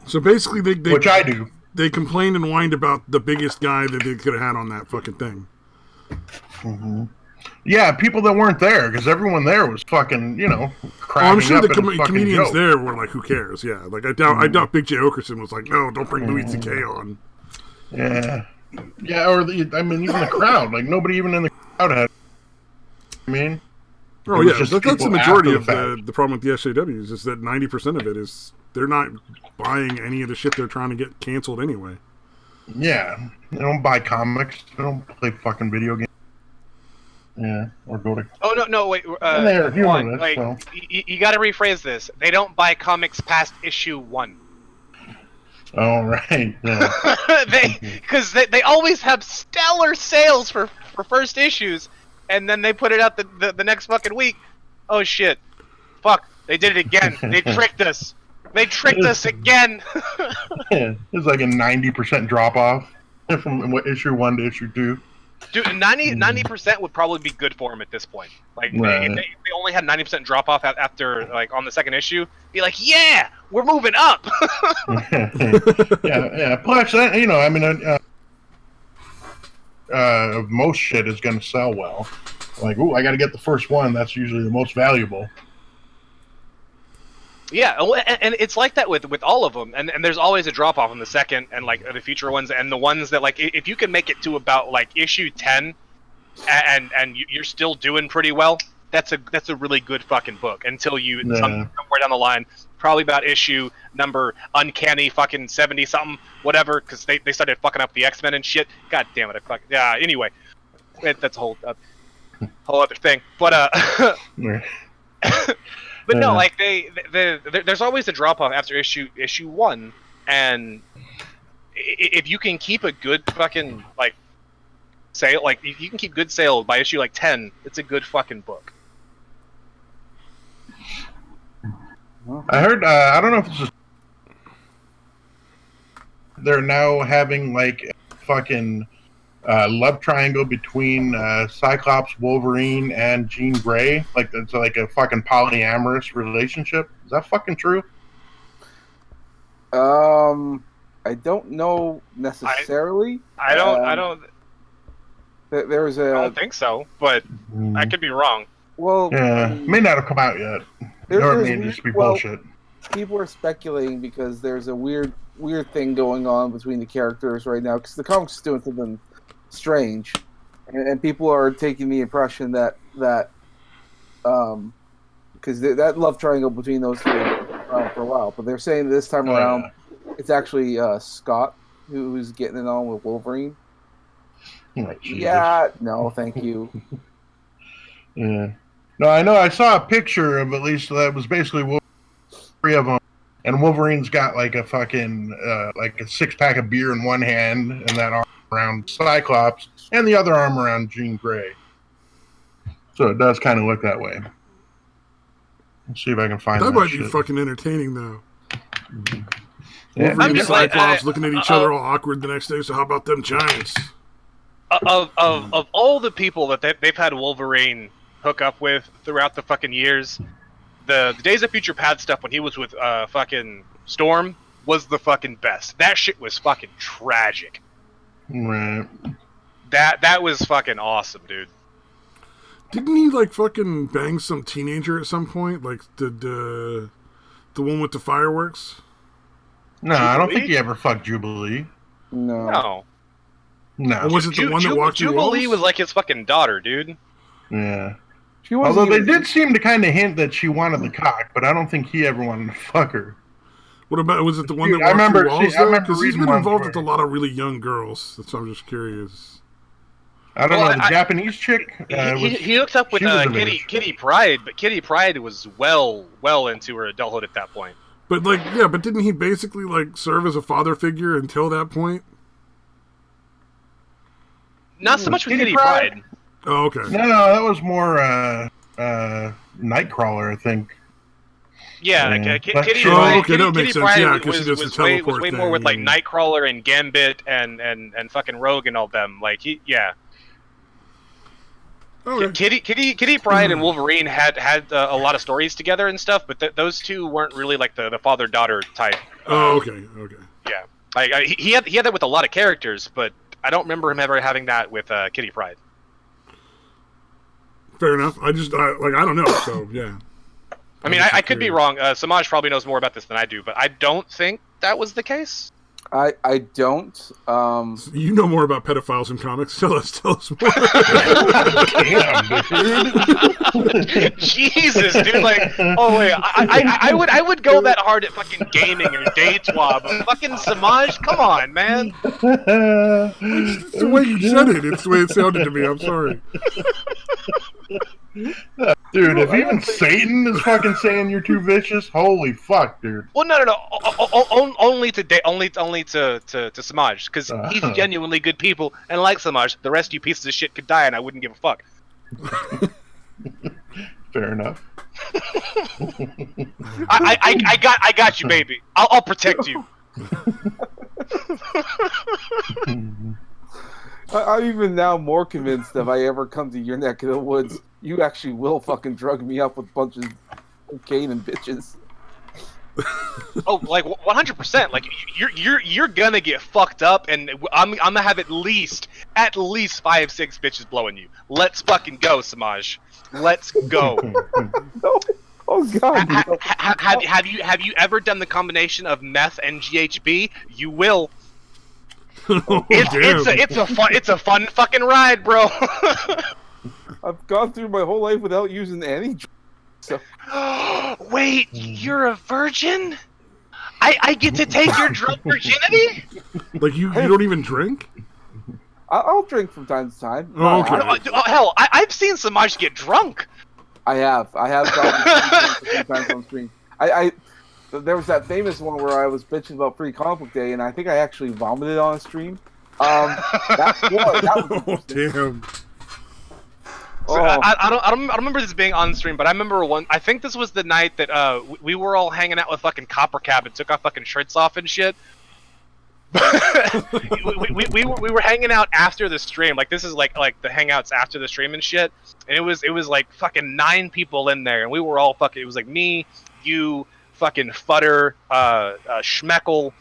So basically, which I do. They complained and whined about the biggest guy that they could have had on that fucking thing. Mm-hmm. Yeah, people that weren't there, because everyone there was fucking, cracking I'm sure up the comedians joke. there were like, "Who cares?" Yeah, like I doubt Big J. Okerson was like, "No, don't bring Louis C.K. on." Yeah, or even the crowd, like nobody even in the crowd had. I mean, that's the majority of the problem with the SJWs is that 90% of it is they're not buying any of the shit they're trying to get canceled anyway. Yeah, they don't buy comics. They don't play fucking video games. Yeah, or go to. Oh no! Wait. They're humorless. Like, so. you got to rephrase this. They don't buy comics past issue 1. Oh right. Yeah. they always have stellar sales for first issues, and then they put it out the next fucking week. Oh shit! Fuck! They did it again. They tricked us. They tricked us again. Yeah, it's like a 90% drop off from issue 1 to issue 2. Dude, 90% would probably be good for him at this point. Like, if they only had 90% drop off after, like, on the second issue, be like, yeah, we're moving up. yeah. Plus, most shit is going to sell well. Like, ooh, I got to get the first one. That's usually the most valuable. Yeah, and it's like that with all of them, and there's always a drop off in the second and like the future ones, and the ones that like if you can make it to about like issue 10, and you're still doing pretty well, that's a really good fucking book until you somewhere down the line, probably about issue number uncanny fucking 70 something whatever, because they started fucking up the X-Men and shit. God damn it, anyway, that's a whole other thing, but But no, like there's always a drop off after issue 1, and if you can keep a good fucking like sale, like if you can keep good sales by issue like 10, it's a good fucking book. I heard. I don't know if it's just they're now having like fucking love triangle between Cyclops, Wolverine, and Jean Grey. Like it's like a fucking polyamorous relationship. Is that fucking true? I don't know necessarily. I don't. There's a. I don't think so, but I could be wrong. Well, yeah, may not have come out yet. Or it may just be bullshit. People are speculating because there's a weird thing going on between the characters right now because the comics is doing something strange, and people are taking the impression that because that love triangle between those two for a while, but they're saying this time around it's actually Scott who's getting it on with Wolverine. Oh, yeah, no, thank you. Yeah, no, I know. I saw a picture of at least that was basically Wolverine, 3 of them, and Wolverine's got like a fucking like a 6-pack of beer in one hand, and that arm around Cyclops, and the other arm around Jean Grey. So it does kind of look that way. Let's see if I can find that. That might be fucking entertaining, though. Yeah. Wolverine and Cyclops looking at each other all awkward the next day. So how about them Giants? Of all the people that they've had Wolverine hook up with throughout the fucking years, the Days of Future Past stuff when he was with fucking Storm was the fucking best. That shit was fucking tragic. Right. That was fucking awesome, dude. Didn't he like fucking bang some teenager at some point? Like the one with the fireworks? No, Jubilee? I don't think he ever fucked Jubilee. No. Or was it the one that walked Jubilee was like his fucking daughter, dude. Yeah. Although they did seem to kind of hint that she wanted the cock, but I don't think he ever wanted to fuck her. What about, was it the one that walked through walls? Because he's been involved with a lot of really young girls. That's why I'm just curious. I don't know, the Japanese chick. He hooked up with Kitty Pryde, but Kitty Pryde was well into her adulthood at that point. But like, yeah, but didn't he basically like serve as a father figure until that point? Not so much with Kitty Pryde. Oh, okay. No, that was more Nightcrawler, I think. Yeah, Kitty Pryde. Kitty Pryde was way more with like Nightcrawler and Gambit and fucking Rogue and all them. Like Okay. Kitty Pryde and Wolverine had a lot of stories together and stuff, but those two weren't really like the father-daughter type. Oh, okay. Yeah, like he had that with a lot of characters, but I don't remember him ever having that with Kitty Pryde. Fair enough. I don't know. So yeah. I mean, I could be wrong. Samaj probably knows more about this than I do, but I don't think that was the case. I don't. You know more about pedophiles in comics. Tell us more. Damn, dude. Jesus, dude. Like, oh wait, I would go that hard at fucking gaming or Datewa, but fucking Samaj, come on, man. It's the way you said it. It's the way it sounded to me. I'm sorry. Dude, if even Satan is fucking saying you're too vicious, holy fuck, dude. Well, no. Only to Samaj, because he's genuinely good people, and like Samaj, the rest of you pieces of shit could die, and I wouldn't give a fuck. Fair enough. I got you, baby. I'll protect you. I'm even now more convinced if I ever come to your neck of the woods, you actually will fucking drug me up with bunches of cocaine and bitches. Oh, like 100%. Like you're gonna get fucked up, and I'm gonna have at least 5-6 bitches blowing you. Let's fucking go, Samaj. Let's go. No. Oh god. Have you ever done the combination of meth and GHB? You will. Oh, it's a fun fucking ride, bro. I've gone through my whole life without using any drugs. So. Wait, you're a virgin? I get to take your drug virginity? Like you don't even drink? I'll drink from time to time. Oh, okay. Hell, I've seen Samaj get drunk. I have gotten a few times on stream. There was that famous one where I was bitching about Free Comic Book Day, and I think I actually vomited on a stream. That was oh, damn. So I don't remember this being on stream, but I remember one. I think this was the night that we were all hanging out with fucking Copper Cab and took our fucking shirts off and shit. we were hanging out after the stream. Like this is like the hangouts after the stream and shit. And it was like fucking 9 people in there, and we were all fucking. It was like me, you, fucking Futter, Schmeckle,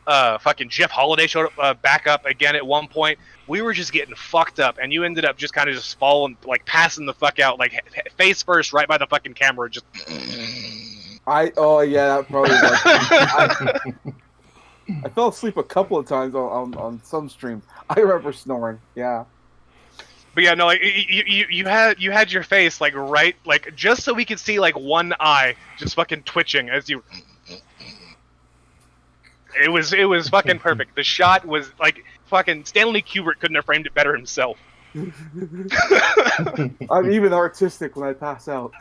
fucking Jeff Holiday showed up back up again at one point. We were just getting fucked up, and you ended up just kind of just falling, like passing the fuck out, like face first, right by the fucking camera, just. Oh yeah, that probably was. I fell asleep a couple of times on some streams. I remember snoring. Yeah. But yeah, no, like you had your face like right, like just so we could see like one eye just fucking twitching as you. It was fucking perfect. The shot was like fucking Stanley Kubrick couldn't have framed it better himself. I'm even artistic when I pass out.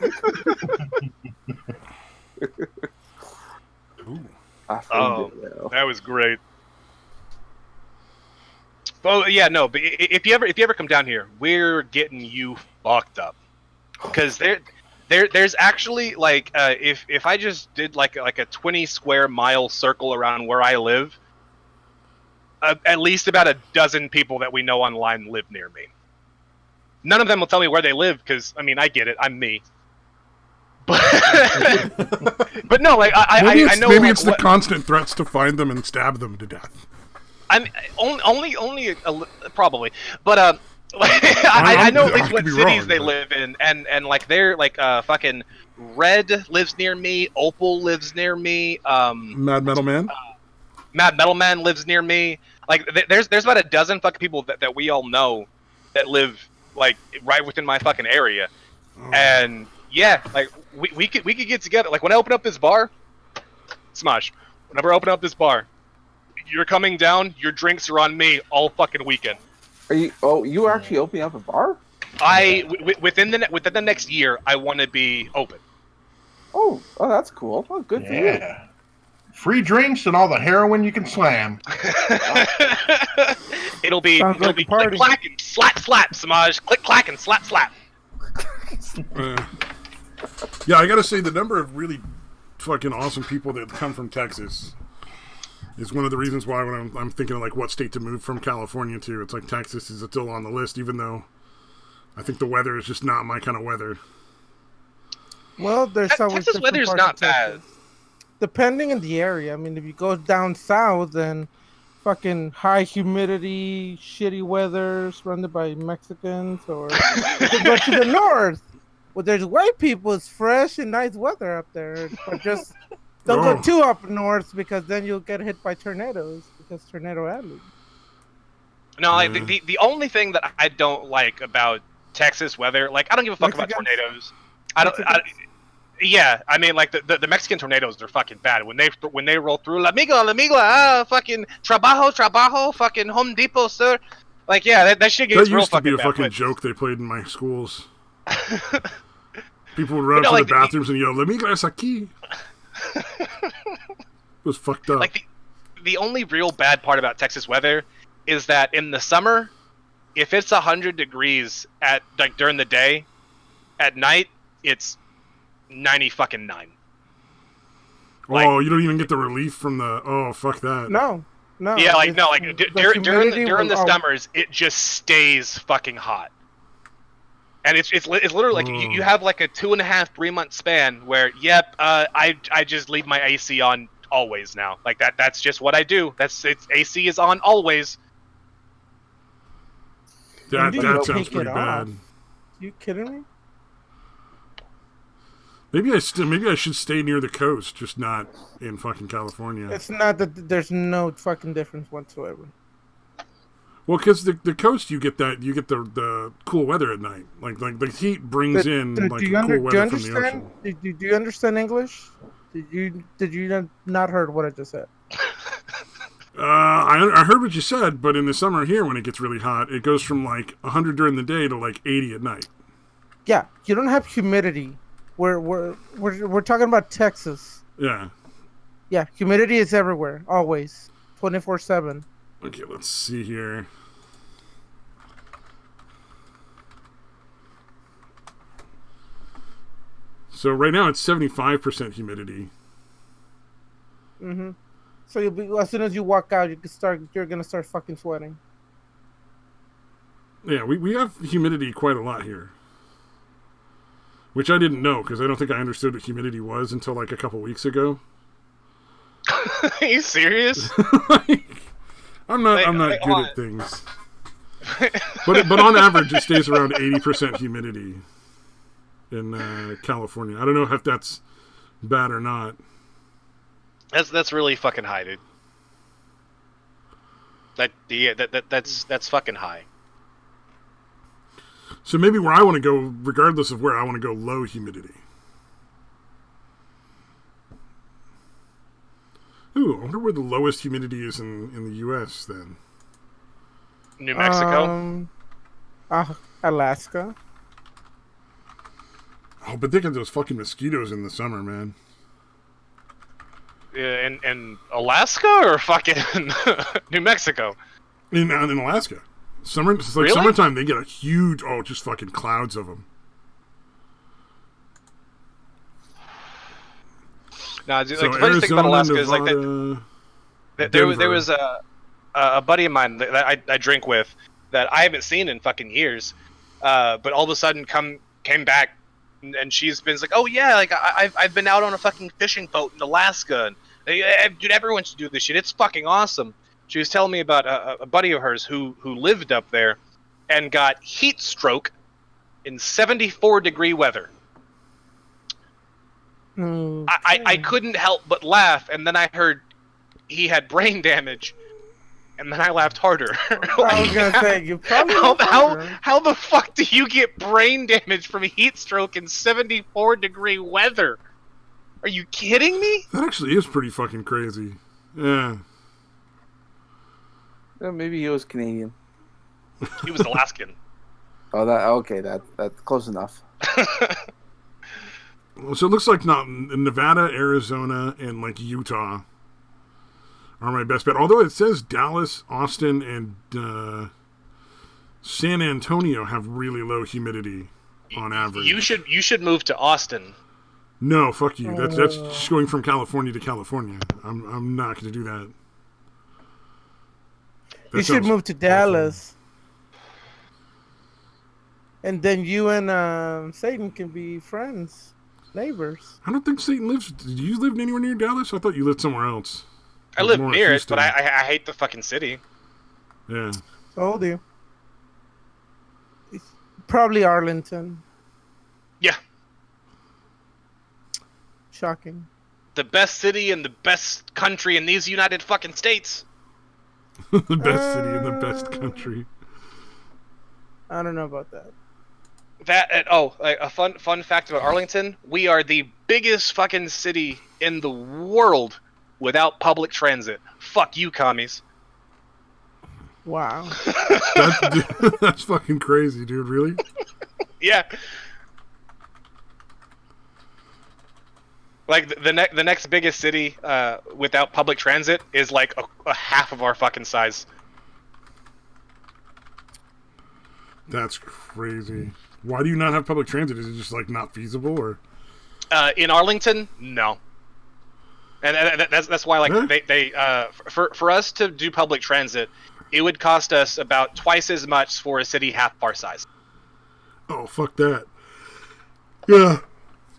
Oh, that was great. Oh yeah, no, but if you ever come down here, we're getting you fucked up. Because there's actually like if I just did like a 20 square mile circle around where I live, at least about a dozen people that we know online live near me. None of them will tell me where they live because I mean I get it, I'm me. But no, like I know. Maybe it's the constant threats to find them and stab them to death. I'm only probably, but I know at least what cities they live in, and like they're like fucking Red lives near me, Opal lives near me, Mad Metal Man lives near me. Like there's about a dozen fucking people that we all know that live like right within my fucking area, and yeah, like we could get together. Like when I open up this bar, Smosh, whenever I open up this bar, you're coming down, your drinks are on me all fucking weekend. Are you? Oh, you actually opening up a bar? Within the next year, I want to be open. Oh, that's cool. Oh, good for you. Yeah. Free drinks and all the heroin you can slam. it'll be Sounds like a click party. clack and slap, Samaj. Click clack and slap. Yeah, I gotta say the number of really fucking awesome people that come from Texas is one of the reasons why when I'm thinking of like what state to move from California to, it's like Texas is still on the list, even though I think the weather is just not my kind of weather. Well, there's always Texas weather's not bad. Depending on the area. I mean, if you go down south, then fucking high humidity, shitty weather surrounded by Mexicans, or you could go to the north. Well, there's white people. It's fresh and nice weather up there, but just don't go too up north because then you'll get hit by tornadoes because Tornado Alley. No, like the only thing that I don't like about Texas weather, like I don't give a fuck about tornadoes. Yeah, I mean, like the Mexican tornadoes are fucking bad. When they roll through, la migla, fucking trabajo, fucking Home Depot, sir. Like, yeah, that shit gets real fucking bad. That used to be a fucking joke they played in my schools. People would run up to the bathrooms and yell, "La migra es aquí." It was fucked up. Like the only real bad part about Texas weather is that in the summer, if it's 100 degrees at like during the day, at night it's 90 Like, you don't even get the relief from the. Oh, fuck that. No. Yeah, like no, like during the summers, it just stays fucking hot. And it's literally like you have like a 2.5-3 month span where I just leave my AC on always now. Like that's just what I do. AC is on always. That sounds pretty bad. You kidding me? Maybe I should stay near the coast, just not in fucking California. It's not that there's no fucking difference whatsoever. Well, because the coast you get the cool weather at night. Like the heat brings in like cool weather from the ocean. Do you understand English? Did you not heard what I just said? I heard what you said, but in the summer here, when it gets really hot, it goes from like 100 during the day to like 80 at night. Yeah, you don't have humidity. We're talking about Texas. Yeah. Yeah, humidity is everywhere, always, 24/7. Okay, let's see here. So right now it's 75% humidity. Mm-hmm. So you'll be, as soon as you walk out, you're gonna start fucking sweating. Yeah, we have humidity quite a lot here. Which I didn't know, because I don't think I understood what humidity was until like a couple weeks ago. Are you serious? I'm not good at things. But on average, it stays around 80% humidity in California. I don't know if that's bad or not. That's really fucking high, dude. That's fucking high. So maybe where I want to go, regardless of where I want to go, low humidity. Ooh, I wonder where the lowest humidity is in the U.S. then. New Mexico? Alaska. Oh, but they get those fucking mosquitoes in the summer, man. In Alaska or fucking New Mexico? In Alaska. It's like really? Summertime, they get a huge, just fucking clouds of them. No, the funny thing about Alaska is like that there was a buddy of mine that I drink with that I haven't seen in fucking years, but all of a sudden came back and she's been like, oh yeah, like I've been out on a fucking fishing boat in Alaska, and dude, everyone should do this shit. It's fucking awesome. She was telling me about a buddy of hers who lived up there and got heat stroke in 74-degree weather. Okay. I couldn't help but laugh, and then I heard he had brain damage, and then I laughed harder. I was gonna say, you probably how the fuck do you get brain damage from heat stroke in 74-degree weather? Are you kidding me? That actually is pretty fucking crazy. Yeah. Maybe he was Canadian. He was Alaskan. Oh, that's close enough. So it looks like Nevada, Arizona, and like Utah are my best bet. Although it says Dallas, Austin, and San Antonio have really low humidity on average. You should move to Austin. No, fuck you. That's just going from California to California. I'm not going to do that. You should move to Dallas. And then you and Satan can be friends, neighbors. I don't think Satan lives. Did you live anywhere near Dallas? I thought you lived somewhere else. I live near it, but I hate the fucking city. Yeah. Told you. It's probably Arlington. Yeah. Shocking. The best city and the best country in these United fucking States. The best city in the best country. I don't know about that. A fun fact about Arlington: we are the biggest fucking city in the world without public transit. Fuck you, commies. Wow. That's fucking crazy, dude. Really? Yeah. Like the next biggest city without public transit is like a half of our fucking size. That's crazy. Why do you not have public transit? Is it just like not feasible, or? In Arlington, no. And that's why, like, they for us to do public transit, it would cost us about twice as much for a city half our size. Oh, fuck that. Yeah.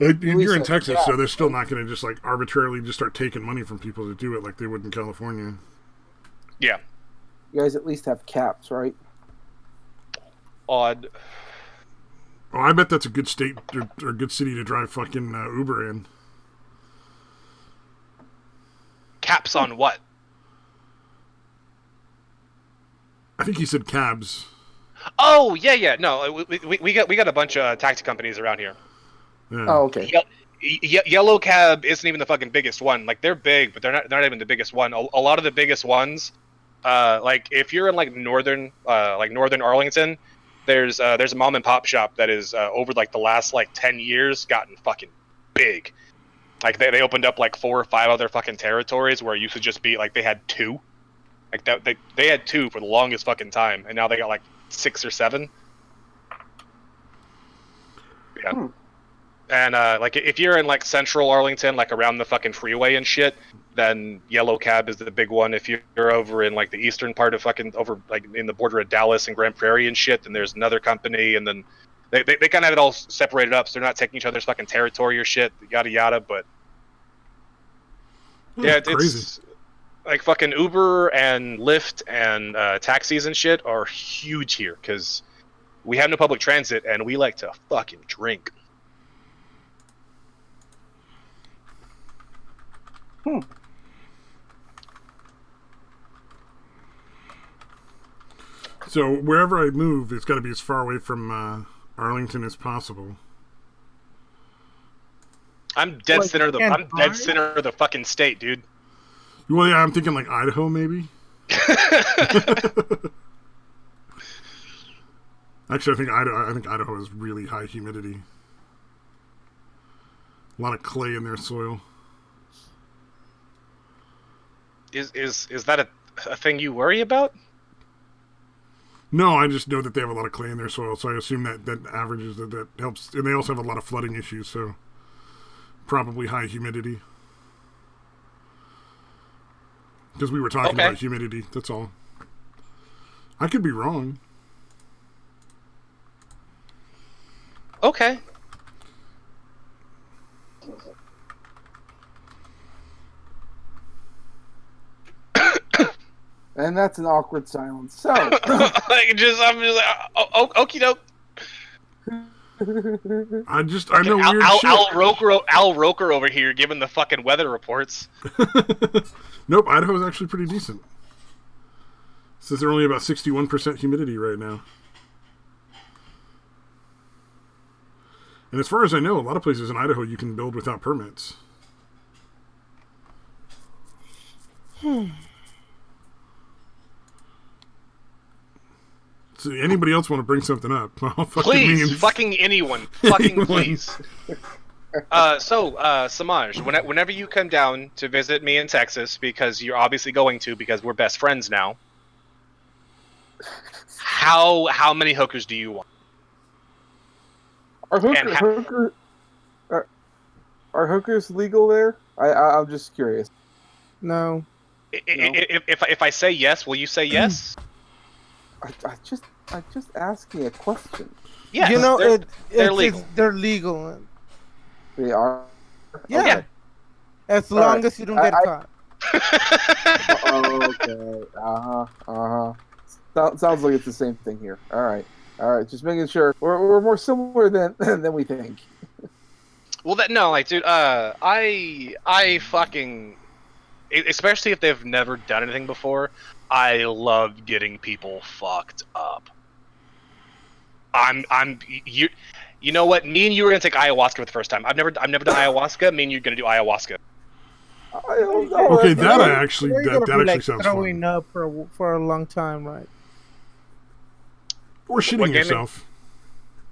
You're in Texas, so they're still not going to just like arbitrarily just start taking money from people to do it like they would in California. Yeah. You guys at least have caps, right? Odd. Oh, I bet that's a good state or good city to drive fucking Uber in. Caps on what? I think he said cabs. Oh yeah. No, we got a bunch of taxi companies around here. Yeah. Oh, okay. Yellow Cab isn't even the fucking biggest one. Like, they're big, but they're not even the biggest one. A lot of the biggest ones, like if you're in like northern Arlington, there's a mom and pop shop that is over like the last like 10 years gotten fucking big. Like they opened up like 4 or 5 other fucking territories where it used to just be like they had 2. Like they had 2 for the longest fucking time, and now they got like 6 or 7. Yeah. And like if you're in like central Arlington, like around the fucking freeway and shit, then Yellow Cab is the big one. If you're over in like the eastern part of fucking over like in the border of Dallas and Grand Prairie and shit, then there's another company, and then they kind of have it all separated up, so they're not taking each other's fucking territory or shit, yada yada. But yeah, it's like fucking Uber and Lyft and taxis and shit are huge here because we have no public transit and we like to fucking drink. So wherever I move, it's got to be as far away from Arlington as possible. I'm dead center of the fucking state, dude. Well, yeah, I'm thinking like Idaho, maybe. Actually, I think Idaho has really high humidity. A lot of clay in their soil. Is that a thing you worry about? No, I just know that they have a lot of clay in their soil, so I assume that averages that helps. And they also have a lot of flooding issues, so probably high humidity. Because we were talking about humidity, that's all. I could be wrong. Okay. And that's an awkward silence. So I'm just like, okie doke. I know weird shit. Al Roker over here giving the fucking weather reports. Nope, Idaho's actually pretty decent. It says they're only about 61% humidity right now. And as far as I know, a lot of places in Idaho you can build without permits. So anybody else want to bring something up? Please, fucking anyone, fucking please. Samaj, whenever you come down to visit me in Texas, because you're obviously going to, because we're best friends now. How many hookers do you want? Are hookers legal there? I'm just curious. No. If I say yes, will you say yes? I just asking a question. Yes, You know, they're legal. They're legal. They are. Yeah. Okay. As long as you don't get caught. Okay. Sounds like it's the same thing here. All right. Just making sure we're more similar than we think. Well, dude. I fucking, especially if they've never done anything before. I love getting people fucked up. You know what? Me and you are gonna take ayahuasca for the first time. I've never done ayahuasca. Me and you're gonna do ayahuasca. I don't know. Okay, that actually sounds throwing fun. up for a long time, right? Or shitting yourself.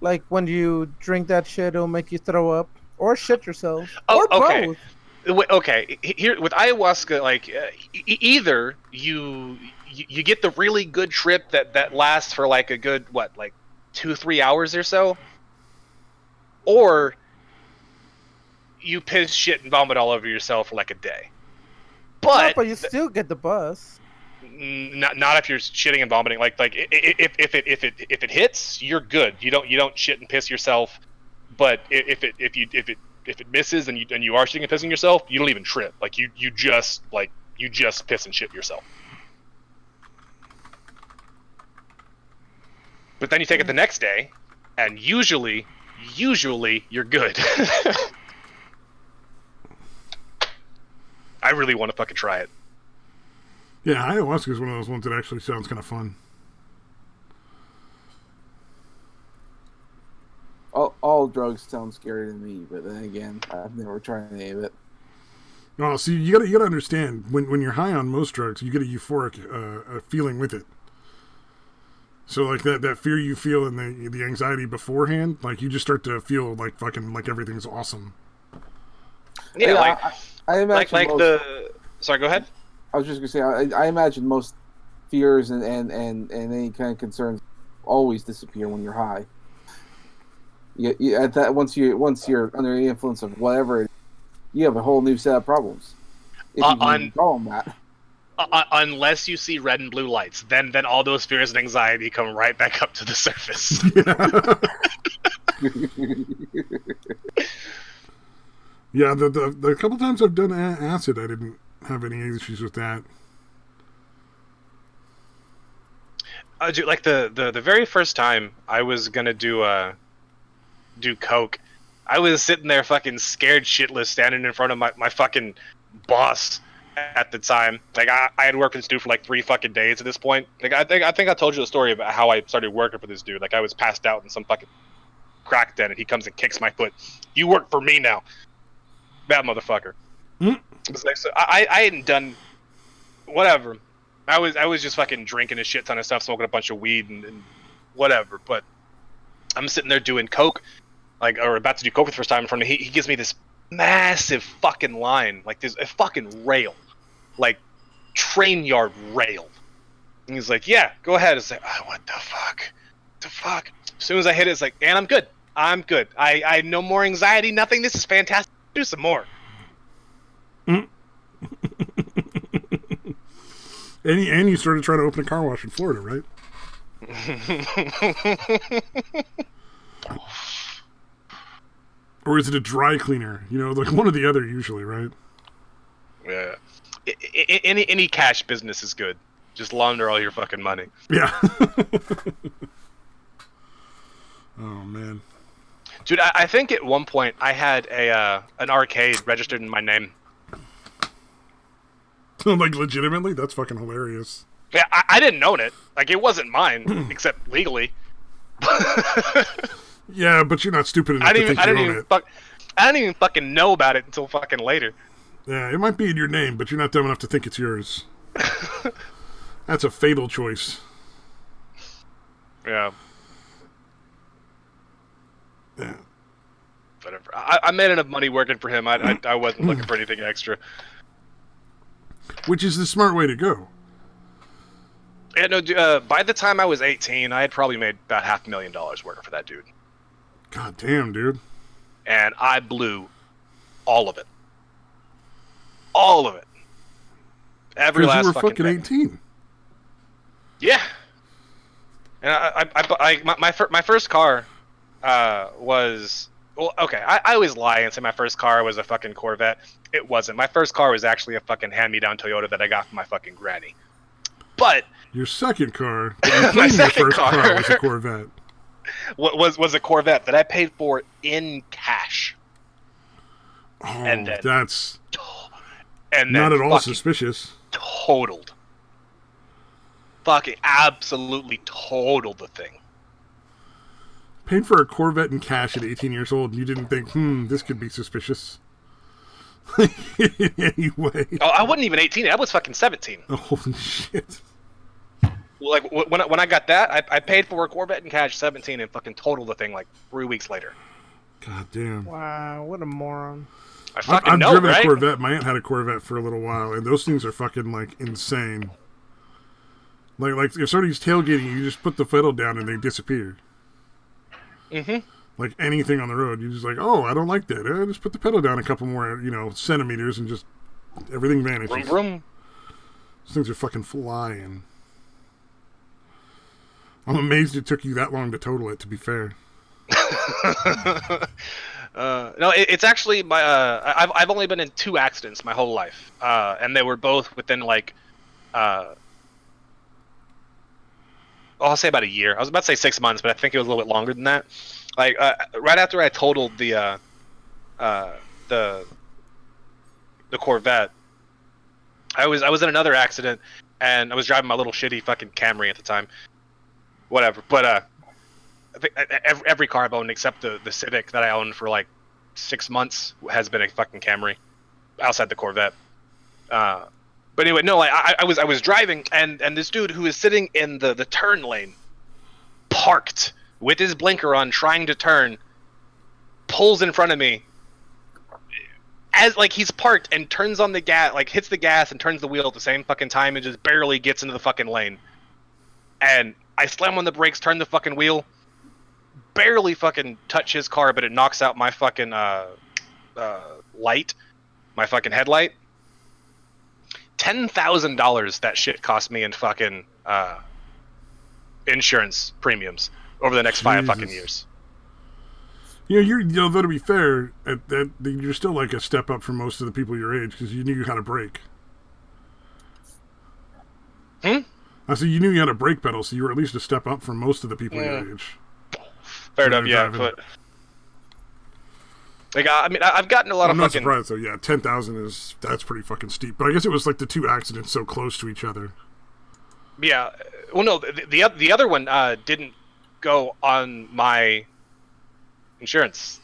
Like when you drink that shit, it'll make you throw up or shit yourself. Oh, or okay. both. Okay, here with ayahuasca, like either you get the really good trip that lasts for like a good 2-3 hours or so, or you piss, shit, and vomit all over yourself for like a day. But you still get the buzz. Not if you're shitting and vomiting. Like if it hits, you're good. You don't shit and piss yourself. But if it misses and you are shitting and pissing yourself, you don't even trip. Like you just piss and shit yourself. But then you take it the next day, and usually you're good. I really want to fucking try it. Yeah, ayahuasca is one of those ones that actually sounds kind of fun. All drugs sound scary to me, but then again, I've never tried any of it. Oh, see, you gotta understand when you're high on most drugs, you get a euphoric feeling with it. So like that fear you feel and the anxiety beforehand, like you just start to feel like fucking like everything's awesome. Yeah, I imagine Sorry, go ahead. I was just gonna say I imagine most fears and any kind of concerns always disappear when you're high. At that once you're under the influence of whatever, you have a whole new set of problems. If you can call them that. Unless you see red and blue lights, then all those fears and anxiety come right back up to the surface. Yeah, the couple times I've done acid, I didn't have any issues with that. Dude, like the very first time I was gonna do coke, I was sitting there fucking scared shitless, standing in front of my fucking boss at the time. Like I had worked with this dude for like 3 fucking days at this point. Like I think I told you the story about how I started working for this dude. Like I was passed out in some fucking crack den, and he comes and kicks my foot. You work for me now, bad motherfucker. It's like, so I hadn't done whatever. I was just fucking drinking a shit ton of stuff, smoking a bunch of weed and whatever. But I'm sitting there doing coke, or about to do coke for the first time in front of me. He gives me this massive fucking line, like there's a fucking rail, like train yard rail. And he's like, "Yeah, go ahead." It's like, oh, what the fuck? As soon as I hit it, it's like, and I'm good. I no more anxiety, nothing. This is fantastic. Do some more. And you started trying to open a car wash in Florida, right? Or is it a dry cleaner? Like one or the other usually, right? Yeah. Any cash business is good. Just launder all your fucking money. Yeah. Oh, man. Dude, I think at one point I had an arcade registered in my name. Like, legitimately? That's fucking hilarious. Yeah, I didn't own it. Like, it wasn't mine, except legally. Yeah, but you're not stupid enough to think you own it. I didn't even fucking know about it until fucking later. Yeah, it might be in your name, but you're not dumb enough to think it's yours. That's a fatal choice. Yeah. Yeah. Whatever. I made enough money working for him. I wasn't looking for anything extra. Which is the smart way to go. Yeah, no. By the time I was 18, I had probably made about $500,000 working for that dude. God damn, dude. And I blew all of it. All of it. Every last you were fucking fucking penny. 18. Yeah. And my first car was... Well, okay, I always lie and say my first car was a fucking Corvette. It wasn't. My first car was actually a fucking hand-me-down Toyota that I got from my fucking granny. But... Your second car, but you your first car was a Corvette. Was a Corvette that I paid for in cash. Oh, and then, that's and not at all suspicious. Totaled. Fucking absolutely totaled the thing. Paying for a Corvette in cash at 18 years old, and you didn't think, this could be suspicious. Anyway. Oh, I wasn't even 18. I was fucking 17. Oh, holy shit. Like, when I got that, I paid for a Corvette in cash 17 and fucking totaled the thing like 3 weeks later. God damn. Wow, what a moron. I've driven right? a Corvette. My aunt had a Corvette for a little while, and those things are fucking, like, insane. Like if somebody's tailgating, you just put the pedal down and they disappear. Mm-hmm. Like anything on the road, you're just like, oh, I don't like that. Just put the pedal down a couple more, centimeters, and just everything vanishes. Vroom, vroom. Those things are fucking flying. I'm amazed it took you that long to total it, to be fair. No, it's actually my. I've only been in 2 accidents my whole life, and they were both within like, I'll say about a year. I was about to say 6 months, but I think it was a little bit longer than that. Like right after I totaled the Corvette, I was in another accident, and I was driving my little shitty fucking Camry at the time. Whatever, but I think every car I've owned except the Civic that I owned for like 6 months has been a fucking Camry, outside the Corvette. But anyway, no, like I was driving, and this dude who was sitting in the turn lane, parked with his blinker on, trying to turn, pulls in front of me, as like he's parked and turns on the gas, like hits the gas and turns the wheel at the same fucking time, and just barely gets into the fucking lane. And I slam on the brakes, turn the fucking wheel, barely fucking touch his car, but it knocks out my fucking light, my fucking headlight. $10,000 that shit cost me in fucking insurance premiums over the next 5 fucking years. Though to be fair, you're still like a step up from most of the people your age, because you knew how to brake. I said you knew you had a brake pedal, so you were at least a step up from most of the people your age. Fair enough, yeah, but like I mean, I've gotten a lot of I'm not fucking. surprised though. Yeah, 10,000 that's pretty fucking steep. But I guess it was like the 2 accidents so close to each other. Yeah, well, no, the other one didn't go on my insurance.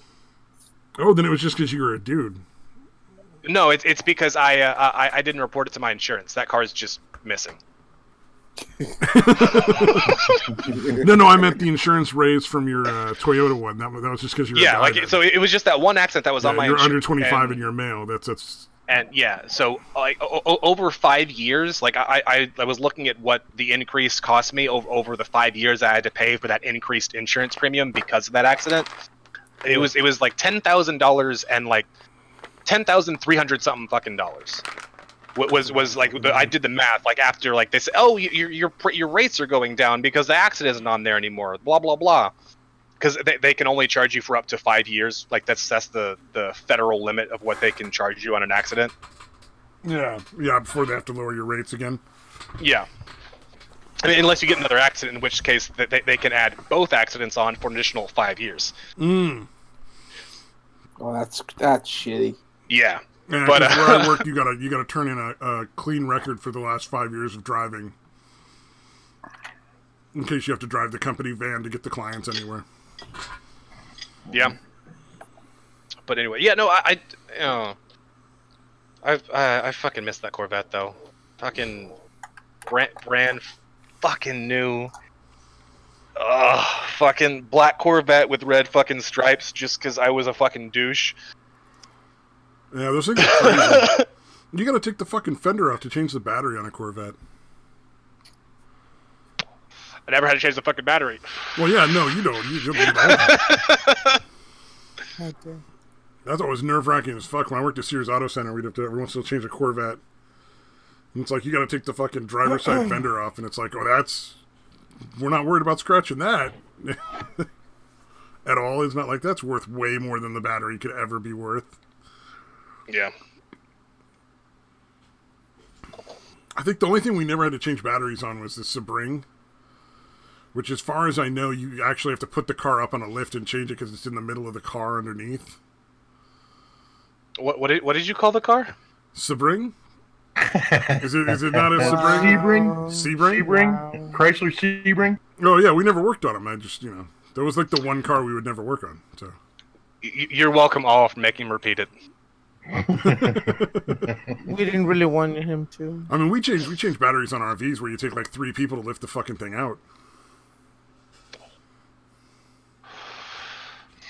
Oh, then it was just because you were a dude. No, it's because I didn't report it to my insurance. That car is just missing. No, I meant the insurance raise from your Toyota one. That was just because you're a guy. So it was just that one accident that was on my you're insurance. under 25 and you're male. That's and yeah, so like over 5 years, like I was looking at what the increase cost me over the 5 years I had to pay for that increased insurance premium because of that accident. It was like $10,000 and like $10,300 something fucking dollars. Was like I did the math, like after like they said, oh, your rates are going down because the accident isn't on there anymore, blah blah blah, because they can only charge you for up to 5 years. Like that's the federal limit of what they can charge you on an accident. Yeah, before they have to lower your rates again. Yeah, I mean, unless you get another accident, in which case they can add both accidents on for an additional 5 years. Oh, that's shitty. Yeah. Yeah, but where I work, you gotta turn in a clean record for the last 5 years of driving, in case you have to drive the company van to get the clients anywhere. Yeah. But anyway, yeah, no, I fucking missed that Corvette though. Fucking brand fucking new. Fucking black Corvette with red fucking stripes just because I was a fucking douche. Yeah, those things are crazy. You gotta take the fucking fender off to change the battery on a Corvette. I never had to change the fucking battery. Well, yeah, no, you don't. You need that. Okay. That's always nerve-wracking as fuck. When I worked at Sears Auto Center, we'd have to every once in a while change a Corvette. And it's like, you gotta take the fucking driver's side fender off, and it's like, we're not worried about scratching that. At all. It's not like that's worth way more than the battery could ever be worth. Yeah. I think the only thing we never had to change batteries on was the Sebring, which, as far as I know, you actually have to put the car up on a lift and change it because it's in the middle of the car underneath. What did you call the car? Sebring? Is it not a Sebring? Sebring? Wow. Chrysler Sebring? Oh yeah, we never worked on them. I just, that was like the one car we would never work on. So you're welcome all for making him repeat it. We didn't really want him to. I mean, we changed batteries on RVs where you take like 3 people to lift the fucking thing out.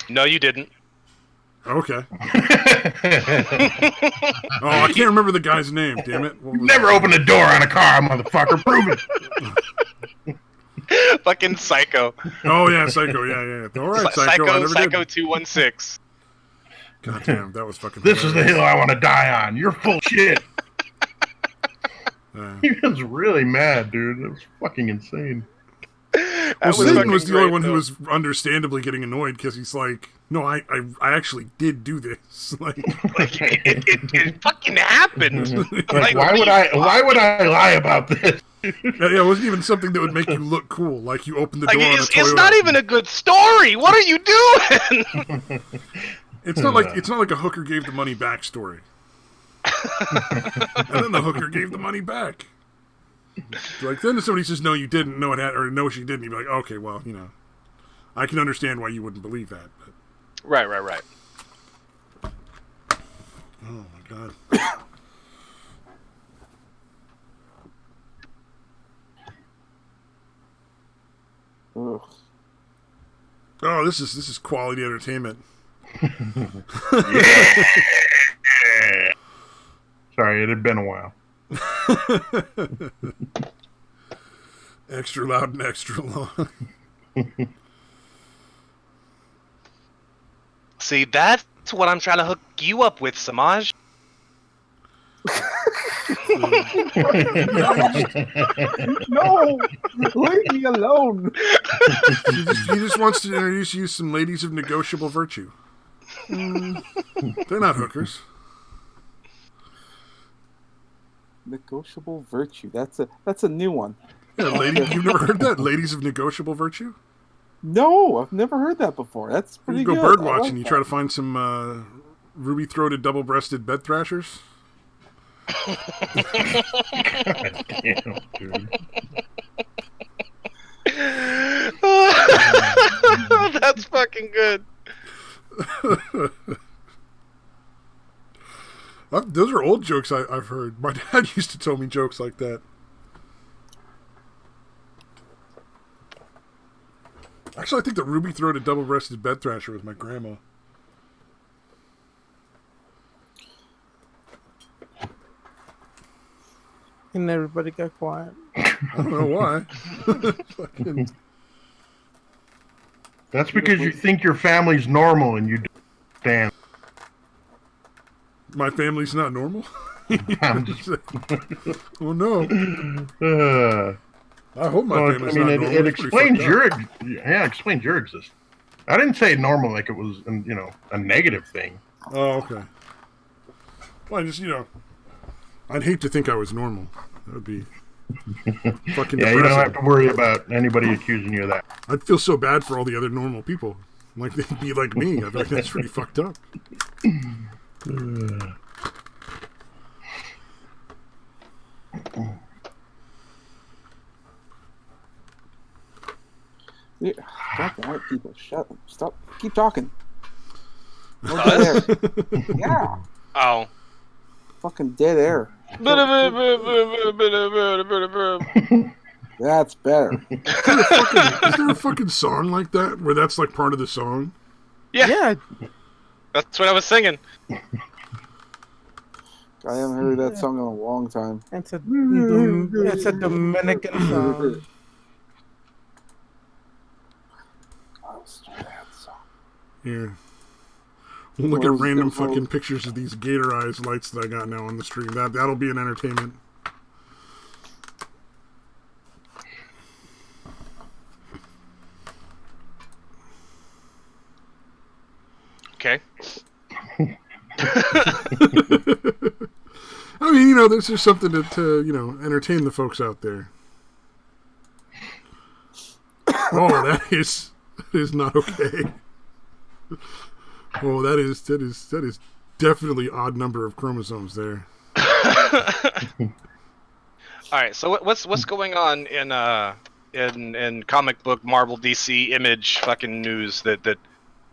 No, you didn't. Okay. I can't remember the guy's name. Damn it! Never opened the door on a car, motherfucker. Prove it. Fucking Psycho. Oh yeah, Psycho. Yeah. All right, Psycho. Psycho 216. God damn, that was fucking. This is the hill I want to die on. You're full shit. He was really mad, dude. It was fucking insane. Well, Satan was the only one who was understandably getting annoyed because he's like, no, I actually did do this. Like it fucking happened. Like, why would I lie about this? Yeah, it wasn't even something that would make you look cool. Like you opened the door on a Toyota. It's not even a good story. What are you doing? It's not like a hooker gave the money back story. And then the hooker gave the money back. Like, then if somebody says, no, you didn't, no, it had, or no, she didn't, you'd be like, okay, well, I can understand why you wouldn't believe that. But... Right. Oh, my God. Oh, this is quality entertainment. Yeah. Sorry, it had been a while. Extra loud and extra long. See, that's what I'm trying to hook you up with, Samaj. No, leave me alone. He just wants to introduce you to some ladies of negotiable virtue. They're not hookers. Negotiable virtue. That's a new one. Yeah, you've never heard that? Ladies of negotiable virtue? No, I've never heard that before. That's pretty good. You go bird watching. You try to find some ruby-throated, double-breasted bed thrashers. God damn, dude. That's fucking good. Those are old jokes I've heard. My dad used to tell me jokes like that. Actually, I think the ruby-throated, double-breasted bed thrasher was my grandma. And everybody got quiet. I don't know why. That's because you think your family's normal and you don't understand. My family's not normal? Oh, no. I hope my family's not normal. It explains explains your existence. I didn't say normal like it was, a negative thing. Oh, okay. Well, I just, I'd hate to think I was normal. That would be fucking depressing. You don't have to worry about anybody accusing you of that. I'd feel so bad for all the other normal people. Like, they'd be like me. I'd be like, that's pretty fucked up. Yeah, God, people, stop, keep talking. Dead air. Yeah. Oh. Fucking dead air. That's better. Is there a fucking song like that where that's like part of the song? Yeah. That's what I was singing. I haven't heard that song in a long time. It's a Dominican song. Yeah. We'll look at random fucking pictures of these gator eyes lights that I got now on the stream. That'll be an entertainment. Okay. I mean, there's just something to entertain the folks out there. Oh, that is not okay. Oh, that is definitely odd number of chromosomes there. All right, so what's going on in comic book Marvel DC Image fucking news that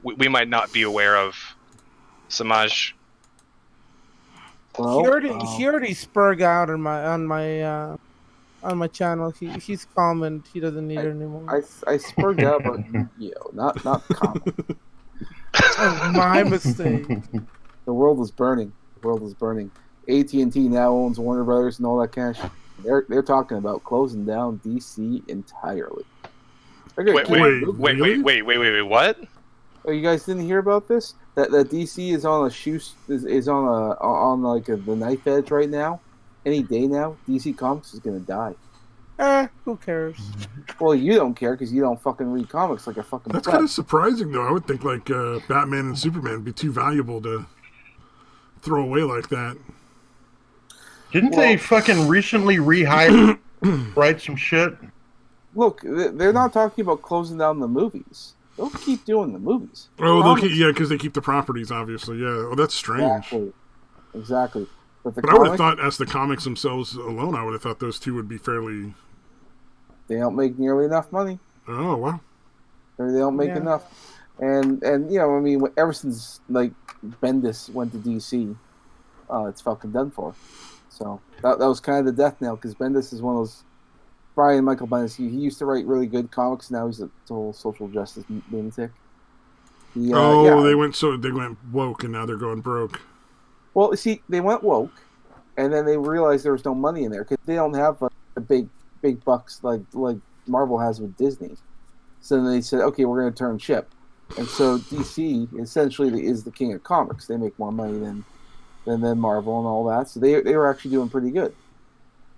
we might not be aware of, Samaj? Well, He already spurred out on my channel. He's calm and he doesn't need it anymore. I spurred out, but not common. Oh, my mistake. The world is burning. The world is burning. AT&T now owns Warner Brothers and all that kind of shit. They're talking about closing down DC entirely. Wait, what? Oh, you guys didn't hear about this? That DC is on the knife edge right now. Any day now, DC Comics is gonna die. Who cares? Well, you don't care because you don't fucking read comics like a fucking. That's kind of surprising, though. I would think like Batman and Superman would be too valuable to throw away like that. Didn't they fucking recently rehire write some shit? Look, they're not talking about closing down the movies. They'll keep doing the movies. Oh, because they keep the properties, obviously. Yeah. Oh, that's strange. Exactly. But I would have thought, as the comics themselves alone, I would have thought those two would be fairly. They don't make nearly enough money. Oh wow. Or they don't make enough. And I mean, ever since like Bendis went to DC, it's fucking done for. So that was kind of the death knell because Bendis is one of those. Michael Bendis. He used to write really good comics. Now he's a total social justice lunatic. They went woke and now they're going broke. Well, see, they went woke, and then they realized there was no money in there because they don't have the big bucks like Marvel has with Disney. So then they said, okay, we're going to turn ship, and so DC essentially is the king of comics. They make more money than Marvel and all that. So they were actually doing pretty good.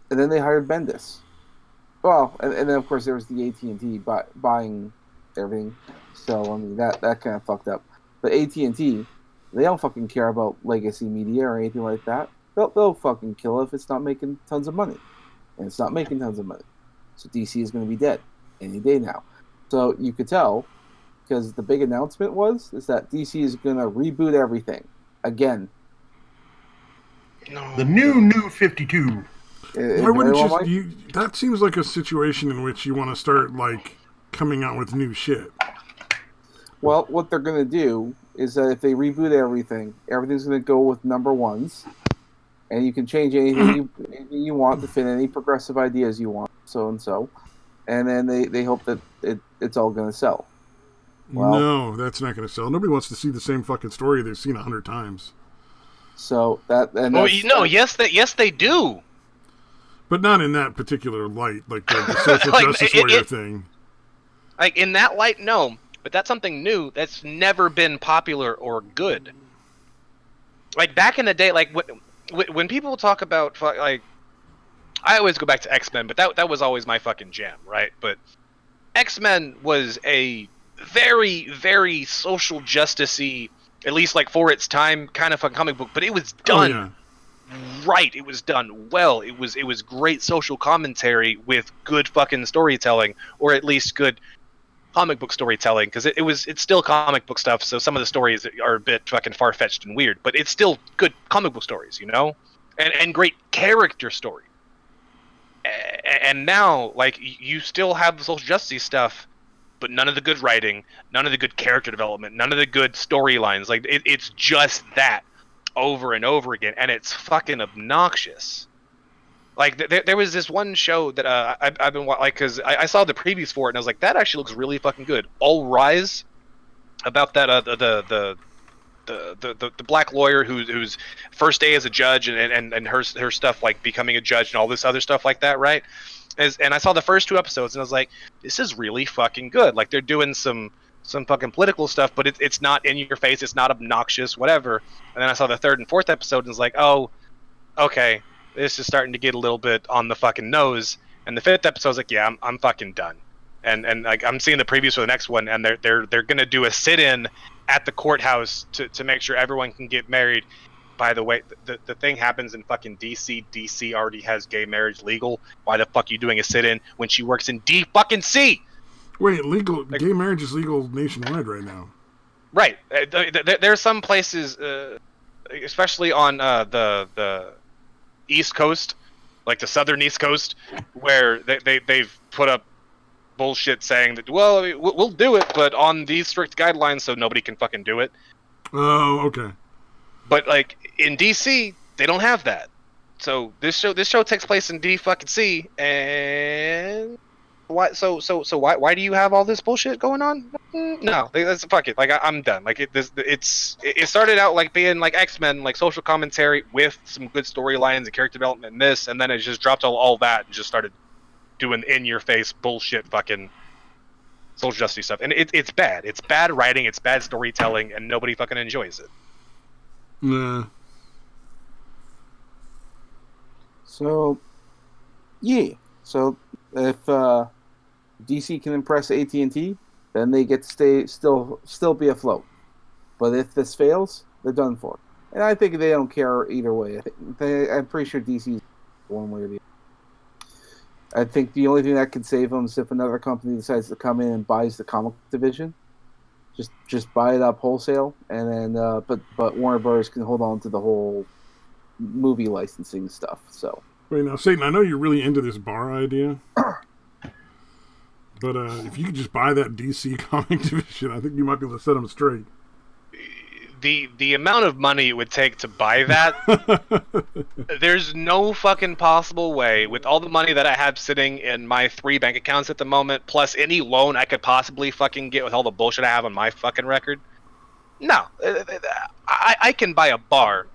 And then they hired Bendis. Well, and then of course there was the AT&T buying everything. So I mean that kind of fucked up. But AT&T, they don't fucking care about legacy media or anything like that. They'll fucking kill it if it's not making tons of money, and it's not making tons of money. So DC is going to be dead any day now. So you could tell because the big announcement is that DC is going to reboot everything again. No. The new 52. Why wouldn't you? That seems like a situation in which you want to start like coming out with new shit. Well, what they're going to do is that if they reboot everything, everything's going to go with number ones, and you can change anything you want to fit any progressive ideas you want, so and so, and then they hope that it's all going to sell. Well, no, that's not going to sell. Nobody wants to see the same fucking story they've seen 100 times. So that and yes they do. But not in that particular light, like the social justice warrior thing. Like, in that light, no. But that's something new that's never been popular or good. Like, back in the day, like, when people talk about, like, I always go back to X-Men, but that was always my fucking jam, right? But X-Men was a very, very social justice-y, at least, like, for its time, kind of a comic book, but it was done. Oh, yeah. Right, it was done well. It was great social commentary with good fucking storytelling, or at least good comic book storytelling, because it's still comic book stuff. So some of the stories are a bit fucking far fetched and weird, but it's still good comic book stories, and great character story. And now, like, you still have the social justice stuff, but none of the good writing, none of the good character development, none of the good storylines. Like it's just that. Over and over again, and it's fucking obnoxious. Like there was this one show that I've been like, because I saw the previews for it and I was like, that actually looks really fucking good. All Rise, about that the black lawyer whose first day as a judge and her stuff, like becoming a judge and all this other stuff like that, right? And I saw the first 2 episodes and I was like, this is really fucking good. Like they're doing some fucking political stuff, but it's not in your face, it's not obnoxious, whatever. And then I saw the third and fourth episode and was like, oh, okay, this is starting to get a little bit on the fucking nose. And the fifth episode, I was like, yeah, I'm fucking done. And like I'm seeing the previews for the next one, and they're gonna do a sit-in at the courthouse to make sure everyone can get married. By the way, the thing happens in fucking DC. DC already has gay marriage legal. Why the fuck are you doing a sit-in when she works in D fucking C? Wait, legal gay marriage is legal nationwide right now. Right. There are some places, especially on the East Coast, like the southern East Coast, where they've put up bullshit saying that, well, we'll do it, but on these strict guidelines, so nobody can fucking do it. Oh, okay. But like in DC, they don't have that. So this show takes place in D fucking C, and why? So why do you have all this bullshit going on? No, that's fuck it. Like I'm done. Like it started out like being like X-Men, like social commentary with some good storylines and character development in this, and then it just dropped all that and just started doing in your face bullshit fucking social justice stuff. And it's bad. It's bad writing. It's bad storytelling, and nobody fucking enjoys it. Nah. So, yeah. So if DC can impress AT&T, then they get to still be afloat. But if this fails, they're done for. And I think they don't care either way. I'm pretty sure DC's one way or the other. I think the only thing that could save them is if another company decides to come in and buys the comic division. Just buy it up wholesale, and then but Warner Bros. Can hold on to the whole movie licensing stuff. So wait, now Satan, I know you're really into this bar idea, but if you could just buy that DC comic division, I think you might be able to set them straight. The amount of money it would take to buy that, there's no fucking possible way, with all the money that I have sitting in my 3 bank accounts at the moment, plus any loan I could possibly fucking get with all the bullshit I have on my fucking record. No. I can buy a bar,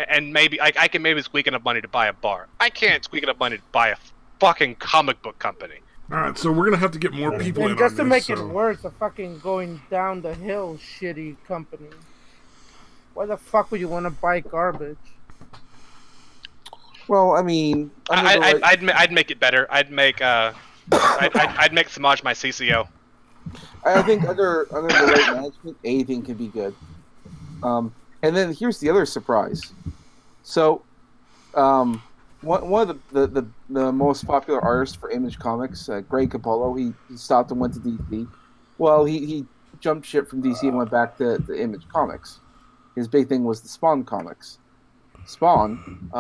and maybe I can maybe squeak enough money to buy a bar. I can't squeak enough money to buy a fucking comic book company. Alright, so we're gonna have to get more people and in just on to this, make it worse, a fucking going down the hill shitty company. Why the fuck would you want to buy garbage? well, I mean, I'd make it better. I'd make I'd make Samaj my CCO. I think under the right management, anything can be good. And then here's the other surprise. So, one of the most popular artists for Image Comics, Greg Capullo, he stopped and went to DC. Well, he jumped ship from DC and went back to Image Comics. His big thing was the Spawn comics. Spawn,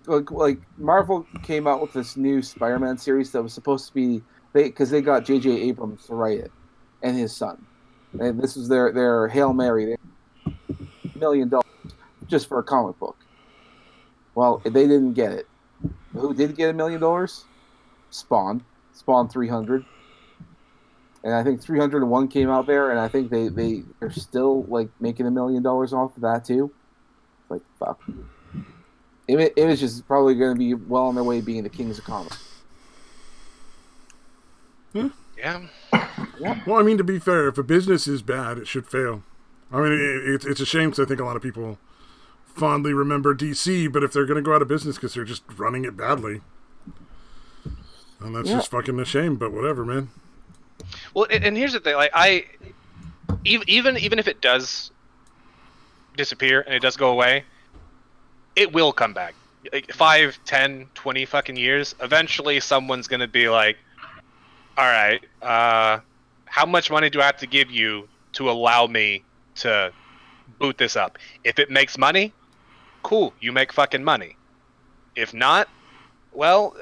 like Marvel came out with this new Spider-Man series that was supposed to be because they got J.J. Abrams to write it, and his son, and this was their Hail Mary, $1 million just for a comic book. Well, they didn't get it. Who did get $1 million? Spawn 300. And I think 301 came out there, and I think they're still like making $1 million off of that too. Like fuck, Image is probably going to be well on their way being the kings of comics. Yeah. Well, I mean, to be fair, if a business is bad, it should fail. I mean, it's a shame because I think a lot of people fondly remember DC, but if they're going to go out of business because they're just running it badly, and that's just fucking a shame. But whatever, man. Well, and here's the thing, like even if it does disappear and it does go away, it will come back. Like 5, 10, 20 fucking years, eventually someone's gonna be like, all right, how much money do I have to give you to allow me to boot this up? If it makes money, cool, you make fucking money. If not, well,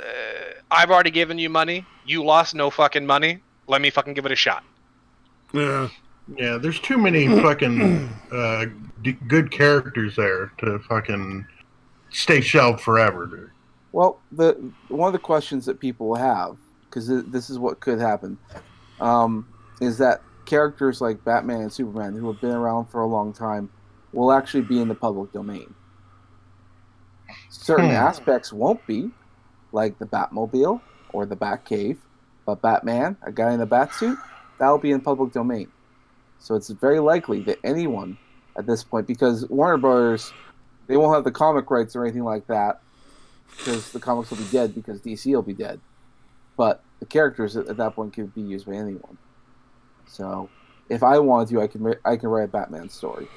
I've already given you money, you lost no fucking money, let me fucking give it a shot. Yeah. Yeah, there's too many fucking good characters there to fucking stay shelved forever, dude. Well, the one of the questions that people have, because this is what could happen, is that characters like Batman and Superman, who have been around for a long time, will actually be in the public domain. Certain aspects won't be, like the Batmobile or the Batcave, but Batman, a guy in a Batsuit, that'll be in public domain. So it's very likely that anyone at this point, because Warner Brothers, they won't have the comic rights or anything like that, because the comics will be dead because DC will be dead. But the characters at that point can be used by anyone. So if I wanted to, I can write a Batman story.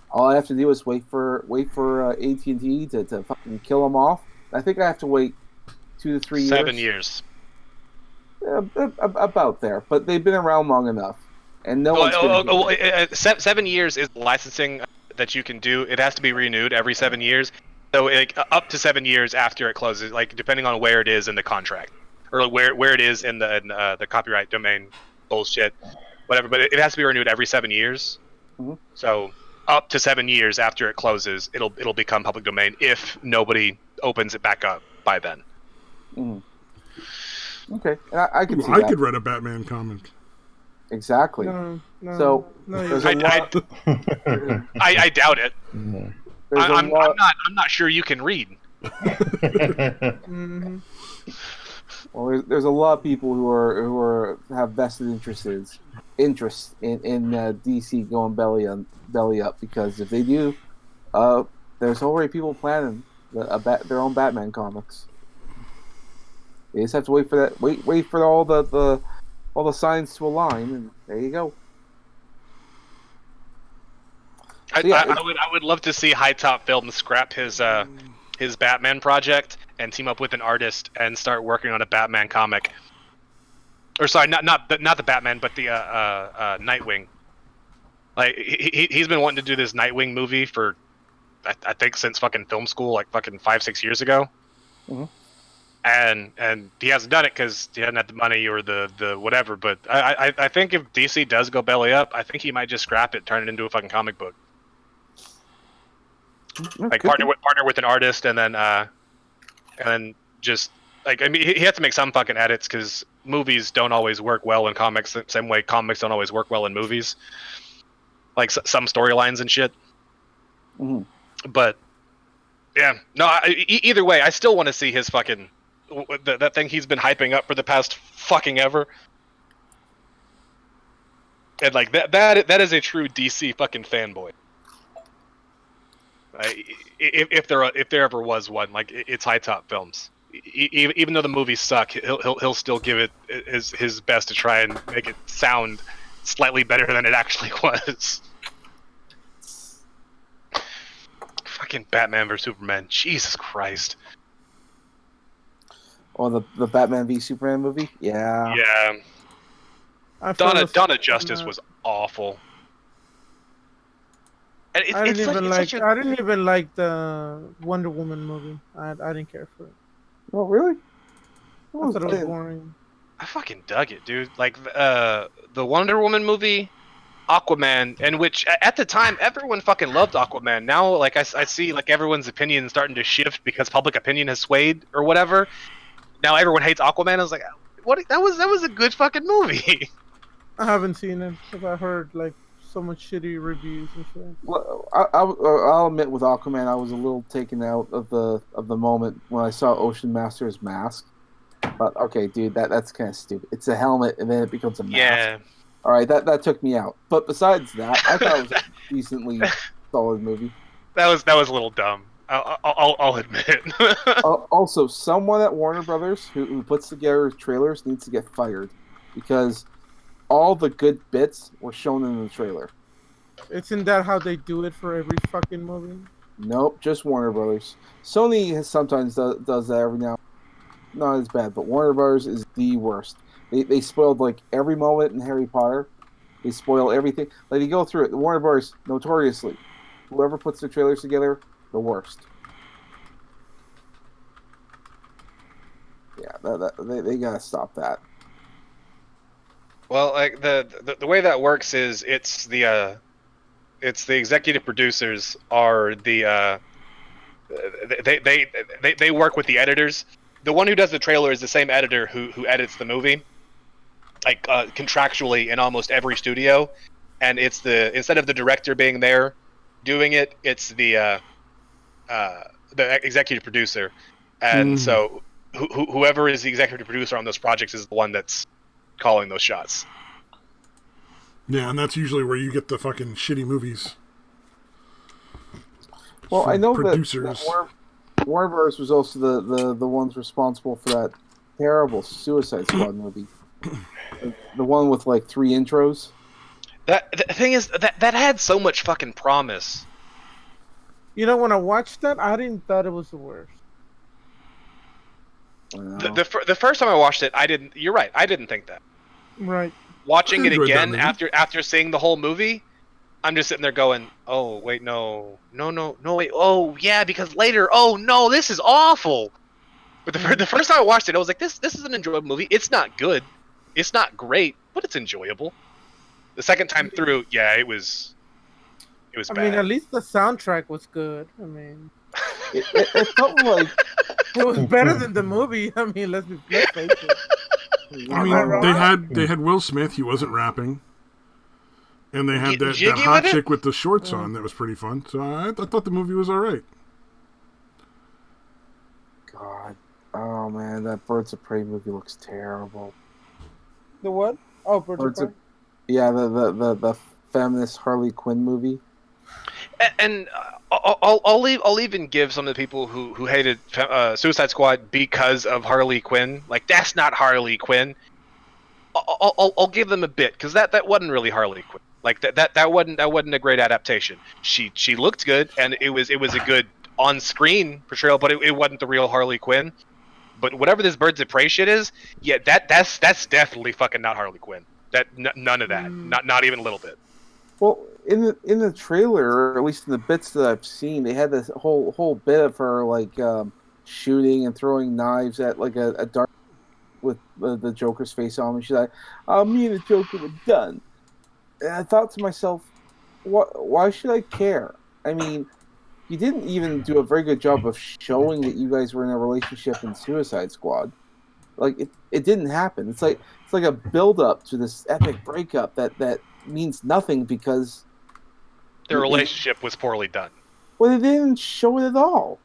All I have to do is wait for AT&T to fucking kill them off. I think I have to wait 2 to 3 years. 7 years. About there, but they've been around long enough, and no one's gonna 7 years is licensing that you can do. It has to be renewed every 7 years, so like up to 7 years after it closes, like depending on where it is in the contract or where it is in the copyright domain bullshit, whatever. But it has to be renewed every 7 years. Mm-hmm. So up to 7 years after it closes, it'll become public domain if nobody opens it back up by then. Mm-hmm. Okay, I can see I that. could write a Batman comic. Exactly. No, so no, I doubt it. I'm not sure you can read. Mm-hmm. Well, there's a lot of people who have vested interest in DC going belly up, because if they do, there's already people planning their own Batman comics. They just have to wait for that. Wait for all the signs to align, and there you go. I would love to see High Top Films scrap his Batman project and team up with an artist and start working on a Batman comic. Or sorry, not the Batman, but the Nightwing. Like he's been wanting to do this Nightwing movie for I think since fucking film school, like fucking 5-6 years ago. Mm-hmm. And he hasn't done it because he hasn't had the money or the whatever. But I think if DC does go belly up, I think he might just scrap it, turn it into a fucking comic book. Like partner with an artist, and then just like, I mean, he has to make some fucking edits because movies don't always work well in comics. The same way comics don't always work well in movies. Like some storylines and shit. Mm-hmm. But yeah, no. Either way, I still want to see his fucking that thing he's been hyping up for the past fucking ever. And like that is a true DC fucking fanboy. If there ever was one, like it's High Top Films. Even though the movies suck, he'll still give it his best to try and make it sound slightly better than it actually was. Fucking Batman vs Superman, Jesus Christ. Oh, the Batman v Superman movie? Yeah. Yeah. Dawn of Justice was awful. I didn't even like the Wonder Woman movie. I didn't care for it. Oh, really? I thought it was boring. I fucking dug it, dude. Like the Wonder Woman movie, Aquaman, and which at the time everyone fucking loved Aquaman. Now, like I see like everyone's opinion starting to shift because public opinion has swayed or whatever. Now everyone hates Aquaman. I was like, what? That was a good fucking movie. I haven't seen it because I heard like so much shitty reviews and shit. Well, I'll admit with Aquaman, I was a little taken out of the moment when I saw Ocean Master's mask. But okay, dude, that's kind of stupid. It's a helmet and then it becomes a mask. Yeah. All right, that took me out. But besides that, I thought it was a decently solid movie. That was a little dumb. I'll admit. Also, someone at Warner Brothers who puts together trailers needs to get fired because all the good bits were shown in the trailer. Isn't that how they do it for every fucking movie? Nope, just Warner Brothers. Sony sometimes does that every now. Not as bad, but Warner Brothers is the worst. They spoiled like every moment in Harry Potter. They spoil everything. Like you go through it. The Warner Brothers notoriously, whoever puts their trailers together, the worst. Yeah, they gotta stop that. Well, like the way that works is it's the executive producers are the They work with the editors. The one who does the trailer is the same editor who edits the movie, like contractually in almost every studio. And it's instead of the director being there doing it, it's the executive producer. And so whoever is the executive producer on those projects is the one that's calling those shots. Yeah, and that's usually where you get the fucking shitty movies. Well, I know producers. that Warner Bros. Was also the ones responsible for that terrible Suicide Squad movie. The one with like 3 intros. The thing is that had so much fucking promise. You know, when I watched that, I didn't thought it was the worst. The first time I watched it, I didn't. You're right. I didn't think that. Right. Watching it again after seeing the whole movie, I'm just sitting there going, "Oh wait, no, wait, oh yeah, because later, oh no, this is awful." But the first time I watched it, I was like, "This is an enjoyable movie. It's not good, it's not great, but it's enjoyable." The second time through, yeah, it was bad. I mean, at least the soundtrack was good. I mean, it felt like it was better than the movie. I mean, let's face it. I mean, they had Will Smith. He wasn't rapping, and they had that hot chick with the shorts on. That was pretty fun. So I thought the movie was all right. God, oh man, that Birds of Prey movie looks terrible. The what? Oh, Birds of Prey. Yeah, the feminist Harley Quinn movie. And I'll even give some of the people who hated Suicide Squad because of Harley Quinn, like that's not Harley Quinn. I'll give them a bit because that wasn't really Harley Quinn. Like that wasn't a great adaptation. She looked good and it was a good on-screen portrayal, but it wasn't the real Harley Quinn. But whatever this Birds of Prey shit is, yeah, that's definitely fucking not Harley Quinn. None of that, not even a little bit. Well, in the trailer, or at least in the bits that I've seen, they had this whole bit of her like shooting and throwing knives at like a dark with the Joker's face on. And she's like, "Me and the Joker were done." And I thought to myself, why should I care? I mean, you didn't even do a very good job of showing that you guys were in a relationship in Suicide Squad. Like it didn't happen. It's like a build up to this epic breakup that means nothing because their relationship was poorly done. Well, they didn't show it at all.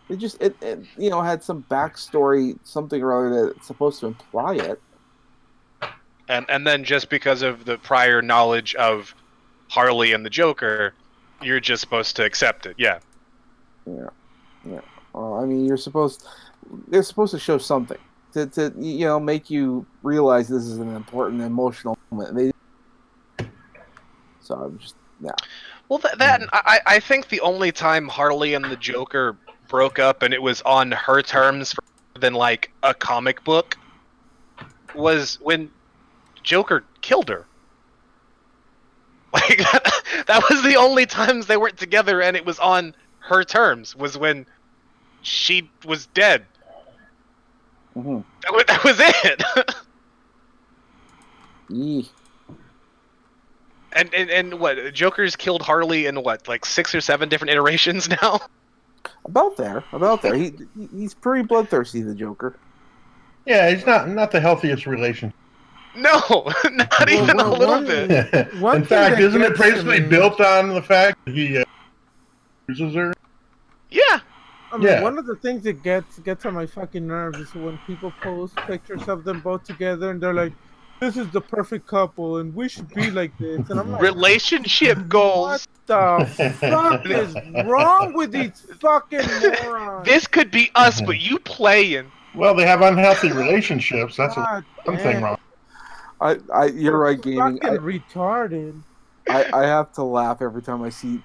It just it had some backstory, something or other that's supposed to imply it. And then just because of the prior knowledge of Harley and the Joker, you're just supposed to accept it. Yeah. Yeah. Well, I mean, they're supposed to show something to make you realize this is an important emotional moment. So I'm just Well, I think the only time Harley and the Joker broke up and it was on her terms rather than like a comic book was when Joker killed her. Like that was the only times they weren't together and it was on her terms was when she was dead. Mm-hmm. That was it. Yee. And what? Joker's killed Harley in what, like 6 or 7 different iterations now? About there. He's pretty bloodthirsty, the Joker. Yeah, he's not the healthiest relationship. No, not even a little bit. In fact, isn't it basically built on the fact that he uses her? Yeah. I mean, one of the things that gets on my fucking nerves is when people post pictures of them both together and they're like, "This is the perfect couple, and we should be like this." And I'm like, relationship goals. What the fuck is wrong with these fucking morons? This could be us, but you playing. Well, they have unhealthy relationships. That's something wrong. You're right, gaming. Fucking retarded. I have to laugh every time I see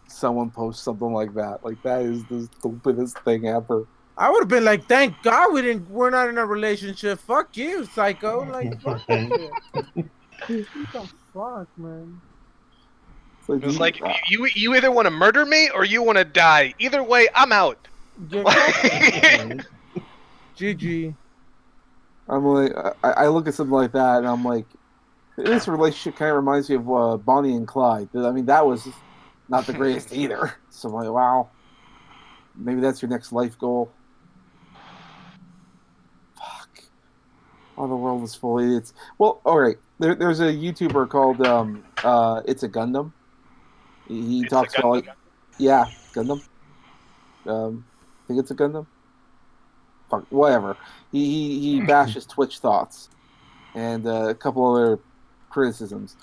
someone post something like that. Like that is the stupidest thing ever. I would have been like, "Thank God we're not in a relationship. Fuck you, psycho." Like, fuck you. What the fuck, man? It's like you either want to murder me or you want to die. Either way, I'm out. GG. I'm like, I look at something like that and I'm like, this relationship kind of reminds me of Bonnie and Clyde. I mean, that was not the greatest either. So I'm like, wow. Maybe that's your next life goal. Fuck. Oh, the world is full of idiots. Well, all right. There's a YouTuber called It's a Gundam. He talks about like, yeah, Gundam. I think it's a Gundam. Fuck, whatever. He bashes Twitch thoughts and a couple other criticisms.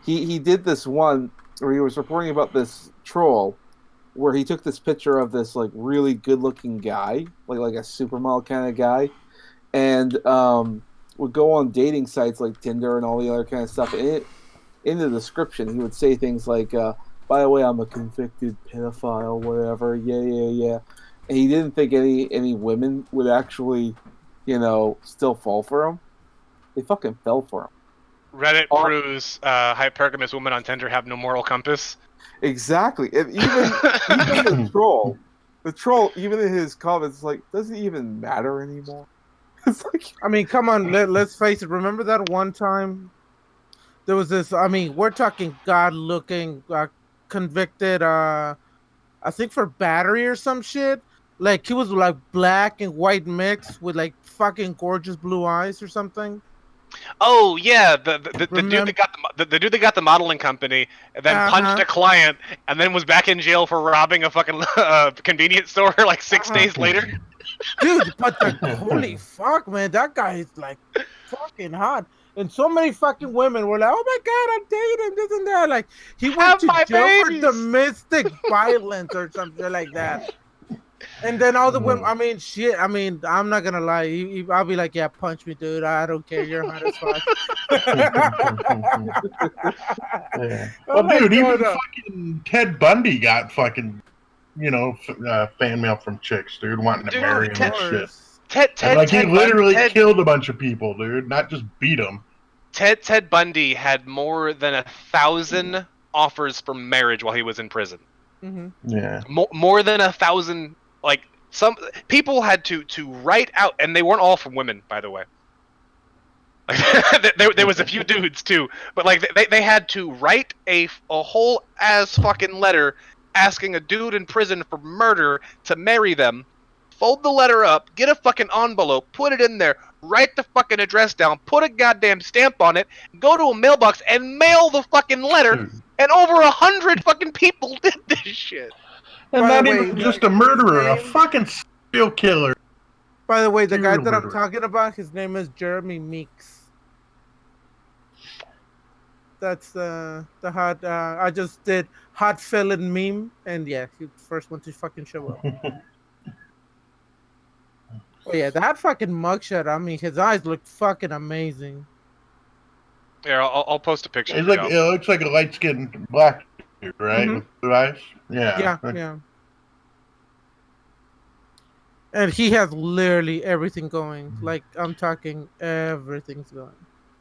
He did this one where he was reporting about this troll where he took this picture of this like really good looking guy, like a supermodel kind of guy, and would go on dating sites like Tinder and all the other kind of stuff. And in the description, he would say things like, "By the way, I'm a convicted pedophile, whatever." Yeah, yeah, yeah. And he didn't think any women would actually, still fall for him. They fucking fell for him. Reddit proves hypergamous women on Tinder have no moral compass. Exactly. And even the troll, even in his comments, like, doesn't even matter anymore. It's like, I mean, come on, let's face it. Remember that one time there was this? I mean, we're talking god-looking, convicted. I think for battery or some shit. Like he was like black and white mixed with like fucking gorgeous blue eyes or something. Oh yeah, the dude that got the modeling company, and then punched a client, and then was back in jail for robbing a fucking convenience store like 6 days later. Dude, but holy fuck, man, that guy is like fucking hot. And so many fucking women were like, "Oh my god, I'm dating this and that." Like he went to jail for domestic violence or something like that. And then all the women, I mean, shit. I mean, I'm not gonna lie. I'll be like, "Yeah, punch me, dude. I don't care. You're hot as fuck." Yeah. Well, dude, even fucking Ted Bundy got fucking, fan mail from chicks, dude, wanting to marry him and shit. He literally killed a bunch of people, dude, not just beat them. Ted Bundy had more than 1,000 offers for marriage while he was in prison. Mm-hmm. Yeah. More than 1,000. Like some people had to write out, and they weren't all from women, by the way. Like, there was a few dudes too, but like they had to write a whole ass fucking letter asking a dude in prison for murder to marry them. Fold the letter up, get a fucking envelope, put it in there, write the fucking address down, put a goddamn stamp on it, go to a mailbox and mail the fucking letter. And over 100 fucking people did this shit. And not even just a murderer, a fucking serial killer. By the way, the guy that I'm talking about, his name is Jeremy Meeks. That's the hot. I just did hot felon meme, and yeah, he's the first one to fucking show up. Oh yeah, that fucking mugshot. I mean, his eyes look fucking amazing. Yeah, I'll post a picture. It looks like a light-skinned black dude, right? Mm-hmm. With blue eyes. Yeah. Yeah. And he has literally everything going. Like I'm talking, everything's going.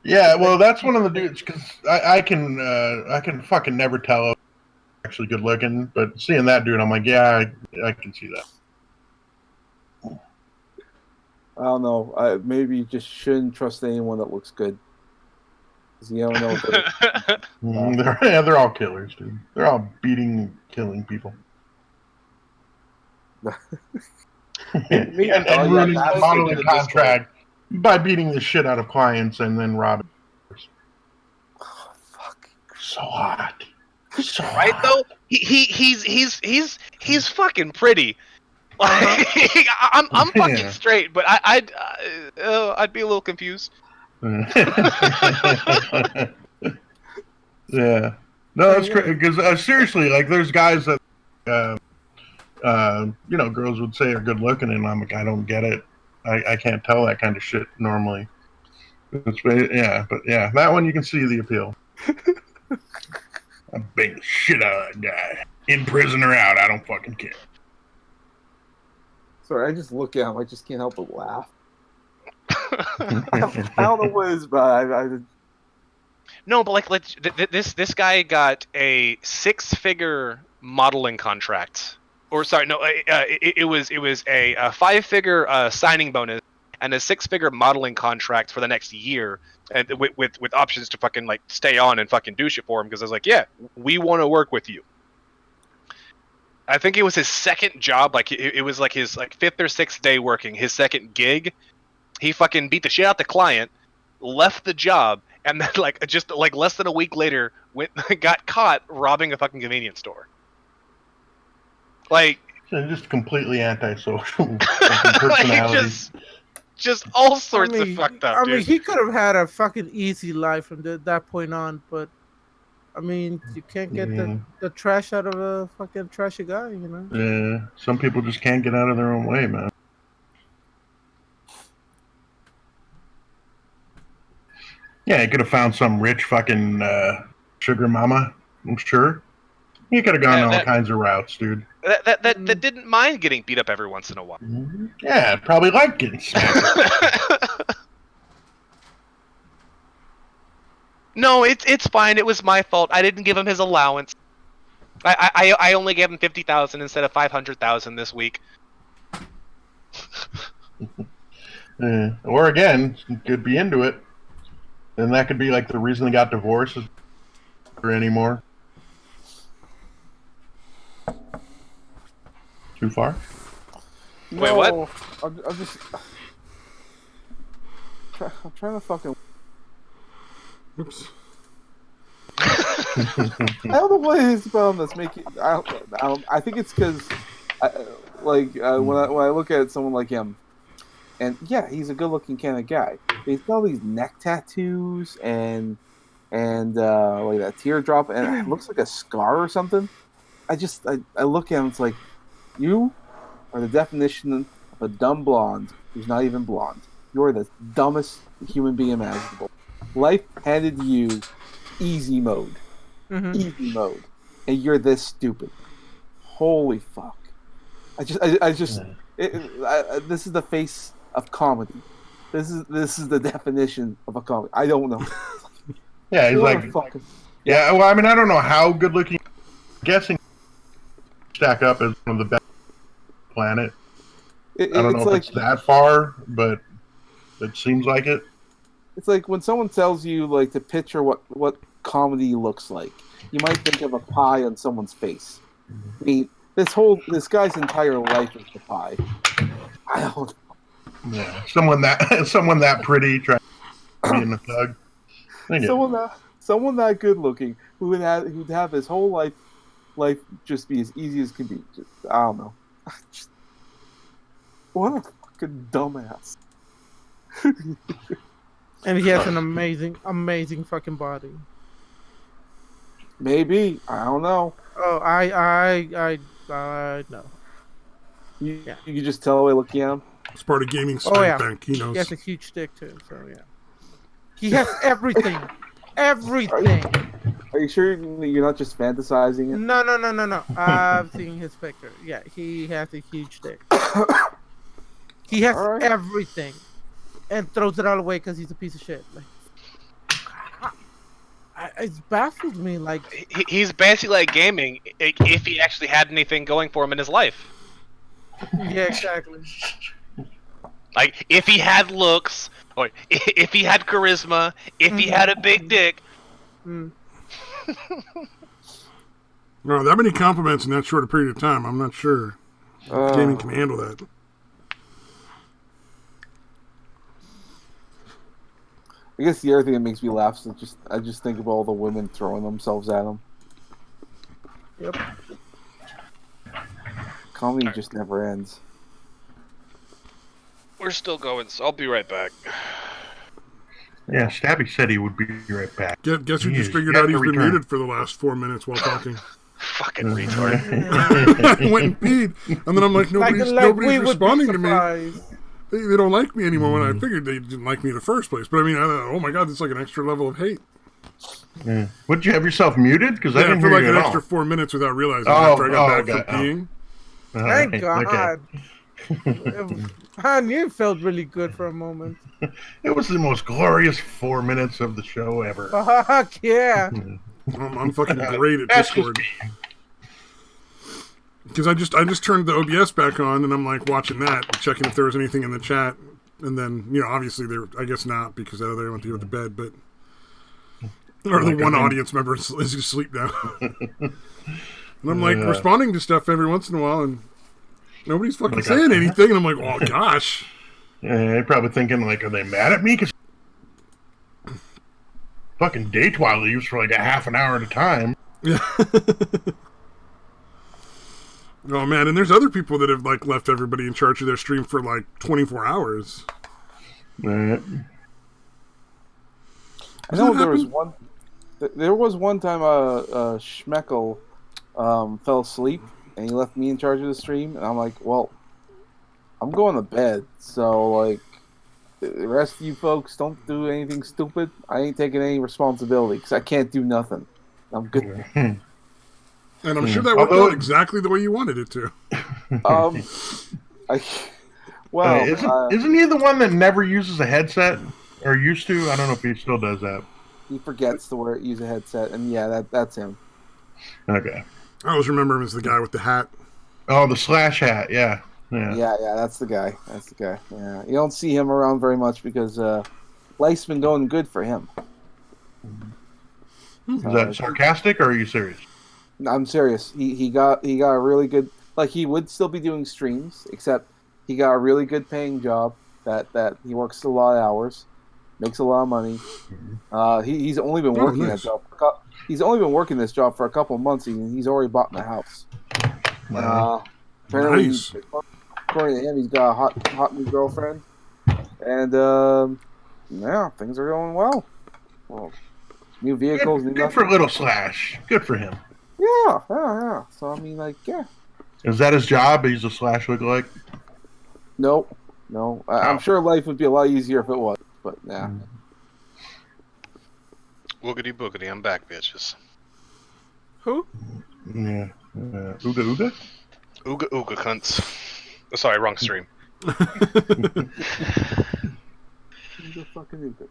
Yeah, well, that's one of the dudes because I can fucking never tell if he's actually good looking, but seeing that dude, I'm like, yeah, I can see that. I don't know. Maybe you just shouldn't trust anyone that looks good. You don't know. They're all killers, dude. They're all killing people. and ruining the modeling contract by beating the shit out of clients and then robbing. Oh, fuck! So hot. So right hot. though, he's fucking pretty. Like, I'm fucking straight, but I'd be a little confused. Yeah. No, that's crazy. Because seriously, like, there's guys that, girls would say are good looking, and I'm like, I don't get it. I can't tell that kind of shit normally. But that one you can see the appeal. I bang the shit out of that guy. In prison or out, I don't fucking care. Sorry, I just look at him. I just can't help but laugh. I don't know what it is, but No, but like this guy got a 6-figure modeling contract, or sorry, no, it was a 5-figure signing bonus and a 6-figure modeling contract for the next year, and with options to fucking like stay on and fucking do shit for him because I was like, yeah, we want to work with you. I think it was his second job. Like it was like his fifth or sixth day working. His second gig, he fucking beat the shit out the client, left the job, and then just less than a week later got caught robbing a fucking convenience store. Like just completely antisocial personality. Just all sorts of fucked up. I mean, he could have had a fucking easy life from that point on, but I mean, you can't get the trash out of a fucking trashy guy, you know? Yeah, some people just can't get out of their own way, man. Yeah, he could have found some rich fucking sugar mama, I'm sure. He could have gone all kinds of routes, dude. That didn't mind getting beat up every once in a while. Yeah, probably like getting smacked. No, it's fine. It was my fault. I didn't give him his allowance. I only gave him 50,000 instead of 500,000 this week. Or again, could be into it. And that could be like the reason they got divorced or anymore. Too far? Wait, what? I'm trying to fucking. Oops. I don't know what it is about him that's making. I think it's because, when I look at someone like him, and yeah, he's a good-looking kind of guy. But he's got all these neck tattoos and like that teardrop, and it looks like a scar or something. I look at him, it's like, you are the definition of a dumb blonde who's not even blonde. You're the dumbest human being imaginable. Life handed you easy mode. Easy mode. And you're this stupid. Holy fuck. This is the face of comedy. This is the definition of a comedy. I don't know. Yeah, he's like... Yeah, well, I mean, I don't know how good looking... I'm guessing stack up as one of the best on the planet. I don't know if it's that far, but it seems like it. It's like when someone tells you like to picture what comedy looks like, you might think of a pie on someone's face. I mean, this guy's entire life is the pie. I don't know. Yeah, someone that pretty trying to be in the thug. Someone that good looking who'd have his whole life just be as easy as can be. I don't know. What a fucking dumbass. And he has an amazing fucking body. Maybe. I don't know. Oh, I know. You can just tell the way looking at him. It's part of gaming. Bank. He knows. He has a huge dick too. So yeah, he has everything. Everything. Are you sure you're not just fantasizing it? No. I've seen his picture. Yeah, he has a huge dick. He has everything, and throws it all away because he's a piece of shit. Like, it's baffled me. Like he's basically like gaming if he actually had anything going for him in his life. Yeah, exactly. Like if he had looks, or if he had charisma, if he had a big dick. No, that many compliments in that short a period of time, I'm not sure gaming can handle that. I guess the other thing that makes me laugh is I just think of all the women throwing themselves at him. Yep. Comedy just never ends. We're still going, so I'll be right back. Yeah, Stabby said he would be right back. Guess who just figured out he's been muted for the last 4 minutes while talking? Fucking retard. I went and peed, and then I'm like, nobody's responding to me. They don't like me anymore. When I figured they didn't like me in the first place. But I mean, oh my god, it's like an extra level of hate. Yeah. Would you have yourself muted? Because I didn't for hear like you an at extra all. 4 minutes without realizing after I got back from peeing. Thank God. Okay. I knew it felt really good for a moment. It was the most glorious 4 minutes of the show ever. Fuck yeah. I'm fucking great at Discord. Because I just turned the OBS back on and I'm like watching that, checking if there was anything in the chat, and then obviously I guess not because they went to go to bed, but or the one audience member is asleep now. And I'm like responding to stuff every once in a while, and nobody's fucking saying anything. And I'm like, oh gosh. Yeah, they're probably thinking like, are they mad at me? Because fucking Daytwa leaves for like a half an hour at a time. Yeah. Oh man, and there's other people that have like left everybody in charge of their stream for like 24 hours. Right. I know there was one. There was one time Schmeckel fell asleep and he left me in charge of the stream, and I'm like, well, I'm going to bed, so like the rest of you folks don't do anything stupid. I ain't taking any responsibility because I can't do nothing. I'm good. And I'm sure that worked out exactly the way you wanted it to. Isn't he the one that never uses a headset or used to? I don't know if he still does that. He forgets to use a headset, and yeah, that's him. Okay. I always remember him as the guy with the hat. Oh, the slash hat, yeah. Yeah, that's the guy. Yeah, you don't see him around very much because life's been going good for him. Is that sarcastic, or are you serious? I'm serious. He got a really good, like, he would still be doing streams, except he got a really good paying job that he works a lot of hours, makes a lot of money. He's only been working that job. He's only been working this job for a couple of months, and he's already bought a house. Apparently, according to him, he's got a hot new girlfriend, and yeah, things are going well. New vehicles, good for little Slash. Good for him. Yeah. So I mean, like, yeah. Is that his job? He's a Slash lookalike? No. I'm sure life would be a lot easier if it was, but yeah. Woogity boogity, I'm back, bitches. Who? Yeah. Ooga? Ooga cunts. Oh, sorry, wrong stream. Ooga fucking Ooga.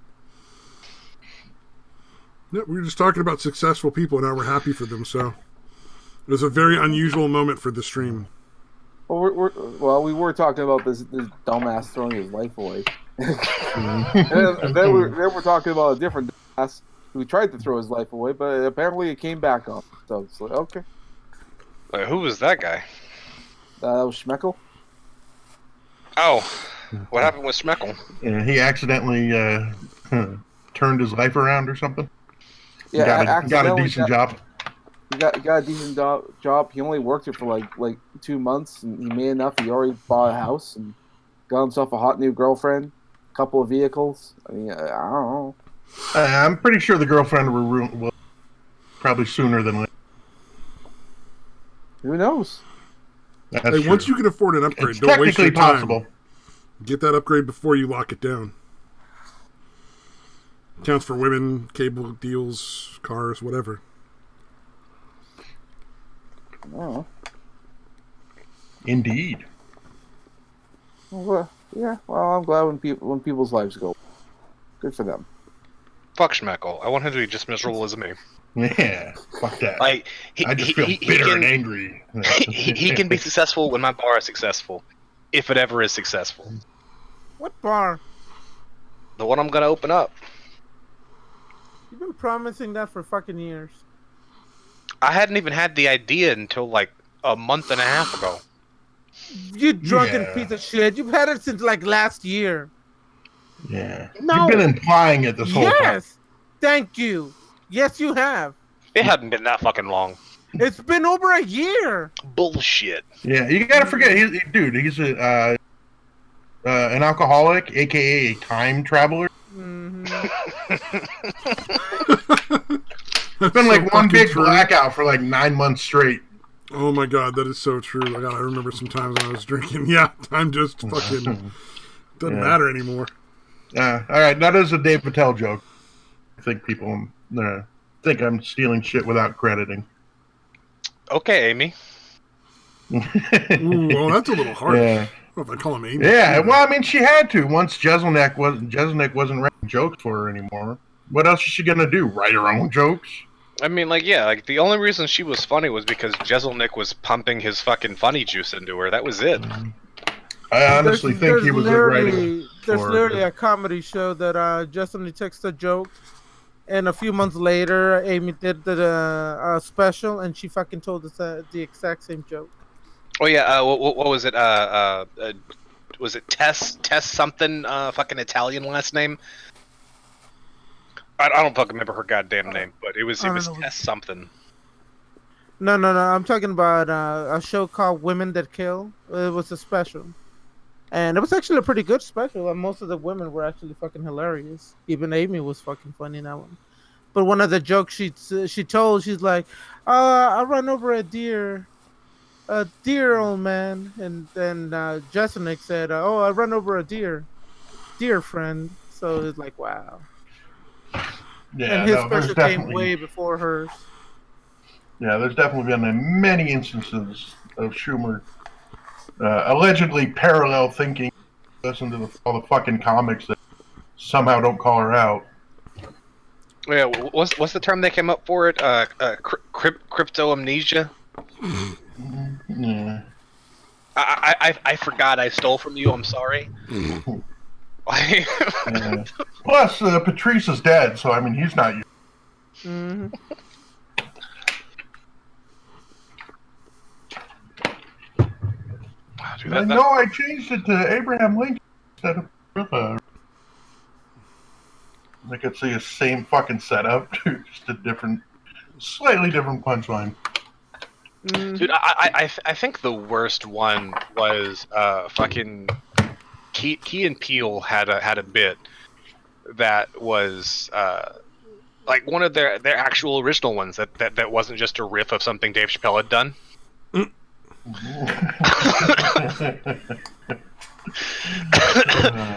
Yeah, we were just talking about successful people, and now we're happy for them. So it was a very unusual moment for the stream. Well, we were talking about this dumbass throwing his life away, and then we're talking about a different dumbass who tried to throw his life away, but apparently it came back on. So it's like, okay. Wait, who was that guy? That was Schmeckel. Oh, what happened with Schmeckel? Yeah, he accidentally turned his life around or something. Yeah, he got a decent job. He got a decent job. He only worked it for like 2 months, and he made enough. He already bought a house and got himself a hot new girlfriend, a couple of vehicles. I mean, I don't know. I'm pretty sure the girlfriend will probably sooner than later. Who knows? Hey, once you can afford an upgrade, it's don't waste your time. Possible. Get that upgrade before you lock it down. Counts for women, cable deals, cars, whatever. Oh. Indeed. Well, yeah. Well, I'm glad when people's lives go. Good for them. Fuck Schmeckel. I want him to be just miserable as me. Yeah, fuck that. Like, I just feel bitter and angry. He can be successful when my bar is successful, if it ever is successful. What bar? The one I'm gonna open up. You've been promising that for fucking years. I hadn't even had the idea until like a month and a half ago. You drunken piece of shit. You've had it since like last year. Yeah. No. You've been implying it this whole time. Yes. Thank you. Yes, you have. It hadn't been that fucking long. It's been over a year. Bullshit. Yeah, you gotta forget, he's an alcoholic, aka a time traveler. Mm-hmm. It's been like one big blackout for like 9 months straight. Oh my god, that is so true. God, I remember some times when I was drinking. Yeah, time just fucking doesn't matter anymore. All right, that is a Dave Patel joke. I think people think I'm stealing shit without crediting. Okay, Amy. Ooh, well, that's a little harsh. Yeah. I don't know if I call him Amy. Yeah, well, I mean, she had to. Once Jeselnik wasn't writing jokes for her anymore. What else is she gonna do? Write her own jokes? I mean, like, yeah, like, the only reason she was funny was because Jeselnik was pumping his fucking funny juice into her. That was it. I honestly think he was writing. There's literally a comedy show that Justin takes a joke And a few months later, Amy did the special, and she fucking told us the exact same joke. Oh yeah, what was it? Was it Tess something? Fucking Italian last name. I don't fucking remember her goddamn name, but it was Tess something. No. I'm talking about a show called Women That Kill. It was a special, and it was actually a pretty good special. And most of the women were actually fucking hilarious. Even Amy was fucking funny in that one. But one of the jokes she told, she's like, "I run over a deer, old man," and then Jeselnik said, "Oh, I run over a deer friend." So it's like, wow. Yeah, and his special came way before hers. Yeah, there's definitely been many instances of Schumer allegedly parallel thinking. Listen to all the fucking comics that somehow don't call her out. Yeah, what's the term they came up for it? Crypto amnesia. Yeah. I forgot. I stole from you. I'm sorry. Yeah. Plus, Patrice is dead, so I mean, he's not you. Mm-hmm. I know I changed it to Abraham Lincoln instead of Ripper. I could see the same fucking setup, just a slightly different punchline. Dude, I think the worst one was fucking Key and Peele had a bit that was like one of their actual original ones that wasn't just a riff of something Dave Chappelle had done.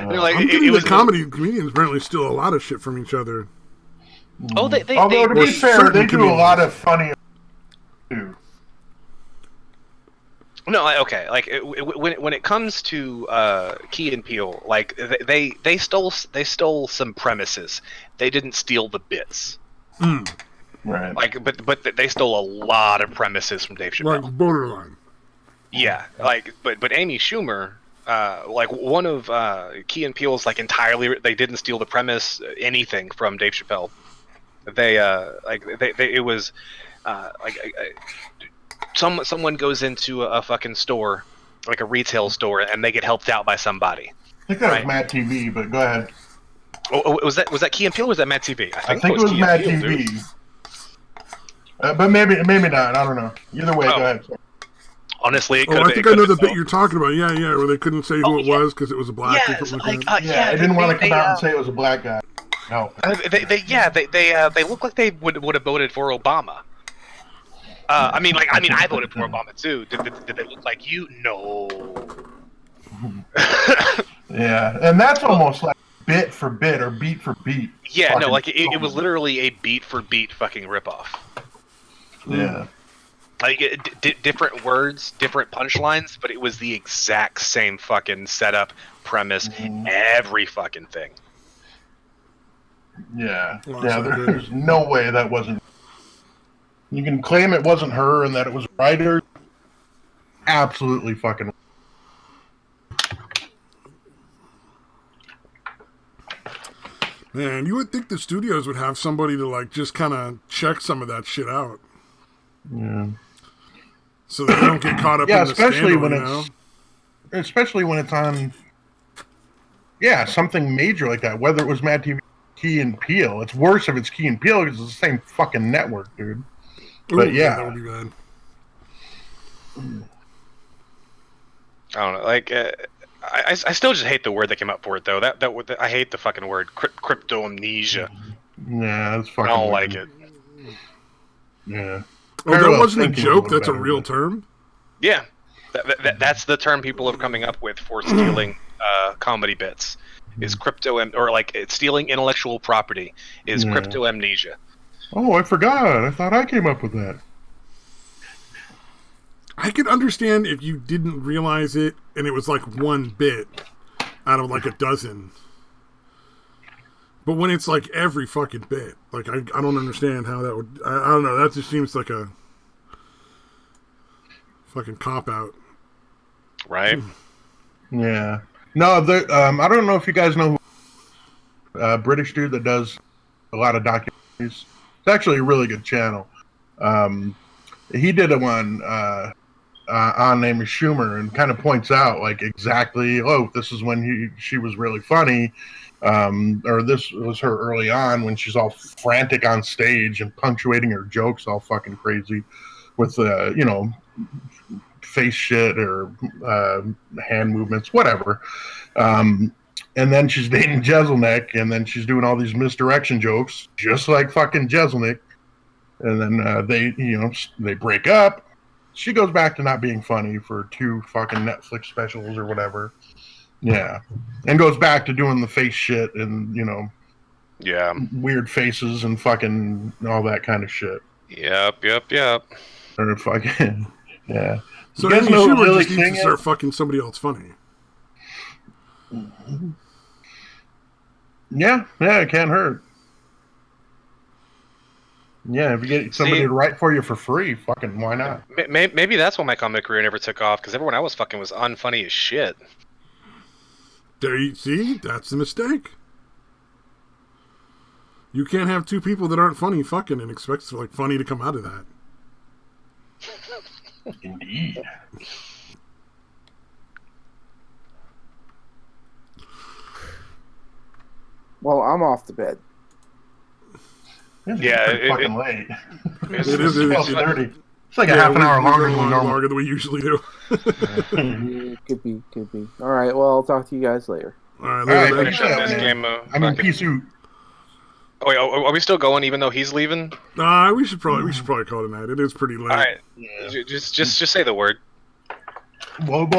Like, I'm getting the comedians apparently steal a lot of shit from each other. Oh, although to be fair, they do a lot of funny too. No, okay. Like when it comes to Key and Peele, like they stole some premises. They didn't steal the bits. Right. Like, but they stole a lot of premises from Dave Chappelle. Like borderline. Yeah. Like, but Amy Schumer, like one of Key and Peele's like entirely, they didn't steal the premise, anything from Dave Chappelle. They it was someone goes into a fucking store, like a retail store, and they get helped out by somebody. I think that was Mad TV, but go ahead. Oh, was that Key and Peele or was that Mad TV? I think it was Mad TV. But maybe not. I don't know. Either way, go ahead. Honestly, I think I know the bit you're talking about. Yeah, where they couldn't say who it was because it was a black or something like that. I didn't want to come out and say it was a black guy. No. They look like they would have voted for Obama. I mean, I voted for Obama too. Did they look like you? No. Yeah, and that's almost like bit for bit or beat for beat. Yeah, no, like it was literally a beat for beat fucking ripoff. Yeah. Like different words, different punchlines, but it was the exact same fucking setup, premise, every fucking thing. Yeah, there's no way that wasn't. You can claim it wasn't her and that it was a writer. Absolutely fucking. Man, you would think the studios would have somebody to like just kind of check some of that shit out. Yeah. So they don't get caught up in the scandal, especially when it's on. Yeah, something major like that. Whether it was Mad TV, Key and Peele, it's worse if it's Key and Peele because it's the same fucking network, dude. But yeah, that would be bad. I don't know. Like, I still just hate the word that came up for it though. I hate the fucking word crypto amnesia. Yeah, that's fucking. I don't like it. Yeah. Oh, that wasn't a joke. That's a real term. Yeah, that's the term people are coming up with for stealing comedy bits. Is crypto or like stealing intellectual property is crypto amnesia. Oh, I forgot. I thought I came up with that. I could understand if you didn't realize it and it was like one bit out of like a dozen. But when it's like every fucking bit, like I don't understand how that would. I don't know. That just seems like a fucking cop out, right? Yeah. No, I don't know if you guys know who British dude that does a lot of documentaries. It's actually a really good channel. He did a one on name is Schumer and kind of points out like exactly, this is when she was really funny, or this was her early on when she's all frantic on stage and punctuating her jokes all fucking crazy with face shit or hand movements, whatever. And then she's dating Jeselnik, and then she's doing all these misdirection jokes, just like fucking Jeselnik. And then they break up. She goes back to not being funny for 2 fucking Netflix specials or whatever. Yeah. And goes back to doing the face shit and, weird faces and fucking all that kind of shit. Yep. Or fucking, yeah. So Amy Schumer just needs to start fucking somebody else funny. Yeah, it can't hurt. Yeah, if you get somebody to write for you for free, fucking why not? Maybe that's why my comic career never took off, because everyone I was fucking was unfunny as shit. There you see, that's the mistake. You can't have 2 people that aren't funny fucking and expect funny to come out of that. Indeed. Well, I'm off to bed. It's fucking late. It is 12:30. It's like a half an hour longer than we usually do. Could be. All right. Well, I'll talk to you guys later. All right. Finish up this game. Peace. Oh, wait, are we still going even though he's leaving? We should probably call it a night. It is pretty late. All right. Just say the word. Well,